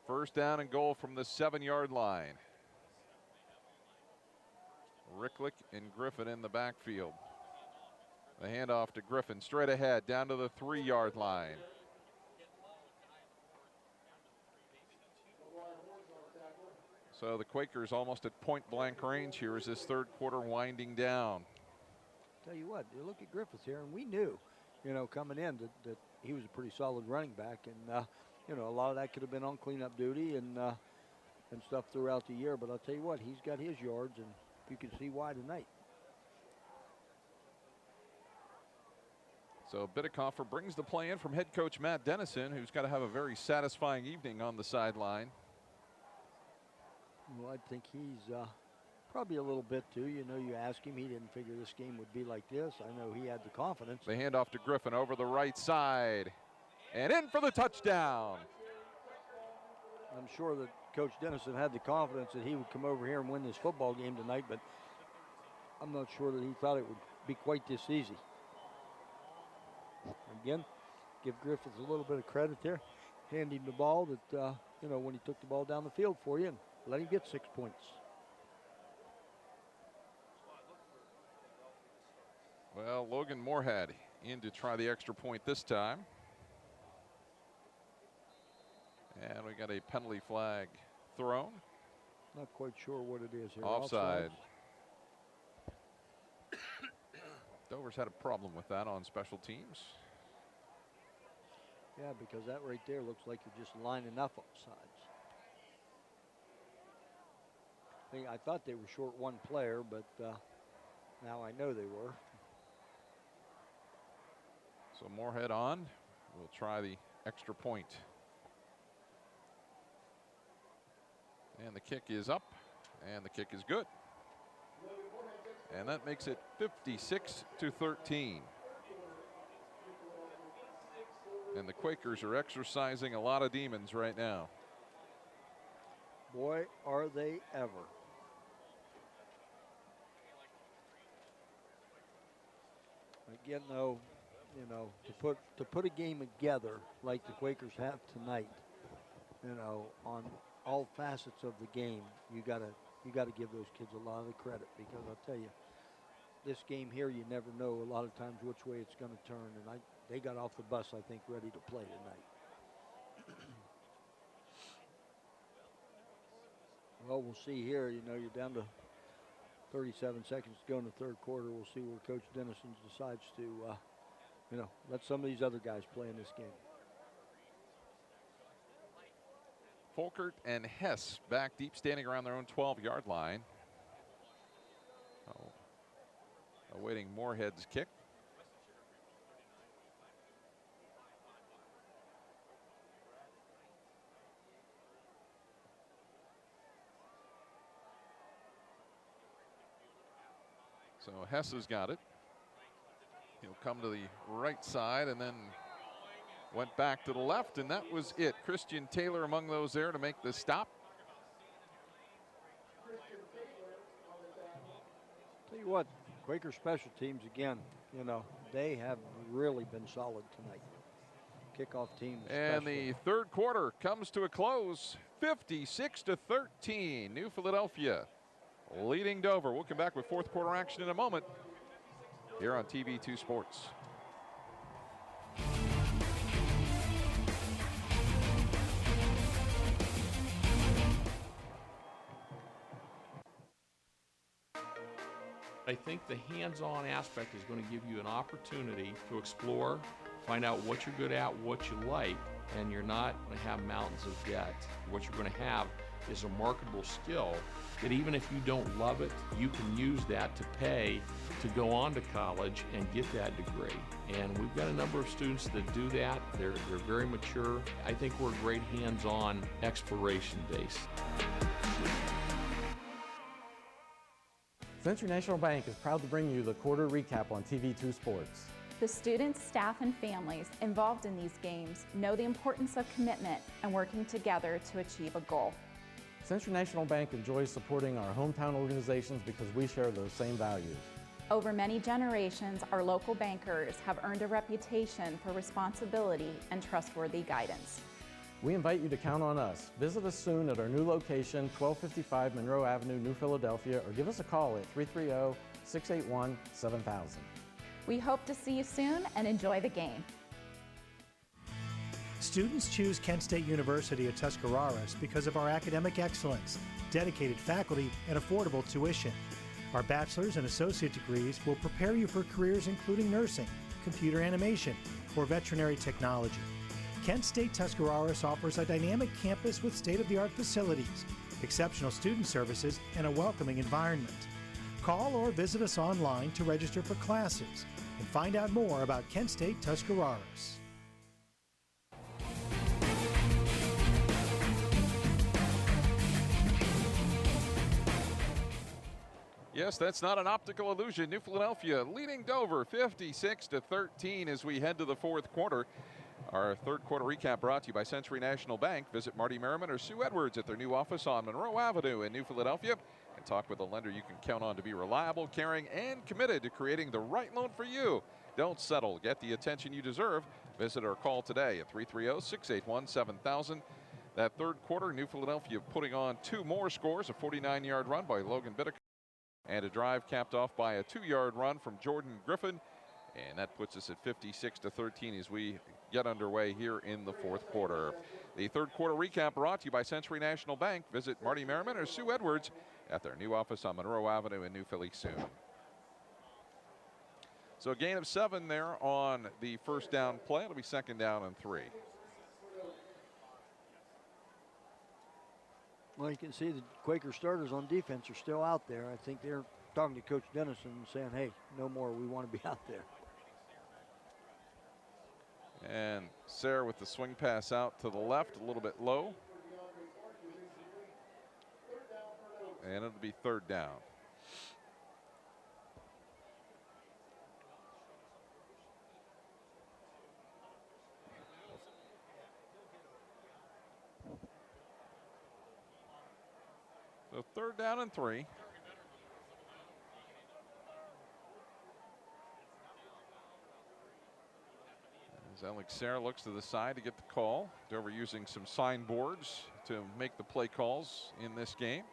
First down and goal from the 7-yard line. Ricklick and Griffin in the backfield. The handoff to Griffin straight ahead down to the 3-yard line. So the Quakers almost at point-blank range here as this third quarter winding down. Tell you what, you look at Griffith here, and we knew, coming in that he was a pretty solid running back, and a lot of that could have been on cleanup duty and stuff throughout the year. But I'll tell you what, he's got his yards, and you can see why tonight. So Bidekoffer brings the play in from head coach Matt Dennison, who's got to have a very satisfying evening on the sideline. Well, I think he's probably a little bit too. You ask him, he didn't figure this game would be like this. I know he had the confidence. The handoff to Griffin over the right side. And in for the touchdown. I'm sure that Coach Dennison had the confidence that he would come over here and win this football game tonight, but I'm not sure that he thought it would be quite this easy. Again, give Griffith a little bit of credit there. Hand him the ball that, when he took the ball down the field for you, and let him get 6 points. Well, Logan Moorhead in to try the extra point this time. And we got a penalty flag thrown. Not quite sure what it is here. Offside. Dover's had a problem with that on special teams. Yeah, because that right there looks like you're just lining up offsides. I thought they were short one player, but now I know they were. So Moorhead on. We'll try the extra point. And the kick is up, and the kick is good. And that makes it 56-13. And the Quakers are exercising a lot of demons right now. Boy, are they ever. Again, though, to put a game together like the Quakers have tonight, on all facets of the game, you got to You got to give those kids a lot of the credit, because I'll tell you, this game here, you never know a lot of times which way it's going to turn. And they got off the bus, I think, ready to play tonight. Well, we'll see here. You know, you're down to 37 seconds to go in the third quarter. We'll see where Coach Dennison decides to, let some of these other guys play in this game. Folkert and Hess back deep, standing around their own 12-yard line. Awaiting Moorhead's kick. So Hess has got it. He'll come to the right side and then went back to the left, and that was it. Christian Taylor among those there to make the stop. Tell you what, Quaker special teams, again, they have really been solid tonight. Kickoff team And the third quarter comes to a close, 56-13. New Philadelphia leading Dover. We'll come back with fourth quarter action in a moment here on TV2 Sports. I think the hands-on aspect is going to give you an opportunity to explore, find out what you're good at, what you like, and you're not going to have mountains of debt. What you're going to have is a marketable skill that even if you don't love it, you can use that to pay to go on to college and get that degree. And we've got a number of students that do that. They're very mature. I think we're a great hands-on exploration base. Century National Bank is proud to bring you the quarter recap on TV2 Sports. The students, staff, and families involved in these games know the importance of commitment and working together to achieve a goal. Century National Bank enjoys supporting our hometown organizations because we share those same values. Over many generations, our local bankers have earned a reputation for responsibility and trustworthy guidance. We invite you to count on us. Visit us soon at our new location, 1255 Monroe Avenue, New Philadelphia, or give us a call at 330-681-7000. We hope to see you soon and enjoy the game. Students choose Kent State University at Tuscarawas because of our academic excellence, dedicated faculty, and affordable tuition. Our bachelor's and associate degrees will prepare you for careers including nursing, computer animation, or veterinary technology. Kent State Tuscarawas offers a dynamic campus with state-of-the-art facilities, exceptional student services, and a welcoming environment. Call or visit us online to register for classes and find out more about Kent State Tuscarawas. Yes, that's not an optical illusion. New Philadelphia leading Dover 56-13 as we head to the fourth quarter. Our third quarter recap brought to you by Century National Bank. Visit Marty Merriman or Sue Edwards at their new office on Monroe Avenue in New Philadelphia and talk with a lender you can count on to be reliable, caring, and committed to creating the right loan for you. Don't settle. Get the attention you deserve. Visit or call today at 330-681-7000. That third quarter, New Philadelphia putting on two more scores, a 49-yard run by Logan Bittaker and a drive capped off by a 2-yard run from Jordan Griffin. And that puts us at 56-13 as we get underway here in the fourth quarter. The third quarter recap brought to you by Century National Bank. Visit Marty Merriman or Sue Edwards at their new office on Monroe Avenue in New Philly soon. So a gain of 7 there on the first down play. It'll be second down and 3. Well, you can see the Quaker starters on defense are still out there. I think they're talking to Coach Dennison and saying, hey, no more, we want to be out there. And Sayre with the swing pass out to the left, a little bit low. And it'll be third down. So third down and 3. As Alex Sayre looks to the side to get the call. Dover using some signboards to make the play calls in this game.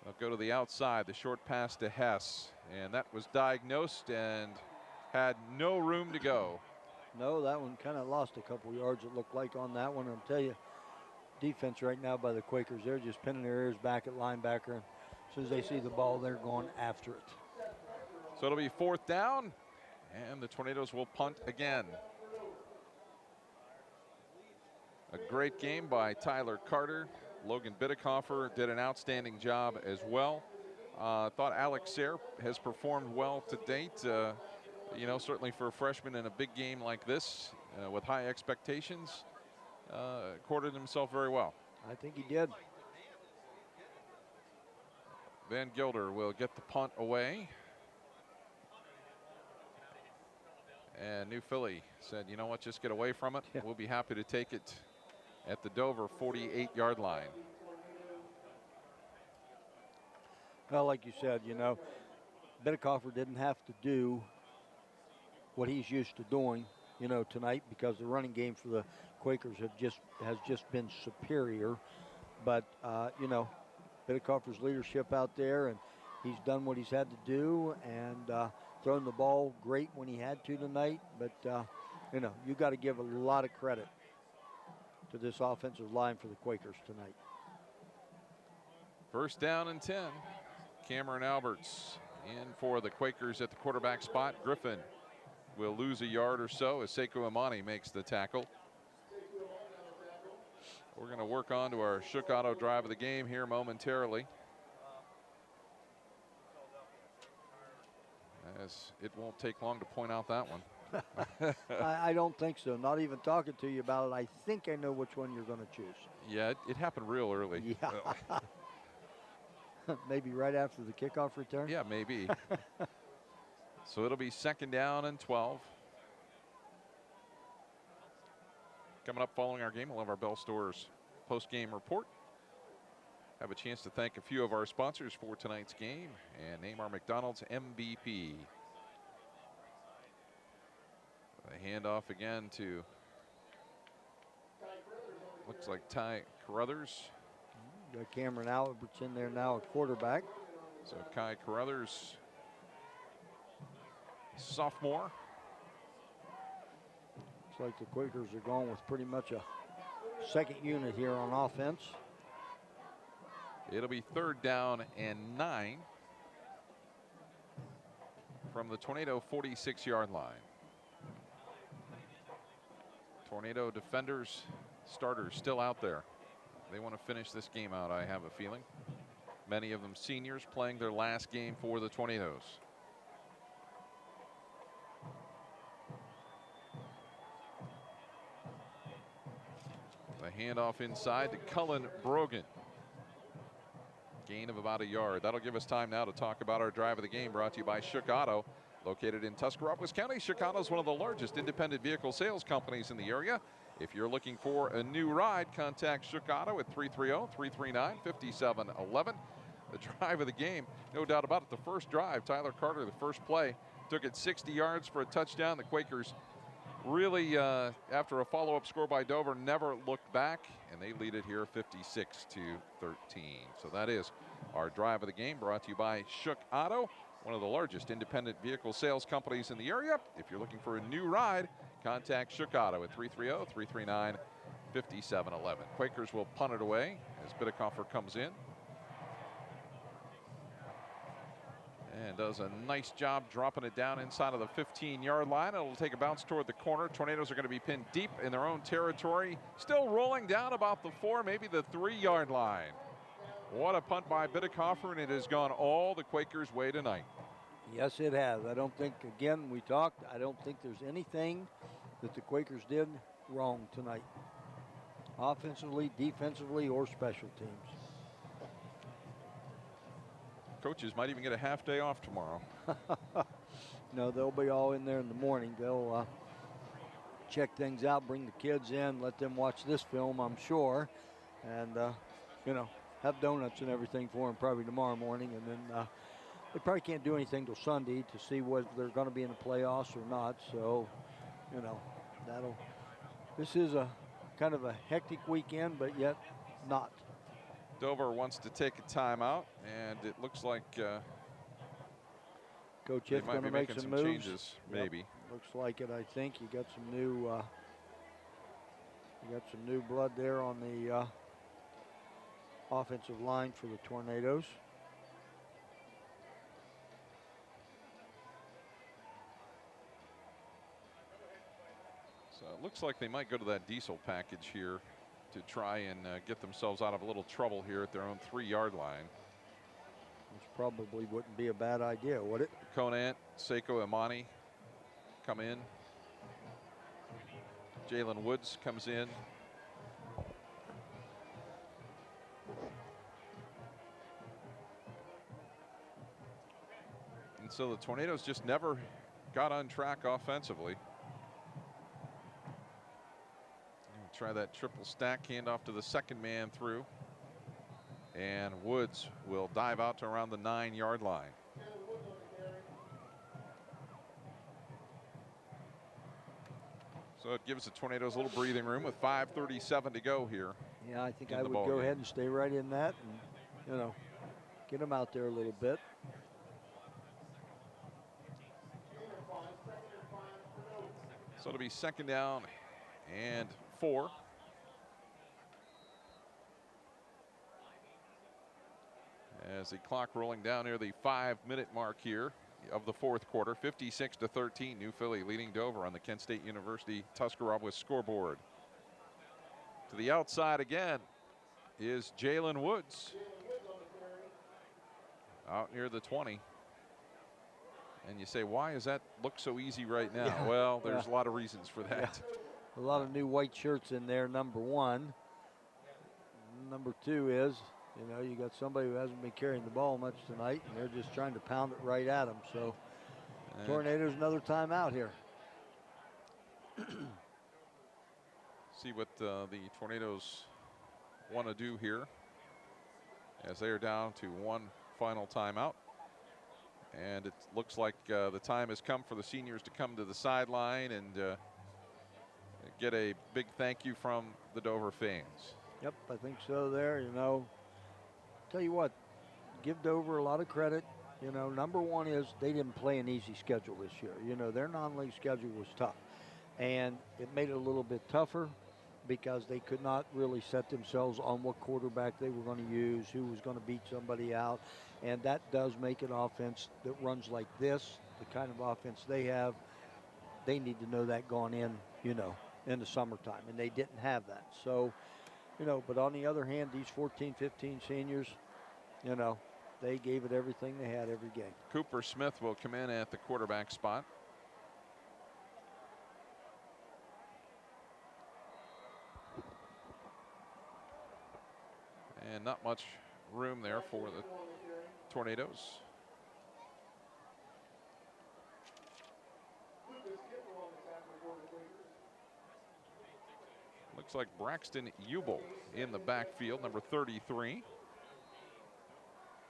They'll go to the outside, the short pass to Hess, and that was diagnosed and had no room to go. No, that one kind of lost a couple yards, it looked like, on that one. I'll tell you, defense right now by the Quakers, they're just pinning their ears back at linebacker. And as soon as they see the ball, they're going after it. So it'll be 4th down, and the Tornadoes will punt again. A great game by Tyler Carter. Logan Bidekoffer did an outstanding job as well. Thought Alex Sayre has performed well to date. You know, certainly for a freshman in a big game like this with high expectations, quartered himself very well. I think he did. Van Gilder will get the punt away. And New Philly said, you know what, just get away from it. Yeah. We'll be happy to take it at the Dover 48-yard line. Well, like you said, you know, Bidekoffer didn't have to do what he's used to doing, you know, tonight, because the running game for the Quakers has just been superior. But, you know, Bidekoffer's leadership out there, and he's done what he's had to do, and thrown the ball great when he had to tonight. But, you know, you got to give a lot of credit to this offensive line for the Quakers tonight. 1st down and 10. Cameron Alberts in for the Quakers at the quarterback spot. Griffin will lose a yard or so as Sekou Imani makes the tackle. We're going to work on to our Shook Auto drive of the game here momentarily, as it won't take long to point out that one. I don't think so. Not even talking to you about it. I think I know which one you're going to choose. Yeah, it happened real early. Yeah. Maybe right after the kickoff return? Yeah, maybe. So it'll be 2nd down and 12. Coming up following our game, we'll have our Bell Stores post-game report. Have a chance to thank a few of our sponsors for tonight's game and name our McDonald's MVP. The handoff again to, looks like Ty Carruthers. Got Cameron Alberts in there now at quarterback. So Kai Carruthers, sophomore. Looks like the Quakers are going with pretty much a second unit here on offense. It'll be 3rd down and 9 from the Tornado 46-yard line. Tornado defenders, starters still out there. They want to finish this game out, I have a feeling. Many of them seniors playing their last game for the Tornadoes. The handoff inside to Cullen Brogan. Gain of about a yard. That'll give us time now to talk about our drive of the game, brought to you by Shook Auto. Located in Tuscarawas County, Shook Auto is one of the largest independent vehicle sales companies in the area. If you're looking for a new ride, contact Shook Auto at 330-339-5711. The drive of the game, no doubt about it, the first drive, Tyler Carter, the first play, took it 60 yards for a touchdown. The Quakers really, after a follow-up score by Dover, never looked back, and they lead it here 56-13. So that is our drive of the game, brought to you by Shook Auto, one of the largest independent vehicle sales companies in the area. If you're looking for a new ride, contact Shook Auto at 330-339-5711. Quakers will punt it away as Bidekoffer comes in and does a nice job dropping it down inside of the 15-yard line. It'll take a bounce toward the corner. Tornadoes are going to be pinned deep in their own territory, still rolling down about the 4, maybe the 3-yard line. What a punt by Bidekoffer, and it has gone all the Quakers' way tonight. Yes, it has. I don't think, again, we talked, I don't think there's anything that the Quakers did wrong tonight, offensively, defensively, or special teams. Coaches might even get a half day off tomorrow. No, they'll be all in there in the morning. They'll check things out, bring the kids in, let them watch this film, I'm sure, and, you know, have donuts and everything for them probably tomorrow morning, and then they probably can't do anything till Sunday to see whether they're going to be in the playoffs or not. So, you know, this is a kind of a hectic weekend, but yet not. Dover wants to take a timeout, and it looks like Coach they Hiff's might going be to make making some some moves. changes, Yep, maybe. looks like it. I think you got some new blood there on the offensive line for the Tornadoes. So it looks like they might go to that diesel package here to try and get themselves out of a little trouble here at their own 3-yard line. Which probably wouldn't be a bad idea, would it? Conant, Seiko Imani come in. Jalen Woods comes in. And so the Tornadoes just never got on track offensively. Try that triple stack, handoff to the second man through. And Woods will dive out to around the 9-yard line. So it gives the Tornadoes a little breathing room with 5:37 to go here. Yeah, I think in I the would ball go game. ahead and stay right in that and, get them out there a little bit. So it'll be 2nd down and 4. As the clock rolling down near the 5-minute mark here of the 4th quarter, 56-13, New Philly leading Dover on the Kent State University Tuscarawas scoreboard. To the outside again is Jalen Woods. Out near the 20. And you say, why does that look so easy right now? Yeah. Well, there's a lot of reasons for that. Yeah. A lot of new white shirts in there, number one. Number two is, you got somebody who hasn't been carrying the ball much tonight, and they're just trying to pound it right at them. So, Tornadoes another timeout here. See what the Tornadoes want to do here, as they are down to one final timeout. And it looks like the time has come for the seniors to come to the sideline and get a big thank you from the Dover fans. Yep, I think so there. Tell you what, give Dover a lot of credit. Number one is they didn't play an easy schedule this year. Their non-league schedule was tough. And it made it a little bit tougher because they could not really set themselves on what quarterback they were going to use, who was going to beat somebody out. And that does make an offense that runs like this, the kind of offense they have. They need to know that going in, in the summertime. And they didn't have that. So, but on the other hand, these 14, 15 seniors, they gave it everything they had every game. Cooper Smith will come in at the quarterback spot. And not much room there for the Tornadoes. Looks like Braxton Ubel in the backfield, number 33.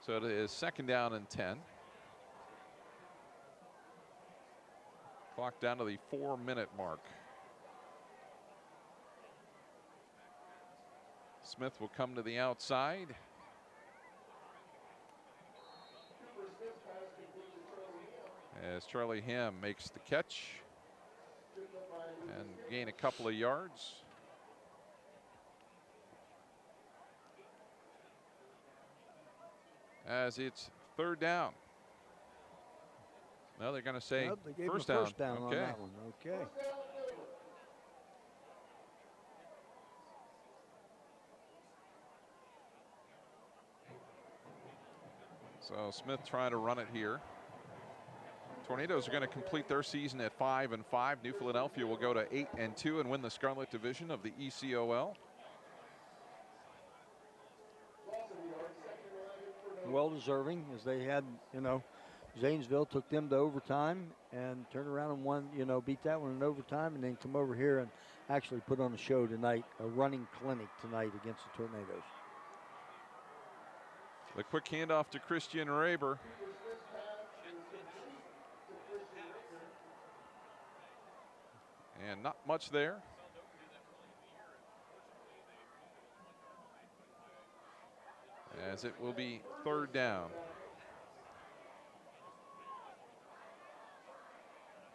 So it is 2nd down and 10. Clock down to the 4-minute mark. Smith will come to the outside. As Charlie Ham makes the catch and gain a couple of yards. As it's 3rd down. No, they're going to say Nope, they gave first him down. a first down on Okay. that one. Okay. So Smith trying to run it here. Tornadoes are going to complete their season at 5-5. New Philadelphia will go to 8-2 and win the Scarlet Division of the ECOL. Well deserving, as they had, Zanesville took them to overtime and turned around and won, beat that one in overtime, and then come over here and actually put on a show tonight, a running clinic tonight against the Tornadoes. The quick handoff to Christian Raber. And not much there. as it will be 3rd down.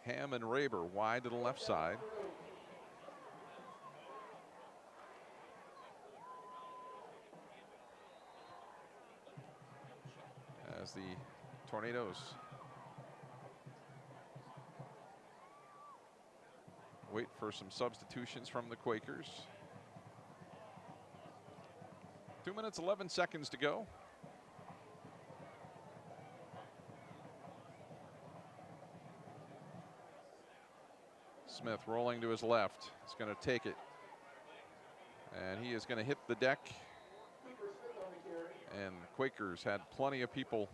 Ham and Raber wide to the left side. As the Tornadoes wait for some substitutions from the Quakers. 2 minutes, 11 seconds to go. Smith rolling to his left. He's going to take it. And he is going to hit the deck. And Quakers had plenty of people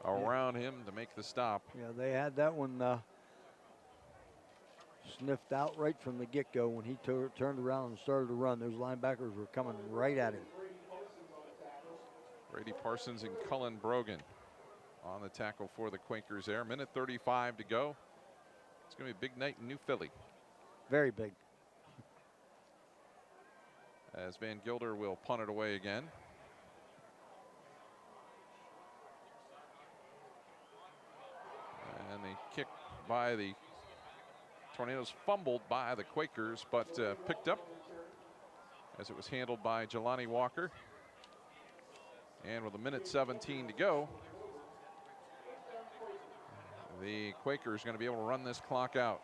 around him to make the stop. Yeah, they had that one sniffed out right from the get-go when he turned around and started to run. Those linebackers were coming right at him. Brady Parsons and Cullen Brogan on the tackle for the Quakers there. 1:35 to go. It's going to be a big night in New Philly. Very big. As Van Gilder will punt it away again. And the kick by the Tornadoes, fumbled by the Quakers, but picked up as it was handled by Jelani Walker. And with 1:17 to go, the Quakers going to be able to run this clock out.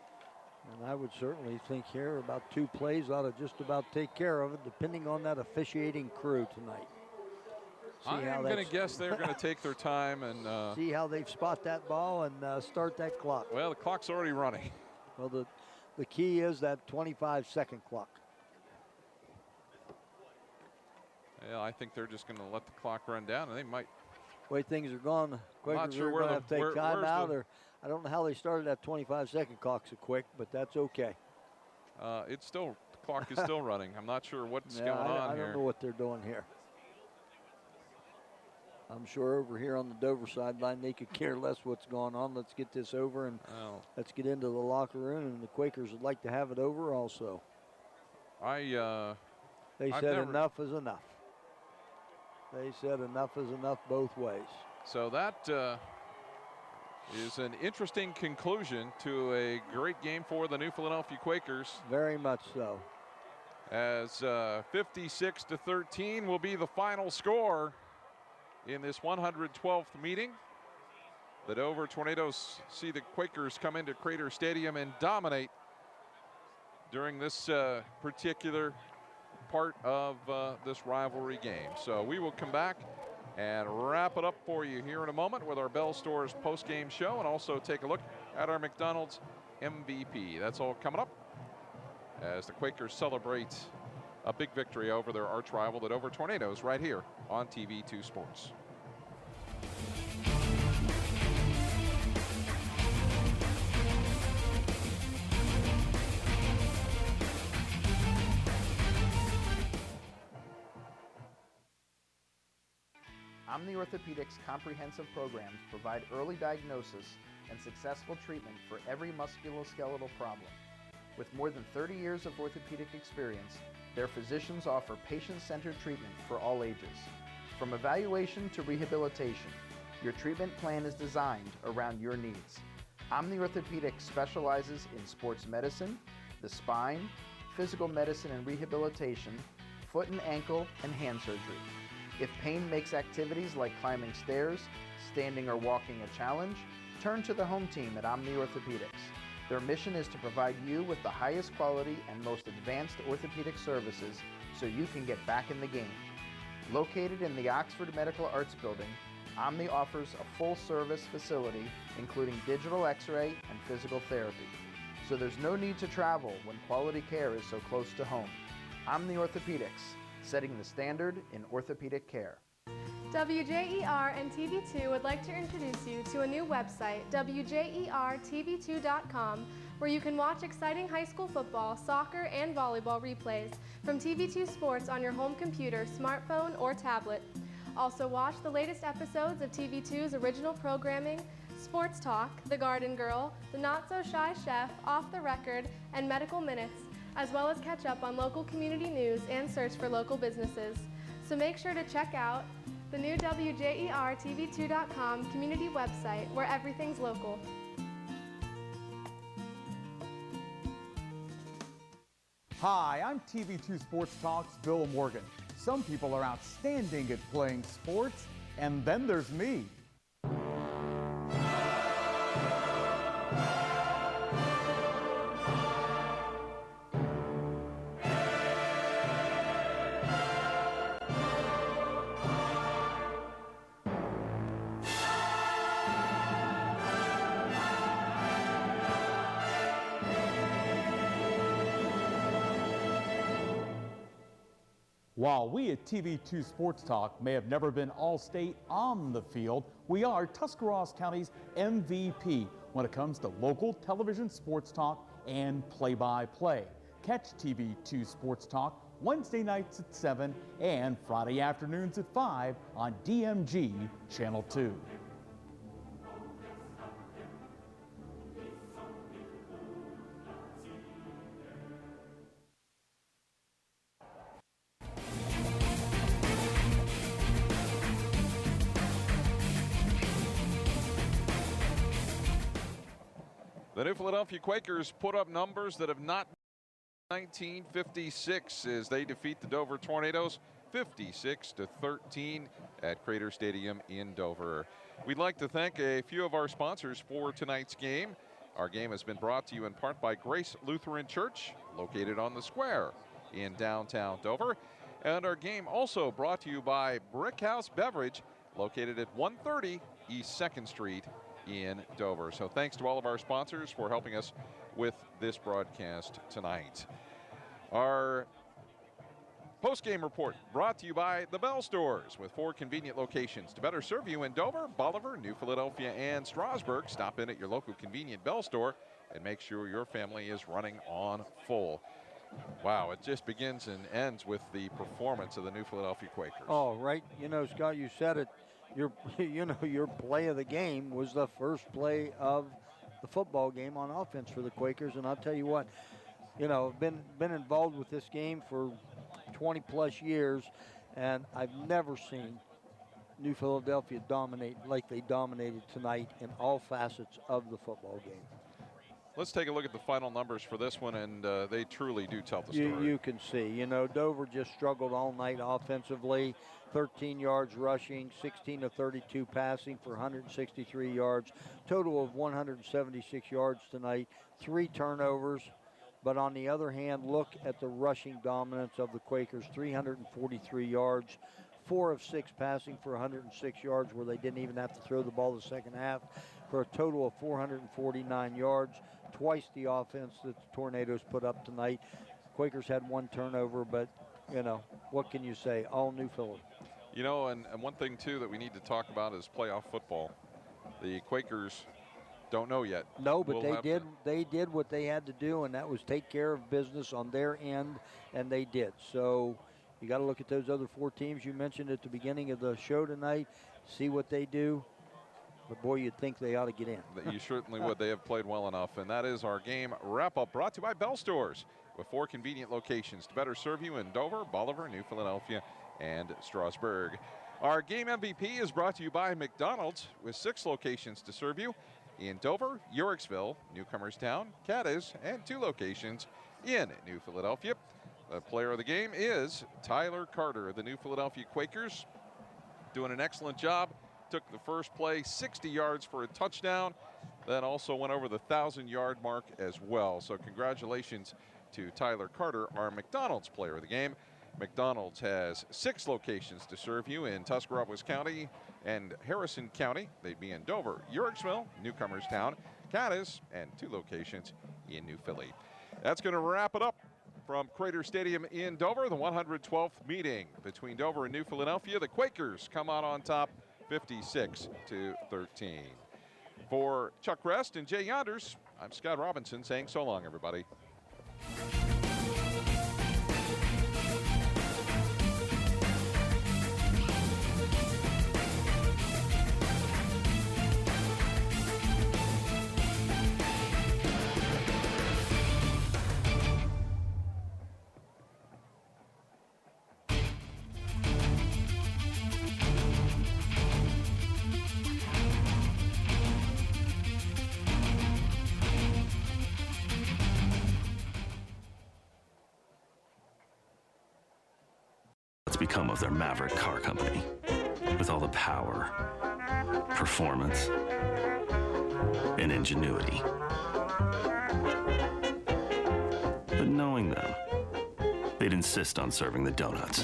And I would certainly think here about 2 plays ought to just about take care of it, depending on that officiating crew tonight. I'm going to guess they're going to take their time and see how they spot that ball and start that clock. Well, the clock's already running. Well, the key is that 25-second clock. Yeah, I think they're just going to let the clock run down, and they might. The way things are going, Quakers sure are where going to have to take time out. the- I don't know how they started that 25-second clock so quick, but that's okay. It's still, the clock is still running. I'm not sure what's Yeah, going on I here. don't know what they're doing here. I'm sure over here on the Dover sideline, they could care less what's going on. Let's get this over and let's get into the locker room. And the Quakers would like to have it over also. They They said enough is enough. They said enough is enough both ways. So that is an interesting conclusion to a great game for the New Philadelphia Quakers. Very much so. As 56-13 will be the final score in this 112th meeting. The Dover Tornadoes see the Quakers come into Crater Stadium and dominate during this particular part of this rivalry game. So we will come back and wrap it up for you here in a moment with our Bell Stores post-game show, and also take a look at our McDonald's MVP. That's all coming up as the Quakers celebrate a big victory over their arch rival, the Dover Tornadoes, right here on TV2 Sports. Omni Orthopedics comprehensive programs provide early diagnosis and successful treatment for every musculoskeletal problem. With more than 30 years of orthopedic experience, their physicians offer patient-centered treatment for all ages. From evaluation to rehabilitation, your treatment plan is designed around your needs. Omni Orthopedics specializes in sports medicine, the spine, physical medicine and rehabilitation, foot and ankle, and hand surgery. If pain makes activities like climbing stairs, standing or walking a challenge, turn to the home team at Omni Orthopedics. Their mission is to provide you with the highest quality and most advanced orthopedic services so you can get back in the game. Located in the Oxford Medical Arts Building, Omni offers a full-service facility including digital x-ray and physical therapy. So there's no need to travel when quality care is so close to home. Omni Orthopedics, setting the standard in orthopedic care. WJER and TV2 would like to introduce you to a new website, WJERTV2.com, where you can watch exciting high school football, soccer, and volleyball replays from TV2 Sports on your home computer, smartphone, or tablet. Also watch the latest episodes of TV2's original programming, Sports Talk, The Garden Girl, The Not So Shy Chef, Off the Record, and Medical Minutes, as well as catch up on local community news and search for local businesses. So make sure to check out the new WJER TV2.com community website where everything's local. Hi, I'm TV2 Sports Talk's Bill Morgan. Some people are outstanding at playing sports, and then there's me. While we at TV2 Sports Talk may have never been All-State on the field, we are Tuscarawas County's MVP when it comes to local television sports talk and play-by-play. Catch TV2 Sports Talk Wednesday nights at 7 and Friday afternoons at 5 on DMG Channel 2. The New Philadelphia Quakers put up numbers that have not been 1956 as they defeat the Dover Tornadoes 56-13 at Crater Stadium in Dover. We'd like to thank a few of our sponsors for tonight's game. Our game has been brought to you in part by Grace Lutheran Church, located on the square in downtown Dover. And our game also brought to you by Brick House Beverage, located at 130 East 2nd Street in Dover. So thanks to all of our sponsors for helping us with this broadcast tonight. Our post-game report brought to you by the Bell Stores with 4 convenient locations to better serve you in Dover, Bolivar, New Philadelphia, and Strasburg. Stop in at your local convenient Bell Store and make sure your family is running on full. Wow, it just begins and ends with the performance of the New Philadelphia Quakers. Oh, right. You know, Scott, you said it. Your play of the game was the first play of the football game on offense for the Quakers, and I'll tell you what, I've been involved with this game for 20 plus years, and I've never seen New Philadelphia dominate like they dominated tonight in all facets of the football game. Let's take a look at the final numbers for this one, and they truly do tell the story. You can see, Dover just struggled all night offensively. 13 yards rushing, 16 of 32 passing for 163 yards. Total of 176 yards tonight, 3 turnovers. But on the other hand, look at the rushing dominance of the Quakers, 343 yards, 4 of 6 passing for 106 yards, where they didn't even have to throw the ball the second half, for a total of 449 yards, twice the offense that the Tornadoes put up tonight. Quakers had 1 turnover, but, what can you say? All New Philly. And one thing, too, that we need to talk about is playoff football. The Quakers don't know yet. No, but they did what they had to do, and that was take care of business on their end, and they did. So you got to look at those other 4 teams you mentioned at the beginning of the show tonight, see what they do. But, boy, you'd think they ought to get in. You certainly would. They have played well enough. And that is our game wrap-up, brought to you by Bell Stores, with 4 convenient locations to better serve you in Dover, Bolivar, New Philadelphia, and Strasburg. Our game MVP is brought to you by McDonald's, with 6 locations to serve you in Dover, Yorksville, Newcomerstown, Cadiz, and 2 locations in New Philadelphia. The player of the game is Tyler Carter of the New Philadelphia Quakers, doing an excellent job. Took the first play 60 yards for a touchdown, then also went over the 1,000-yard mark as well. So congratulations to Tyler Carter, our McDonald's player of the game. McDonald's has 6 locations to serve you in Tuscarawas County and Harrison County. They'd be in Dover, Yorksville, Newcomerstown, Cadiz, and 2 locations in New Philly. That's going to wrap it up from Crater Stadium in Dover, the 112th meeting between Dover and New Philadelphia. The Quakers come out on top 56-13. For Chuck Rest and Jay Yonders, I'm Scott Robinson saying so long, everybody. what's become of their maverick car company, with all the power, performance, and ingenuity. But knowing them, they'd insist on serving the donuts.